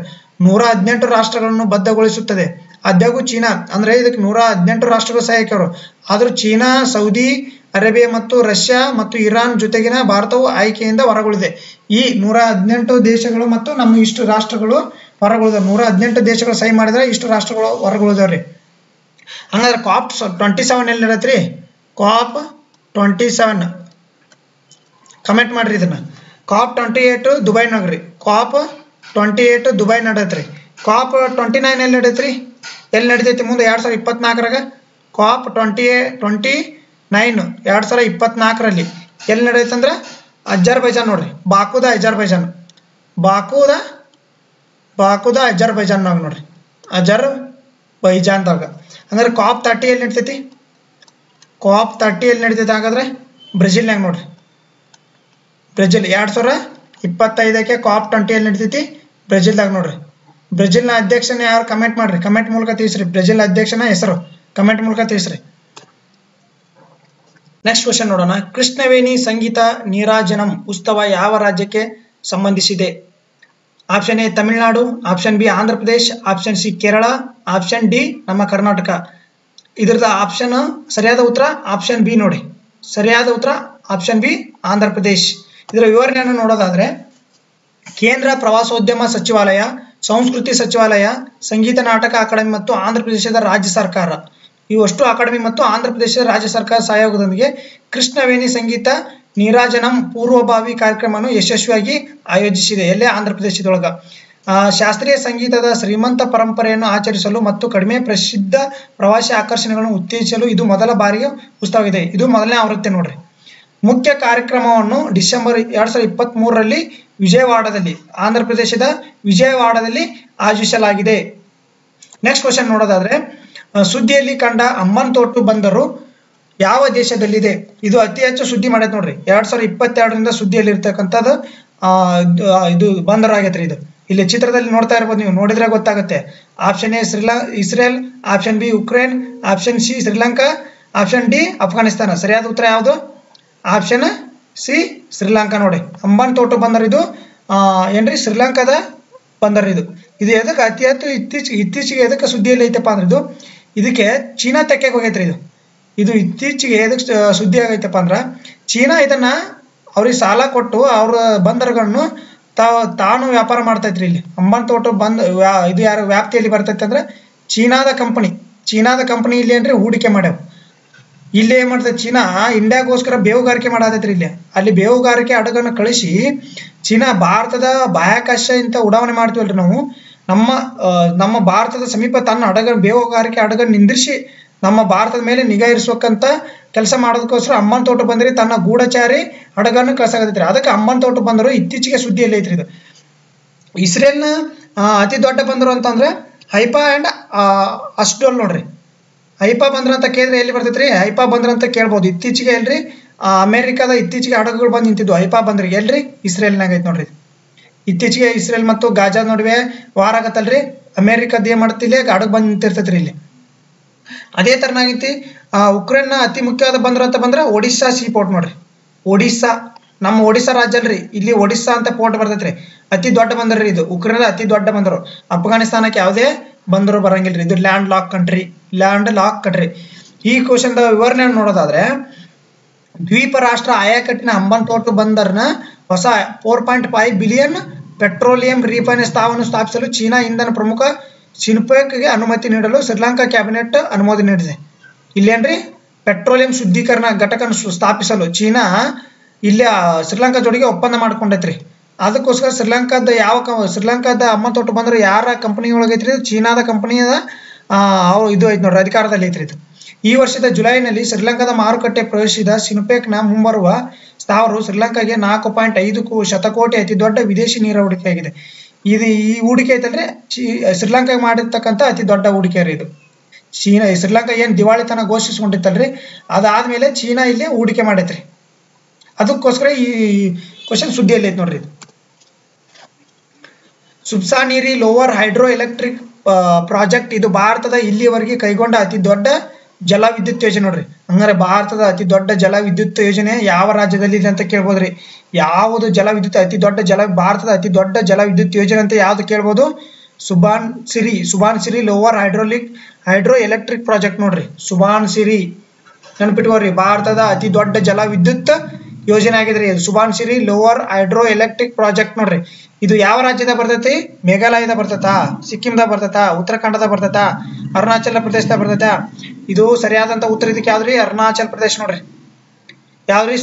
118 ರಾಷ್ಟ್ರಗಳನ್ನು ಬದ್ಧಗೊಳಿಸುತ್ತದೆ. ಆದಾಗ್ಯೂ ಚೀನಾ ಅಂದ್ರೆ ಇದಕ್ಕೆ 118 ರಾಷ್ಟ್ರಗಳು ಸಹಿ ಹಾಕ್ಯವರು. ಆದ್ರೂ ಚೀನಾ, ಸೌದಿ ಅರೇಬಿಯಾ ಮತ್ತು ರಷ್ಯಾ ಮತ್ತು ಇರಾನ್ ಜೊತೆಗಿನ ಭಾರತವು ಆಯ್ಕೆಯಿಂದ ಹೊರಗುಳಿದೆ. ಈ 118 ದೇಶಗಳು ಮತ್ತು ನಮ್ಮ ಇಷ್ಟು ರಾಷ್ಟ್ರಗಳು ಹೊರಗುಳಿದವು. 118 ದೇಶಗಳು ಸಹಿ ಮಾಡಿದ್ರೆ ಇಷ್ಟು ರಾಷ್ಟ್ರಗಳು ಹೊರಗುಳಿದವ್ರಿ. ಹಂಗಾದ್ರೆ COP 27 ಎಲ್ಲಿ ನಡೆಯತ್ರಿ? COP 27 ಕಮೆಂಟ್ ಮಾಡ್ರಿ ಇದನ್ನ. COP 28 ದುಬೈ ನಗರಿ. COP 28 ದುಬೈ ನಡೆಯತ್ರಿ. COP 29 ಎಲ್ಲಿ ನಡೆಯತ್ರಿ? ಎಲ್ಲಿ ನಡೀತೈತಿ ಮುಂದೆ 2024 COP 29 2024 ಎಲ್ಲಿ ನಡೆಯುತ್ತಂದ್ರೆ ಅಜರ್ಬೈಜಾನ್ ನೋಡ್ರಿ, ಬಾಕುದ ಅಜರ್ಬೈಜಾನ್, ಬಾಕುದ ಅಜರ್ಬೈಜಾನ್ದಾಗ ನೋಡ್ರಿ, ಅಜರ್ಬೈಜಾನ್ದಾಗ. ಹಂಗಾರೆ COP 30 ಎಲ್ಲಿ ನಡಿತೈತಿ? COP 30 ಎಲ್ಲಿ ನಡೀತೈತಿ? ಹಾಗಾದ್ರೆ ಬ್ರೆಜಿಲ್ನಾಗ ನೋಡ್ರಿ, ಬ್ರೆಜಿಲ್ 2025 COP 20 ಎಲ್ಲಿ ನಡೀತೈತಿ? ಬ್ರೆಜಿಲ್ದಾಗ ನೋಡ್ರಿ. ಬ್ರೆಜಿಲ್ನ ಅಧ್ಯಕ್ಷನ ಯಾರು? ಕಮೆಂಟ್ ಮಾಡ್ರಿ, ಕಮೆಂಟ್ ಮೂಲಕ ತಿಳಿಸ್ರಿ. ಬ್ರೆಜಿಲ್ ಅಧ್ಯಕ್ಷನ ಹೆಸರು ಕಮೆಂಟ್ ಮೂಲಕ ತಿಳಿಸ್ರಿ. ನೆಕ್ಸ್ಟ್ ಕ್ವಶನ್ ನೋಡೋಣ. ಕೃಷ್ಣವೇಣಿ ಸಂಗೀತ ನೀರಾಜನಂ ಉತ್ಸವ ಯಾವ ರಾಜ್ಯಕ್ಕೆ ಸಂಬಂಧಿಸಿದೆ? Option A Tamil Nadu, option B Andhra Pradesh, option C Kerala, option D ನಮ್ಮ ಕರ್ನಾಟಕ. ಇದ್ರದ ಆಪ್ಷನ್ ಸರಿಯಾದ ಉತ್ತರ ಆಪ್ಷನ್ ಬಿ ನೋಡಿ. ಸರಿಯಾದ ಉತ್ತರ ಆಪ್ಷನ್ ಬಿ ಆಂಧ್ರ ಪ್ರದೇಶ್. ಇದರ ವಿವರಣೆಯನ್ನು ನೋಡೋದಾದ್ರೆ, ಕೇಂದ್ರ ಪ್ರವಾಸೋದ್ಯಮ ಸಚಿವಾಲಯ, ಸಂಸ್ಕೃತಿ ಸಚಿವಾಲಯ, ಸಂಗೀತ ನಾಟಕ ಅಕಾಡೆಮಿ ಮತ್ತು ಆಂಧ್ರ ಪ್ರದೇಶದ ರಾಜ್ಯ ಸರ್ಕಾರ, ಇವಷ್ಟು ಅಕಾಡೆಮಿ ಮತ್ತು ಆಂಧ್ರ ಪ್ರದೇಶದ ರಾಜ್ಯ ಸರ್ಕಾರ ಸಹಯೋಗದೊಂದಿಗೆ ಕೃಷ್ಣವೇಣಿ ಸಂಗೀತ ನೀರಾಜನಂ ಪೂರ್ವಭಾವಿ ಕಾರ್ಯಕ್ರಮವನ್ನು ಯಶಸ್ವಿಯಾಗಿ ಆಯೋಜಿಸಿದೆ. ಎಲ್ಲೇ? ಆಂಧ್ರ ಪ್ರದೇಶದೊಳಗ. ಶಾಸ್ತ್ರೀಯ ಸಂಗೀತದ ಶ್ರೀಮಂತ ಪರಂಪರೆಯನ್ನು ಆಚರಿಸಲು ಮತ್ತು ಕಡಿಮೆ ಪ್ರಸಿದ್ಧ ಪ್ರವಾಸಿ ಆಕರ್ಷಣೆಗಳನ್ನು ಉತ್ತೇಜಿಸಲು ಇದು ಮೊದಲ ಬಾರಿಗೆ ಉತ್ಸವವಿದೆ. ಇದು ಮೊದಲನೇ ಆವೃತ್ತಿ ನೋಡ್ರಿ. ಮುಖ್ಯ ಕಾರ್ಯಕ್ರಮವನ್ನು ಡಿಸೆಂಬರ್ 2023 ವಿಜಯವಾಡದಲ್ಲಿ, ಆಂಧ್ರ ಪ್ರದೇಶದ ವಿಜಯವಾಡದಲ್ಲಿ ಆಯೋಜಿಸಲಾಗಿದೆ. ನೆಕ್ಸ್ಟ್ ಕ್ವಶನ್ ನೋಡೋದಾದ್ರೆ, ಸುದ್ದಿಯಲ್ಲಿ ಕಂಡ ಅಮ್ಮನತೋಟು ಬಂದರು ಯಾವ ದೇಶದಲ್ಲಿದೆ? ಇದು ಅತಿ ಹೆಚ್ಚು ಸುದ್ದಿ ಮಾಡೈತೆ ನೋಡ್ರಿ. 2022 ಸುದ್ದಿಯಲ್ಲಿ ಇರ್ತಕ್ಕಂಥದ್ದು ಇದು ಬಂದರು ಆಗೈತ್ರಿ. ಇದು ಇಲ್ಲಿ ಚಿತ್ರದಲ್ಲಿ ನೋಡ್ತಾ ಇರ್ಬೋದು, ನೀವು ನೋಡಿದ್ರೆ ಗೊತ್ತಾಗುತ್ತೆ. Option A Israel, option B Ukraine, option C Sri Lanka, option D Afghanistan. ಸರಿಯಾದ ಉತ್ತರ ಯಾವುದು? ಆಪ್ಷನ್ ಸಿ ಶ್ರೀಲಂಕಾ ನೋಡಿ. ಅಮ್ಮನತೋಟು ಬಂದರು ಇದು ಏನ್ರಿ? ಶ್ರೀಲಂಕಾದ ಬಂದರು ಇದು. ಇದು ಎದಕ್ಕೆ ಅತಿ ಹೆಚ್ಚು ಇತ್ತೀಚೆಗೆ ಎದಕ್ಕೆ ಸುದ್ದಿಯಲ್ಲಿ ಐತಪ್ಪ ಅಂದ್ರೆ, ಇದಕ್ಕೆ ಚೀನಾ ತೆಕ್ಕೆಗೆ ಹೋಗೈತ್ರಿ. ಇದು ಇತ್ತೀಚೆಗೆ ಎದಕ್ಕೆ ಸುದ್ದಿ ಆಗೈತಪ್ಪ ಅಂದ್ರೆ, ಚೀನಾ ಇದನ್ನ ಅವ್ರಿಗೆ ಸಾಲ ಕೊಟ್ಟು ಅವ್ರ ಬಂದರುಗಳನ್ನು ತಾನು ವ್ಯಾಪಾರ ಮಾಡ್ತೈತ್ರಿ. ಇಲ್ಲಿ ಅಮ್ಮನತೋಟು ಇದು ಯಾರು ವ್ಯಾಪ್ತಿಯಲ್ಲಿ ಬರ್ತೈತೆ ಅಂದ್ರೆ ಚೀನಾದ ಕಂಪನಿ ಇಲ್ಲಿ ಏನ್ರಿ ಹೂಡಿಕೆ ಮಾಡ್ಯಾವ. ಇಲ್ಲಿ ಏನ್ ಮಾಡ್ತೈತೆ ಚೀನಾ? ಇಂಡಿಯಾಗೋಸ್ಕರ ಬೇಹುಗಾರಿಕೆ ಮಾಡತೈತ್ರಿ. ಇಲ್ಲಿ ಅಲ್ಲಿ ಬೇಹುಗಾರಿಕೆ ಹಡಗನ್ನು ಕಳಿಸಿ ಚೀನಾ ಭಾರತದ ಬಾಹ್ಯಾಕಾಶ ಇಂತ ಉಡಾವಣೆ ಮಾಡ್ತೀವಲ್ರಿ ನಾವು, ನಮ್ಮ ಭಾರತದ ಸಮೀಪ ತನ್ನ ಬೇಹುಗಾರಿಕೆ ಹಡಗನ್ನು ನಿಂದಿರಿಸಿ ನಮ್ಮ ಭಾರತದ ಮೇಲೆ ನಿಗಾ ಇರಿಸಬೇಕಂತ ಕೆಲಸ ಮಾಡೋದಕ್ಕೋಸ್ಕರ ಅಮ್ಮನತೋಟು ಬಂದ್ರಿ ತನ್ನ ಗೂಢಚಾರಿ ಹಡಗನ್ನು ಕಳ್ಸಾಕತ್ತೈತ್ರಿ. ಅದಕ್ಕೆ ಅಮ್ಮನತೋಟು ಬಂದರು ಇತ್ತೀಚೆಗೆ ಸುದ್ದಿಯಲ್ಲಿ ಐತ್ರಿ. ಇದು ಇಸ್ರೇಲ್ನ ಅತಿ ದೊಡ್ಡ ಬಂದರು ಅಂತಂದ್ರೆ ಹೈಫಾ ಅಂಡ್ ಅಸ್ಡೋಲ್ ನೋಡ್ರಿ. ಹೈಫಾ ಬಂದ್ರ ಅಂತ ಕೇಳಿದ್ರೆ ಎಲ್ಲಿ ಬರ್ತೈತ್ರಿ? ಹೈಫಾ ಬಂದ್ರ ಅಂತ ಕೇಳ್ಬೋದು. ಇತ್ತೀಚೆಗೆ ಎಲ್ರಿ? ಅಮೆರಿಕದ ಇತ್ತೀಚೆಗೆ ಹಡಗುಗಳು ಬಂದು ನಿಂತಿದ್ವು ಹೈಫಾ ಬಂದ್ರಿಗೆ. ಎಲ್ರಿ? ಇಸ್ರೇಲ್ನಾಗ ಐತಿ ನೋಡ್ರಿ. ಇತ್ತೀಚೆಗೆ ಇಸ್ರೇಲ್ ಮತ್ತು ಗಾಜಾ ನಡುವೆ ವಾರ ಆಗತ್ತಲ್ರಿ. ಅಮೆರಿಕದ ಏನ್ ಮಾಡ್ತಿಲ್ಲ ಹಡಗು ಬಂದು ನಿಂತಿರ್ತೈತ್ರಿ ಇಲ್ಲಿ. ಅದೇ ತರನಾಗೈತಿ ಉಕ್ರೇನ್ನ ಅತಿ ಮುಖ್ಯವಾದ ಬಂದರು ಅಂತ ಬಂದ್ರೆ ಒಡಿಶಾ ಸೀ ಪೋರ್ಟ್ ನೋಡ್ರಿ. ಒಡಿಶಾ ನಮ್ಮ ಒಡಿಶಾ ರಾಜ್ಯ ಅಲ್ರಿ, ಇಲ್ಲಿ ಒಡಿಶಾ ಅಂತ ಪೋರ್ಟ್ ಬರ್ತೈತ್ರಿ, ಅತಿ ದೊಡ್ಡ ಬಂದರು ಇದು. ಉಕ್ರೇನ್ ಅತಿ ದೊಡ್ಡ ಬಂದರು. ಅಫ್ಘಾನಿಸ್ತಾನಕ್ಕೆ ಯಾವುದೇ ಬಂದರು ಬರಂಗಿಲ್ರಿ, ಇದು ಲ್ಯಾಂಡ್ ಲಾಕ್ ಕಂಟ್ರಿ. ಈ ಕ್ವಶನ್ ವಿವರಣೆ ನೋಡೋದಾದ್ರೆ, ದ್ವೀಪ ರಾಷ್ಟ್ರ ಆಯಾಕಟ್ಟಿನ ಹಂಬಂತೋಟು ಬಂದರ್ನ ಹೊಸ 4.5 ಬಿಲಿಯನ್ ಪೆಟ್ರೋಲಿಯಂ ರೀಫೈನರಿ ಸ್ಥಾವರವನ್ನು ಸ್ಥಾಪಿಸಲು ಚೀನಾ ಇಂಧನ ಪ್ರಮುಖ ಸಿನ್ಪೆಕ್ಗೆ ಅನುಮತಿ ನೀಡಲು ಶ್ರೀಲಂಕಾ ಕ್ಯಾಬಿನೆಟ್ ಅನುಮೋದನೆ ನೀಡಿದೆ. ಇಲ್ಲೇನ್ರಿ ಪೆಟ್ರೋಲಿಯಂ ಶುದ್ಧೀಕರಣ ಘಟಕ ಸ್ಥಾಪಿಸಲು ಚೀನಾ ಇಲ್ಲಿ ಶ್ರೀಲಂಕಾ ಜೋಡಿಗೆ ಒಪ್ಪಂದ ಮಾಡ್ಕೊಂಡೈತ್ರಿ. ಅದಕ್ಕೋಸ್ಕರ ಶ್ರೀಲಂಕಾದ ಹಂಬಂತೋಟು ಬಂದ್ರೆ ಯಾರ ಕಂಪನಿ ಒಳಗೈತ್ರಿ? ಚೀನಾದ ಕಂಪನಿಯ ಇದು ಐತಿ ನೋಡ್ರಿ, ಅಧಿಕಾರದಲ್ಲಿ ಐತ್ರಿ ಇದು. ಈ ವರ್ಷದ ಜುಲೈನಲ್ಲಿ ಶ್ರೀಲಂಕಾದ ಮಾರುಕಟ್ಟೆ ಪ್ರವೇಶಿಸಿದ ಸಿನ್ಪೆಕ್ನ ಮುಂಬರುವ ಸ್ಥಾವರವು ಶ್ರೀಲಂಕಾಗೆ 4.5 ಶತಕೋಟಿ ಅತಿ ದೊಡ್ಡ ವಿದೇಶಿ ನೇರ ಹೂಡಿಕೆಯಾಗಿದೆ. ಈ ಹೂಡಿಕೆ ಐತಂದ್ರೆ ಶ್ರೀಲಂಕಾಗೆ ಮಾಡಿರ್ತಕ್ಕಂಥ ಅತಿ ದೊಡ್ಡ ಹೂಡಿಕೆ ರೀ ಇದು. ಶ್ರೀಲಂಕಾ ಏನು ದಿವಾಳಿತನ ಘೋಷಿಸ್ಕೊಂಡಿತ್ತಲ್ರಿ, ಅದಾದ್ಮೇಲೆ ಚೀನಾ ಇಲ್ಲಿ ಹೂಡಿಕೆ ಮಾಡೈತ್ರಿ. ಅದಕ್ಕೋಸ್ಕರ ಈ ಕ್ವಶನ್ ಸುದ್ದಿಯಲ್ಲಿ ಐತಿ ನೋಡ್ರಿ. ಸುಬ್ಸಾನಿರಿ ಲೋವರ್ ಹೈಡ್ರೋ ಎಲೆಕ್ಟ್ರಿಕ್ ಪ್ರಾಜೆಕ್ಟ್ ಇದು ಭಾರತದ ಇಲ್ಲಿವರೆಗೆ ಕೈಗೊಂಡ ಅತಿ ದೊಡ್ಡ ಜಲ ವಿದ್ಯುತ್ ಯೋಜನೆ ನೋಡ್ರಿ. ಹಂಗಾರೆ ಭಾರತದ ಅತಿ ದೊಡ್ಡ ಜಲ ವಿದ್ಯುತ್ ಯೋಜನೆ ಯಾವ ರಾಜ್ಯದಲ್ಲಿ ಇದೆ ಅಂತ ಕೇಳ್ಬೋದ್ರಿ. ಯಾವುದು ಭಾರತದ ಅತಿ ದೊಡ್ಡ ಜಲ ವಿದ್ಯುತ್ ಯೋಜನೆ ಅಂತ ಯಾವ್ದು ಕೇಳ್ಬೋದು? ಸುಬಾನ್ಸಿರಿ ಲೋವರ್ ಹೈಡ್ರೋ ಎಲೆಕ್ಟ್ರಿಕ್ ಪ್ರಾಜೆಕ್ಟ್ ನೋಡ್ರಿ. ಸುಬಾನ್ಸಿರಿ ನೆನಪಿಟ್ಕೋರಿ, ಭಾರತದ ಅತಿ ದೊಡ್ಡ ಜಲ ವಿದ್ಯುತ್ ಯೋಜನೆ ಆಗಿದ್ರಿ. ಸುಬಾನ್ಸಿರಿ ಲೋವರ್ ಹೈಡ್ರೋ ಎಲೆಕ್ಟ್ರಿಕ್ ಪ್ರಾಜೆಕ್ಟ್ ನೋಡ್ರಿ. ಇದು ಯಾವ ರಾಜ್ಯದ ಬರ್ತೈತಿ? ಮೇಘಾಲಯದ ಬರ್ತೈತಾ, ಸಿಕ್ಕಿಂದ ಬರ್ತೈತಾ, ಉತ್ತರಾಖಂಡದ ಬರ್ತೈತಾ, ಅರುಣಾಚಲ ಪ್ರದೇಶದ ಬರ್ತೈತಾ? ಇದು ಸರಿಯಾದಂತ ಉತ್ತರ ಇದಕ್ಕೆ ಯಾವ್ದ್ರಿ? ಅರುಣಾಚಲ ಪ್ರದೇಶ ನೋಡ್ರಿ. ಯಾವ್ದ್ರಿ?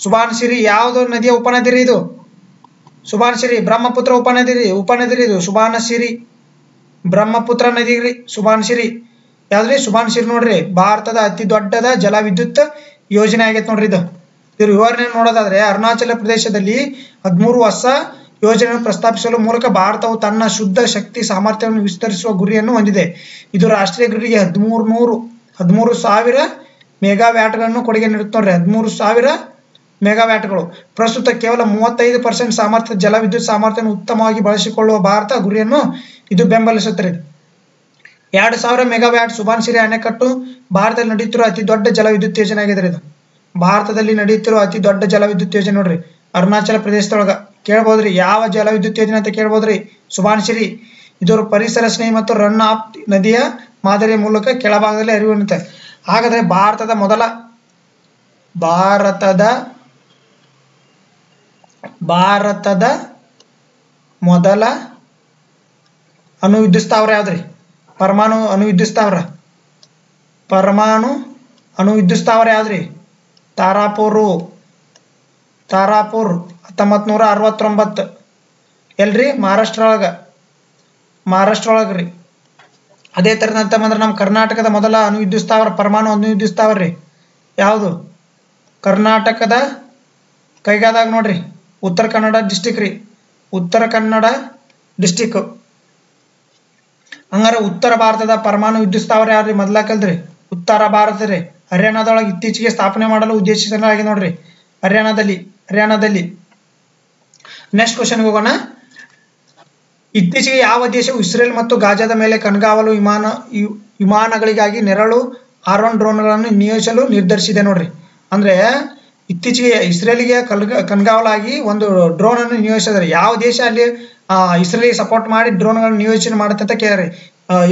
ಸುಬಾನ್ಸಿರಿ ಯಾವ್ದು ನದಿಯ ಉಪನದಿ ರೀ ಇದು? ಸುಬಾನ್ಸಿರಿ ಬ್ರಹ್ಮಪುತ್ರ ಉಪನದಿ ರೀ ಇದು. ಸುಬಾನಸಿರಿ ಬ್ರಹ್ಮಪುತ್ರ ನದಿ ರೀ ಸುಬಾನ್ಸಿರಿ. ಯಾವ್ದ್ರಿ? ಸುಬಾನ್ಸಿರಿ ನೋಡ್ರಿ. ಭಾರತದ ಅತಿ ದೊಡ್ಡದ ಜಲ ವಿದ್ಯುತ್ ಯೋಜನೆ ಆಗೈತೆ ನೋಡ್ರಿ ಇದು. ಇದ್ರ ವಿವರಣೆ ನೋಡೋದಾದ್ರೆ, ಅರುಣಾಚಲ ಪ್ರದೇಶದಲ್ಲಿ 13 ಹೊಸ ಯೋಜನೆಯನ್ನು ಪ್ರಸ್ತಾಪಿಸಲು ಮೂಲಕ ಭಾರತವು ತನ್ನ ಶುದ್ಧ ಶಕ್ತಿ ಸಾಮರ್ಥ್ಯವನ್ನು ವಿಸ್ತರಿಸುವ ಗುರಿಯನ್ನು ಹೊಂದಿದೆ. ಇದು ರಾಷ್ಟ್ರೀಯ ಗ್ರಿಡ್ಗೆ 13,000 ಮೆಗಾವ್ಯಾಟ್ಗಳನ್ನು ಕೊಡುಗೆ ನೀಡುತ್ತೆ ನೋಡ್ರಿ. 13,000 ಮೆಗಾವ್ಯಾಟ್ಗಳು. ಪ್ರಸ್ತುತ ಕೇವಲ 35% ಸಾಮರ್ಥ್ಯದ ಜಲ ವಿದ್ಯುತ್ ಸಾಮರ್ಥ್ಯವನ್ನು ಉತ್ತಮವಾಗಿ ಬಳಸಿಕೊಳ್ಳುವ ಭಾರತ ಗುರಿಯನ್ನು ಇದು ಬೆಂಬಲಿಸುತ್ತದೆ. 2,000 ಮೆಗಾವ್ಯಾಟ್ ಸುಬಾನ್ಸಿರಿ ಅಣೆಕಟ್ಟು ಭಾರತದಲ್ಲಿ ನಡೆಯುತ್ತಿರುವ ಅತಿ ದೊಡ್ಡ ಜಲ ವಿದ್ಯುತ್ ಯೋಜನೆ ಆಗಿದೆ ಇದು. ಭಾರತದಲ್ಲಿ ನಡೆಯುತ್ತಿರುವ ಅತಿ ದೊಡ್ಡ ಜಲ ವಿದ್ಯುತ್ ಯೋಜನೆ ನೋಡ್ರಿ. ಅರುಣಾಚಲ ಪ್ರದೇಶದೊಳಗ ಕೇಳ್ಬೋದ್ರಿ. ಯಾವ ಜಲ ವಿದ್ಯುತ್ ಯೋಜನೆ ಅಂತ ಕೇಳ್ಬೋದ್ರಿ? ಸುಬಾನ್ಸಿರಿ. ಇದರ ಪರಿಸರ ಸ್ನೇಹಿ ಮತ್ತು ರನ್ ಆಫ್ ನದಿಯ ಮಾದರಿಯ ಮೂಲಕ ಕೆಳಭಾಗದಲ್ಲಿ ಹರಿಯುತ್ತೆ. ಹಾಗಾದ್ರೆ ಭಾರತದ ಮೊದಲ ಅಣು ವಿದ್ಯುತ್ ಸ್ಥಾವರ ಯಾವ್ದ್ರಿ? ಪರಮಾಣು ಅಣು ವಿದ್ಯುತ್ ಸ್ಥಾವರ ಯಾವ್ದ್ರಿ? ತಾರಾಪುರ್ 1969. ಎಲ್ರಿ? ಮಹಾರಾಷ್ಟ್ರ ಒಳಗ್ರಿ. ಅದೇ ತರದಂತ ಬಂದ್ರೆ ನಮ್ಮ ಕರ್ನಾಟಕದ ಮೊದಲ ಅಣು ವಿದ್ಯುತ್ ಸ್ಥಾವರ, ಪರಮಾಣು ಅಣು ವಿದ್ಯುತ್ ಸ್ಥಾವರ ರೀ. ಯಾವುದು? ಕರ್ನಾಟಕದ ಕೈಗಾದಾಗ ನೋಡ್ರಿ, ಉತ್ತರ ಕನ್ನಡ ಡಿಸ್ಟಿಕ್. ಹಂಗಾರೆ ಉತ್ತರ ಭಾರತದ ಪರಮಾಣು ವಿದ್ಯುತ್ ಸ್ಥಾವರ ಯಾವ್ರಿ? ಮೊದಲ ಕಲ್ದ್ರಿ ಉತ್ತರ ಭಾರತ ರೀ. ಹರಿಯಾಣದೊಳಗೆ ಇತ್ತೀಚೆಗೆ ಸ್ಥಾಪನೆ ಮಾಡಲು ಉದ್ದೇಶಿಸಲಾಗಿದೆ ನೋಡ್ರಿ, ಹರಿಯಾಣದಲ್ಲಿ. ನೆಕ್ಸ್ಟ್ ಕ್ವಶನ್ಗೆ ಹೋಗೋಣ. ಇತ್ತೀಚೆಗೆ ಯಾವ ದೇಶವು ಇಸ್ರೇಲ್ ಮತ್ತು ಗಾಜಾದ ಮೇಲೆ ಕಣ್ಗಾವಲು ವಿಮಾನಗಳಿಗಾಗಿ ನೆರಳು R1 ಡ್ರೋನ್ಗಳನ್ನು ನಿಯೋಜಿಸಲು ನಿರ್ಧರಿಸಿದೆ ನೋಡ್ರಿ. ಅಂದ್ರೆ ಇತ್ತೀಚೆಗೆ ಇಸ್ರೇಲ್ಗೆ ಕಣ್ಗಾವಲಾಗಿ ಒಂದು ಡ್ರೋನ್ ಅನ್ನು ನಿಯೋಜಿಸಿದ್ರೆ ಯಾವ ದೇಶ ಅಲ್ಲಿ ಇಸ್ರೇಲ್ಗೆ ಸಪೋರ್ಟ್ ಮಾಡಿ ಡ್ರೋನ್ಗಳನ್ನು ನಿಯೋಜನೆ ಮಾಡುತ್ತೆ ಅಂತ ಕೇಳ್ರಿ.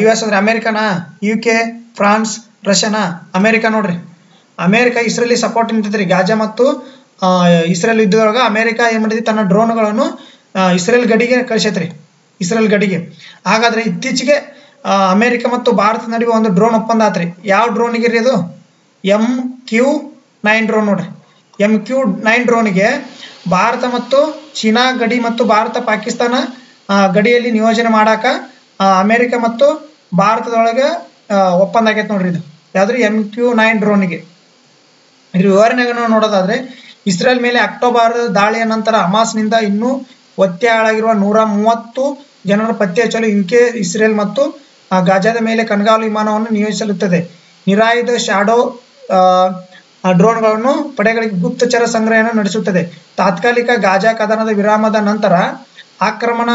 US ಅಂದ್ರೆ ಅಮೆರಿಕನಾ, UK, ಫ್ರಾನ್ಸ್, ರಷ್ಯಾನಾ? ಅಮೆರಿಕ ನೋಡ್ರಿ. ಅಮೆರಿಕ ಇಸ್ರೇಲಿ ಸಪೋರ್ಟ್ ನಿಂತೈತ್ರಿ. ಗಾಜಾ ಮತ್ತು ಇಸ್ರೇಲ್ ಯುದ್ಧದೊಳಗ ಅಮೆರಿಕ ಏನ್ ಮಾಡಿದ್ರಿ? ತನ್ನ ಡ್ರೋನ್ಗಳನ್ನು ಇಸ್ರೇಲ್ ಗಡಿಗೆ. ಹಾಗಾದ್ರೆ ಇತ್ತೀಚೆಗೆ ಅಮೆರಿಕ ಮತ್ತು ಭಾರತ ನಡುವೆ ಒಂದು ಡ್ರೋನ್ ಒಪ್ಪಂದ ಆತ್ರಿ. ಯಾವ ಡ್ರೋನ್ಗೆ ರೀ ಅದು? MQ-9 ಡ್ರೋನ್ ನೋಡ್ರಿ. MQ-9 ಡ್ರೋನ್ಗೆ ಭಾರತ ಮತ್ತು ಚೀನಾ ಗಡಿ ಮತ್ತು ಭಾರತ ಪಾಕಿಸ್ತಾನ ಗಡಿಯಲ್ಲಿ ನಿಯೋಜನೆ ಮಾಡಾಕ ಅಮೆರಿಕ ಮತ್ತು ಭಾರತದೊಳಗೆ ಒಪ್ಪಂದ ಆಗೈತೆ ನೋಡ್ರಿ. ಇದು ಯಾವ್ದ್ರಿ? MQ-9 ಡ್ರೋನ್ಗೆ. ಇದ್ರ ವಿವರಣೆಗಳನ್ನು ನೋಡೋದಾದ್ರೆ, ಇಸ್ರೇಲ್ ಮೇಲೆ ಅಕ್ಟೋಬರ್ ದಾಳಿಯ ನಂತರ ಹಮಾಸ್ನಿಂದ ಇನ್ನೂ ಒತ್ತೆಯಾಳಾಗಿರುವ 130 ಜನರ ಪತ್ತೆ ಹಚ್ಚಲು UK, ಇಸ್ರೇಲ್ ಮತ್ತು ಗಾಜಾದ ಮೇಲೆ ಕಣ್ಗಾವಲು ವಿಮಾನವನ್ನು ನಿಯೋಜಿಸಲುತ್ತದೆ. ನಿರಾಯುಧ ಶಾಡೋ ಡ್ರೋನ್ಗಳನ್ನು ಪಡೆಗಳಿಗೆ ಗುಪ್ತಚರ ಸಂಗ್ರಹಣೆ ನಡೆಸುತ್ತದೆ. ತಾತ್ಕಾಲಿಕ ಗಾಜಾ ಕದನದ ವಿರಾಮದ ನಂತರ ಆಕ್ರಮಣ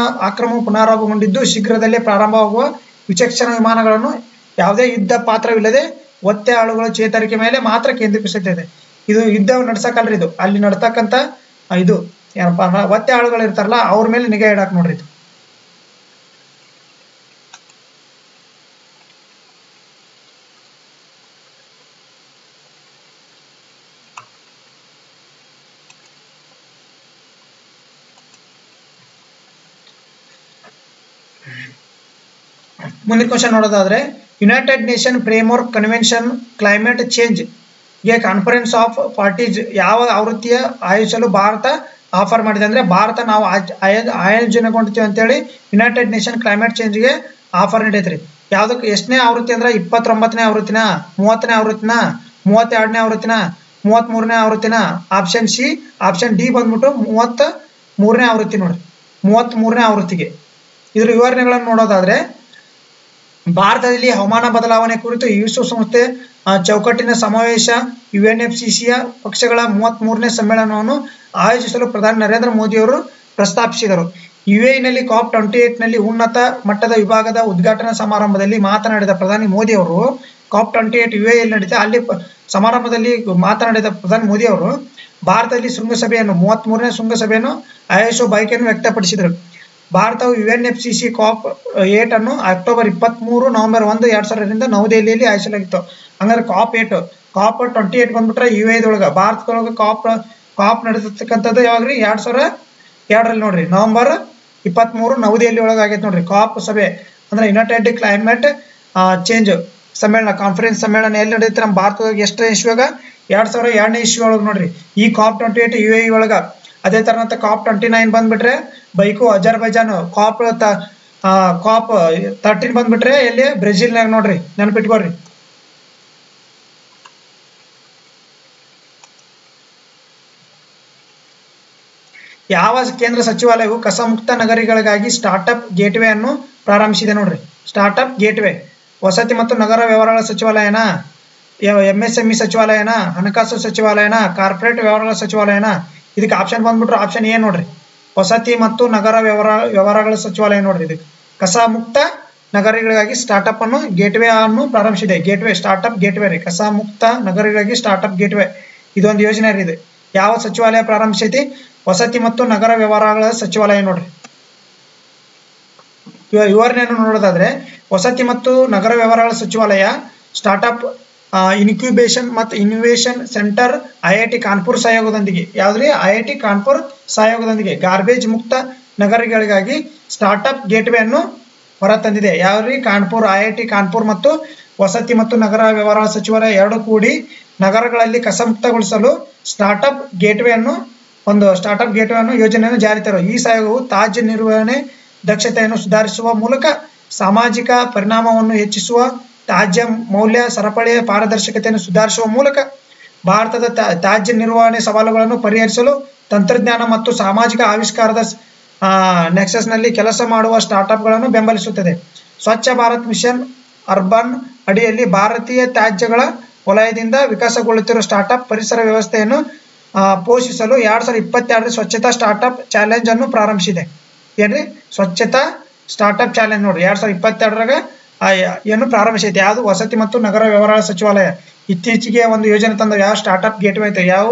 ಪುನರಾರಂಭಗೊಂಡಿದ್ದು ಶೀಘ್ರದಲ್ಲೇ ಪ್ರಾರಂಭವಾಗುವ ವಿಚಕ್ಷಣ ವಿಮಾನಗಳನ್ನು ಯಾವುದೇ ಯುದ್ಧ ಪಾತ್ರವಿಲ್ಲದೆ ಒತ್ತೆ ಆಳುಗಳ ಚೇತರಿಕೆ ಮೇಲೆ ಮಾತ್ರ ಕೇಂದ್ರೀಕರಿಸುತ್ತದೆ. ಇದು ಯುದ್ಧ ನಡ್ಸಕಲ್ರಿ, ಇದು ಅಲ್ಲಿ ನಡ್ತಕ್ಕಂಥ ಇದು ಏನಪ್ಪ ಅಂದ್ರೆ ಒತ್ತೆ ಆಳುಗಳು ಇರ್ತಾರಲ್ಲ ಅವ್ರ ಮೇಲೆ ನಿಗಾ ಇಡಾಕ್ ನೋಡ್ರಿ ಇದು. ಮುಂದಿನ ಕ್ವಶನ್ ನೋಡೋದಾದ್ರೆ, United nation framework convention climate change ಗೆ ಕಾನ್ಫರೆನ್ಸ್ ಆಫ್ ಪಾರ್ಟೀಸ್ ಯಾವ ಆವೃತ್ತಿಯ ಆಯೋಜಿಸಲು ಭಾರತ ಆಫರ್ ಮಾಡಿದೆ? ಅಂದ್ರೆ ಭಾರತ ನಾವು ಆಯೋಜನೆಗೊಂಡಿರ್ತೀವಿ ಅಂತೇಳಿ ಯುನೈಟೆಡ್ ನೇಷನ್ ಕ್ಲೈಮೇಟ್ ಚೇಂಜ್ಗೆ ಆಫರ್ ನೀಡೈತ್ರಿ. ಯಾವ್ದಕ್ಕೆ ಎಷ್ಟನೇ ಆವೃತ್ತಿ ಅಂದ್ರೆ 29ನೇ ಆವೃತ್ತಿನ, 30ನೇ ಆವೃತ್ತಿನ, 32ನೇ ಆವೃತ್ತಿನ, 33ನೇ ಆವೃತ್ತಿನ? Option C. ಆಪ್ಷನ್ ಡಿ ಬಂದ್ಬಿಟ್ಟು 33ನೇ ಆವೃತ್ತಿ ನೋಡ್ರಿ, 33ನೇ ಆವೃತ್ತಿಗೆ. ಇದ್ರ ವಿವರಣೆಗಳನ್ನು ನೋಡೋದಾದ್ರೆ, ಭಾರತದಲ್ಲಿ ಹವಾಮಾನ ಬದಲಾವಣೆ ಕುರಿತು ವಿಶ್ವಸಂಸ್ಥೆ ಚೌಕಟ್ಟಿನ ಸಮಾವೇಶ UNFCCಯ ಪಕ್ಷಗಳ 33ನೇ ಸಮ್ಮೇಳನವನ್ನು ಆಯೋಜಿಸಲು ಪ್ರಧಾನಿ ನರೇಂದ್ರ ಮೋದಿಯವರು ಪ್ರಸ್ತಾಪಿಸಿದರು. UAEನಲ್ಲಿ COP28 ನಲ್ಲಿ ಉನ್ನತ ಮಟ್ಟದ ವಿಭಾಗದ ಉದ್ಘಾಟನಾ ಸಮಾರಂಭದಲ್ಲಿ ಮಾತನಾಡಿದ ಪ್ರಧಾನಿ ಮೋದಿ ಅವರು, COP28 UAEಯಲ್ಲಿ ನಡೀತಾ, ಅಲ್ಲಿ ಸಮಾರಂಭದಲ್ಲಿ ಮಾತನಾಡಿದ ಪ್ರಧಾನಿ ಮೋದಿ ಅವರು ಭಾರತದಲ್ಲಿ ಶೃಂಗಸಭೆಯನ್ನು 33ನೇ ಶೃಂಗಸಭೆಯನ್ನು ಆಯೋಜಿಸುವ ಬಯಕೆಯನ್ನು ವ್ಯಕ್ತಪಡಿಸಿದರು. ಭಾರತವು UNFCC COP8 ಅನ್ನು ಅಕ್ಟೋಬರ್ 23 ನವೆಂಬರ್ 1 2000ರಿಂದ ನವದೆಹಲಿಯಲ್ಲಿ ಆಯೋಜಿಸಲಾಗಿತ್ತು. ಹಂಗಾದ್ರೆ COP28 ಬಂದ್ಬಿಟ್ರೆ UAE ಭಾರತದೊಳಗೆ ಕಾಪ್ ನಡೆದಿರ್ತಕ್ಕಂಥದ್ದು ಯಾವಾಗ್ರಿ? 2002ರಲ್ಲಿ ನೋಡ್ರಿ, ನವೆಂಬರ್ 23 ನವದೆಹಲಿ ಒಳಗೆ ಆಗೈತೆ ನೋಡ್ರಿ ಕಾಪ್ ಸಭೆ. ಅಂದ್ರೆ ಯುನೈಟೆಡ್ ಕ್ಲೈಮೇಟ್ ಚೇಂಜ್ ಸಮ್ಮೇಳನ, ಕಾನ್ಫರೆನ್ಸ್ ಸಮ್ಮೇಳನ ಎಲ್ಲಿ ನಡೆಯುತ್ತೆ? ನಮ್ಮ ಭಾರತದಾಗ ಎಷ್ಟನೇ ಇಸ್ವಿಯಾಗ? 2002ನೇ ಇಸ್ವಿ ಒಳಗೆ ನೋಡ್ರಿ ಈ COP28 UAE ಒಳಗ. ಅದೇ ತರನಂತ COP29 ಬಂದ್ಬಿಟ್ರೆ ಬೈಕು ಅಜರ್ಬೈಜಾನ್, COP13 ಬಂದ್ಬಿಟ್ರೆ ಎಲ್ಲಿ? ಬ್ರೆಜಿಲ್ನಾಗ ನೋಡ್ರಿ, ನೆನಪಿಟ್ಕೊಳ್ರಿ. ಯಾವ ಕೇಂದ್ರ ಸಚಿವಾಲಯವು ಕಸ ಮುಕ್ತ ನಗರಗಳಿಗಾಗಿ ಸ್ಟಾರ್ಟ್ಅಪ್ ಗೇಟ್ವೇ ಅನ್ನು ಪ್ರಾರಂಭಿಸಿದೆ? ನೋಡ್ರಿ, ಸ್ಟಾರ್ಟ್ಅಪ್ ಗೇಟ್ವೇ. ವಸತಿ ಮತ್ತು ನಗರ ವ್ಯವಹಾರಗಳ ಸಚಿವಾಲಯನ, MSME ಸಚಿವಾಲಯನ, ಹಣಕಾಸು ಸಚಿವಾಲಯನ, ಕಾರ್ಪೊರೇಟ್ ವ್ಯವಹಾರಗಳ ಸಚಿವಾಲಯನ? ಇದಕ್ಕೆ ಆಪ್ಷನ್ ಬಂದ್ಬಿಟ್ರೆ ಆಪ್ಷನ್ ಏನ್ ನೋಡ್ರಿ, ವಸತಿ ಮತ್ತು ನಗರ ವ್ಯವಹಾರಗಳ ಸಚಿವಾಲಯ ನೋಡ್ರಿ. ಇದಕ್ಕೆ ಕಸ ಮುಕ್ತ ನಗರಗಳಿಗಾಗಿ ಸ್ಟಾರ್ಟ್ಅಪ್ ಅನ್ನು ಗೇಟ್ವೇ ಅನ್ನು ಪ್ರಾರಂಭಿಸಿದೆ. ಗೇಟ್ವೇ, ಸ್ಟಾರ್ಟ್ಅಪ್ ಗೇಟ್ವೇ ರೀ, ಕಸ ಮುಕ್ತ ನಗರಗಳಿಗಾಗಿ ಸ್ಟಾರ್ಟ್ಅಪ್ ಗೇಟ್ವೇ ಇದೊಂದು ಯೋಜನೆ ರೀ. ಇದು ಯಾವ ಸಚಿವಾಲಯ ಪ್ರಾರಂಭಿಸೈತಿ? ವಸತಿ ಮತ್ತು ನಗರ ವ್ಯವಹಾರಗಳ ಸಚಿವಾಲಯ ನೋಡ್ರಿ. ವಿವರಣೆಯನ್ನು ನೋಡೋದಾದ್ರೆ, ವಸತಿ ಮತ್ತು ನಗರ ವ್ಯವಹಾರಗಳ ಸಚಿವಾಲಯ ಸ್ಟಾರ್ಟ್ಅಪ್ ಇನ್ಕ್ಯುಬೇಷನ್ ಮತ್ತು ಇನೋವೇಷನ್ ಸೆಂಟರ್ IIT ಕಾನ್ಪುರ್ ಸಹಯೋಗದೊಂದಿಗೆ, ಯಾವ್ದ್ರಿ? IIT ಕಾನ್ಪುರ್ ಸಹಯೋಗದೊಂದಿಗೆ ಗಾರ್ಬೇಜ್ ಮುಕ್ತ ನಗರಗಳಿಗಾಗಿ ಸ್ಟಾರ್ಟ್ಅಪ್ ಗೇಟ್ವೇ ಅನ್ನು ಹೊರತಂದಿದೆ. ಯಾವ್ರಿ? ಕಾನ್ಪುರ್, IIT ಕಾನ್ಪುರ್ ಮತ್ತು ವಸತಿ ಮತ್ತು ನಗರ ವ್ಯವಹಾರಗಳ ಸಚಿವಾಲಯ ಎರಡು ಕೂಡಿ ನಗರಗಳಲ್ಲಿ ಕಸ ಮುಕ್ತಗೊಳಿಸಲು ಸ್ಟಾರ್ಟ್ಅಪ್ ಗೇಟ್ವೇ ಅನ್ನು ಯೋಜನೆಯನ್ನು ಜಾರಿ ತರುವ. ಈ ಸಹಯೋಗವು ತ್ಯಾಜ್ಯ ನಿರ್ವಹಣೆ ದಕ್ಷತೆಯನ್ನು ಸುಧಾರಿಸುವ ಮೂಲಕ ಸಾಮಾಜಿಕ ಪರಿಣಾಮವನ್ನು ಹೆಚ್ಚಿಸುವ, ತ್ಯಾಜ್ಯ ಮೌಲ್ಯ ಸರಪಳಿಯ ಪಾರದರ್ಶಕತೆಯನ್ನು ಸುಧಾರಿಸುವ ಮೂಲಕ ಭಾರತದ ತ್ಯಾಜ್ಯ ನಿರ್ವಹಣೆ ಸವಾಲುಗಳನ್ನು ಪರಿಹರಿಸಲು ತಂತ್ರಜ್ಞಾನ ಮತ್ತು ಸಾಮಾಜಿಕ ಆವಿಷ್ಕಾರದ ನೆಕ್ಸಸ್ನಲ್ಲಿ ಕೆಲಸ ಮಾಡುವ ಸ್ಟಾರ್ಟ್ಅಪ್ಗಳನ್ನು ಬೆಂಬಲಿಸುತ್ತದೆ. ಸ್ವಚ್ಛ ಭಾರತ್ ಮಿಷನ್ ಅರ್ಬನ್ ಅಡಿಯಲ್ಲಿ ಭಾರತೀಯ ತ್ಯಾಜ್ಯಗಳ ವಲಯದಿಂದ ವಿಕಾಸಗೊಳ್ಳುತ್ತಿರುವ ಸ್ಟಾರ್ಟ್ಅಪ್ ಪರಿಸರ ವ್ಯವಸ್ಥೆಯನ್ನು ಪೋಷಿಸಲು 2022 ಸ್ವಚ್ಛತಾ ಸ್ಟಾರ್ಟ್ಅಪ್ ಚಾಲೆಂಜ್ ಅನ್ನು ಪ್ರಾರಂಭಿಸಿದೆ. ಏನ್ರಿ? ಸ್ವಚ್ಛತಾ ಸ್ಟಾರ್ಟ್ಅಪ್ ಚಾಲೆಂಜ್ ನೋಡ್ರಿ 2022ರಾಗ ಏನು ಪ್ರಾರಂಭಿಸೈತೆ. ಯಾವುದು? ವಸತಿ ಮತ್ತು ನಗರ ವ್ಯವಹಾರಗಳ ಸಚಿವಾಲಯ ಇತ್ತೀಚೆಗೆ ಒಂದು ಯೋಜನೆ ತಂದ. ಯಾವ? ಸ್ಟಾರ್ಟ್ಅಪ್ ಗೇಟ್ವೇ ಐತೆ. ಯಾವ?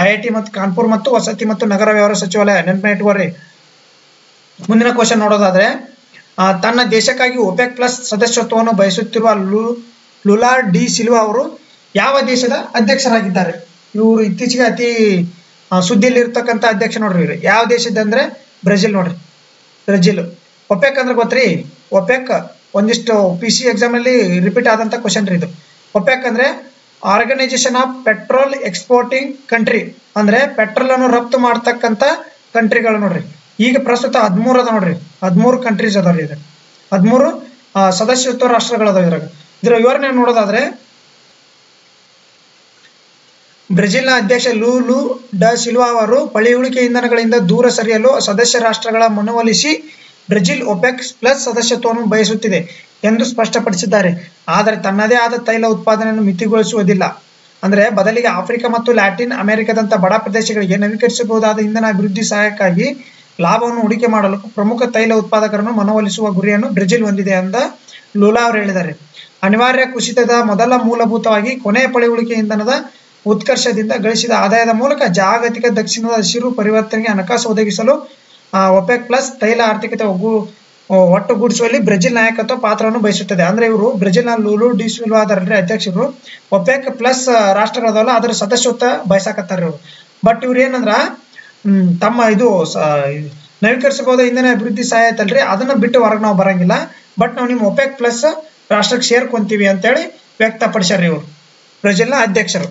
IIT ಮತ್ತು ಕಾನ್ಪುರ್ ಮತ್ತು ವಸತಿ ಮತ್ತು ನಗರ ವ್ಯವಹಾರ ಸಚಿವಾಲಯ. ನೆನಪಿಟ್ಕೋರಿ. ಮುಂದಿನ ಕ್ವಶನ್ ನೋಡೋದಾದ್ರೆ, ತನ್ನ ದೇಶಕ್ಕಾಗಿ OPEC ಪ್ಲಸ್ ಸದಸ್ಯತ್ವವನ್ನು ಬಯಸುತ್ತಿರುವ ಲುಲಾ ಡಿ ಸಿಲ್ವಾ ಅವರು ಯಾವ ದೇಶದ ಅಧ್ಯಕ್ಷರಾಗಿದ್ದಾರೆ? ಇವರು ಇತ್ತೀಚೆಗೆ ಅತಿ ಸುದ್ದಿಯಲ್ಲಿ ಇರ್ತಕ್ಕಂಥ ಅಧ್ಯಕ್ಷ ನೋಡ್ರಿ. ಇವ್ರು ಯಾವ ದೇಶದ ಅಂದ್ರೆ ಬ್ರೆಜಿಲ್ ನೋಡ್ರಿ, ಬ್ರೆಜಿಲ್. OPEC ಅಂದ್ರೆ ಗೊತ್ತ್ರಿ? OPEC ಒಂದಿಷ್ಟು PC ಎಕ್ಸಾಮ್ ಅಲ್ಲಿ ರಿಪೀಟ್ ಆದಂತ ಕ್ವಶನ್ ರೀ ಇದು. OPEC ಅಂದ್ರೆ organisation of petrol exporting country, ಅಂದ್ರೆ ಪೆಟ್ರೋಲ್ ಅನ್ನು ರಫ್ತು ಮಾಡ್ತಕ್ಕಂಥ ಕಂಟ್ರಿಗಳು ನೋಡ್ರಿ. ಈಗ ಪ್ರಸ್ತುತ 13 ಅದ ನೋಡ್ರಿ, 13 ಕಂಟ್ರೀಸ್ ಅದಾವ್ರಿ. ಇದು 13 ಸದಸ್ಯತ್ವ ರಾಷ್ಟ್ರಗಳದಾವ. ಇದರ ವಿವರಣೆ ನೋಡೋದಾದ್ರೆ, ಬ್ರೆಜಿಲ್ನ ಅಧ್ಯಕ್ಷ ಲೂಲು ಡ ಸಿಲ್ವಾ ಅವರು ಪಳೆಯುಳಿಕೆ ಇಂಧನಗಳಿಂದ ದೂರ ಸರಿಯಲು ಸದಸ್ಯ ರಾಷ್ಟ್ರಗಳ ಮನವೊಲಿಸಿ ಬ್ರೆಜಿಲ್ OPEC ಪ್ಲಸ್ ಸದಸ್ಯತ್ವವನ್ನು ಬಯಸುತ್ತಿದೆ ಎಂದು ಸ್ಪಷ್ಟಪಡಿಸಿದ್ದಾರೆ. ಆದರೆ ತನ್ನದೇ ಆದ ತೈಲ ಉತ್ಪಾದನೆಯನ್ನು ಮಿತಿಗೊಳಿಸುವುದಿಲ್ಲ. ಅಂದ್ರೆ ಬದಲಿಗೆ ಆಫ್ರಿಕಾ ಮತ್ತು ಲ್ಯಾಟಿನ್ ಅಮೆರಿಕದಂತ ಬಡ ಪ್ರದೇಶಗಳಿಗೆ ನವೀಕರಿಸಬಹುದಾದ ಇಂಧನ ಅಭಿವೃದ್ಧಿ ಸಹಾಯಕ್ಕಾಗಿ ಲಾಭವನ್ನು ಹೂಡಿಕೆ ಮಾಡಲು ಪ್ರಮುಖ ತೈಲ ಉತ್ಪಾದಕರನ್ನು ಮನವೊಲಿಸುವ ಗುರಿಯನ್ನು ಬ್ರೆಜಿಲ್ ಹೊಂದಿದೆ ಅಂತ ಲೂಲಾ ಅವರು ಹೇಳಿದ್ದಾರೆ. ಅನಿವಾರ್ಯ ಕುಸಿತದ ಮೊದಲ ಮೂಲಭೂತವಾಗಿ ಕೊನೆಯ ಪಳೆಯುಳಿಕೆ ಇಂಧನದ ಉತ್ಕರ್ಷದಿಂದ ಗಳಿಸಿದ ಆದಾಯದ ಮೂಲಕ ಜಾಗತಿಕ ದಕ್ಷಿಣದ ಹಸಿರು ಪರಿವರ್ತನೆಗೆ ಹಣಕಾಸು ಒದಗಿಸಲು ಒಪೆಕ್ ಪ್ಲಸ್ ತೈಲ ಆರ್ಥಿಕತೆ ಒಟ್ಟುಗೂಡಿಸುವಲ್ಲಿ ಬ್ರೆಜಿಲ್ ನಾಯಕತ್ವ ಪಾತ್ರವನ್ನು ವಹಿಸುತ್ತದೆ. ಅಂದ್ರೆ ಇವರು ಬ್ರೆಜಿಲ್ನ ಲೂಲು ಡಿ ಸಿಲ್ವಾ ಅದರಲ್ಲಿ ಅಧ್ಯಕ್ಷರು. ಒಪೆಕ್ ಪ್ಲಸ್ ರಾಷ್ಟ್ರಗಳದಲ್ಲ ಅದರ ಸದಸ್ಯತ್ವ ಬಯಸಾಕತ್ತಾರ ಇವರು. ಬಟ್ ಇವ್ರು ಏನಂದ್ರ ತಮ್ಮ ಇದು ನವೀಕರಿಸಬಹುದ ಇಂಧನ ಅಭಿವೃದ್ಧಿ ಸಹಾಯ ಐತಲ್ರಿ ಅದನ್ನ ಬಿಟ್ಟು ಹೊರಗೆ ನಾವು ಬರಂಗಿಲ್ಲ. ಬಟ್ ನಾವು ನಿಮ್ಮ ಒಪೆಕ್ ಪ್ಲಸ್ ರಾಷ್ಟ್ರಕ್ಕೆ ಸೇರ್ಕೊಂತೀವಿ ಅಂತೇಳಿ ವ್ಯಕ್ತಪಡಿಸ್ಯಾರ ಇವರು ಬ್ರೆಜಿಲ್ನ ಅಧ್ಯಕ್ಷರು.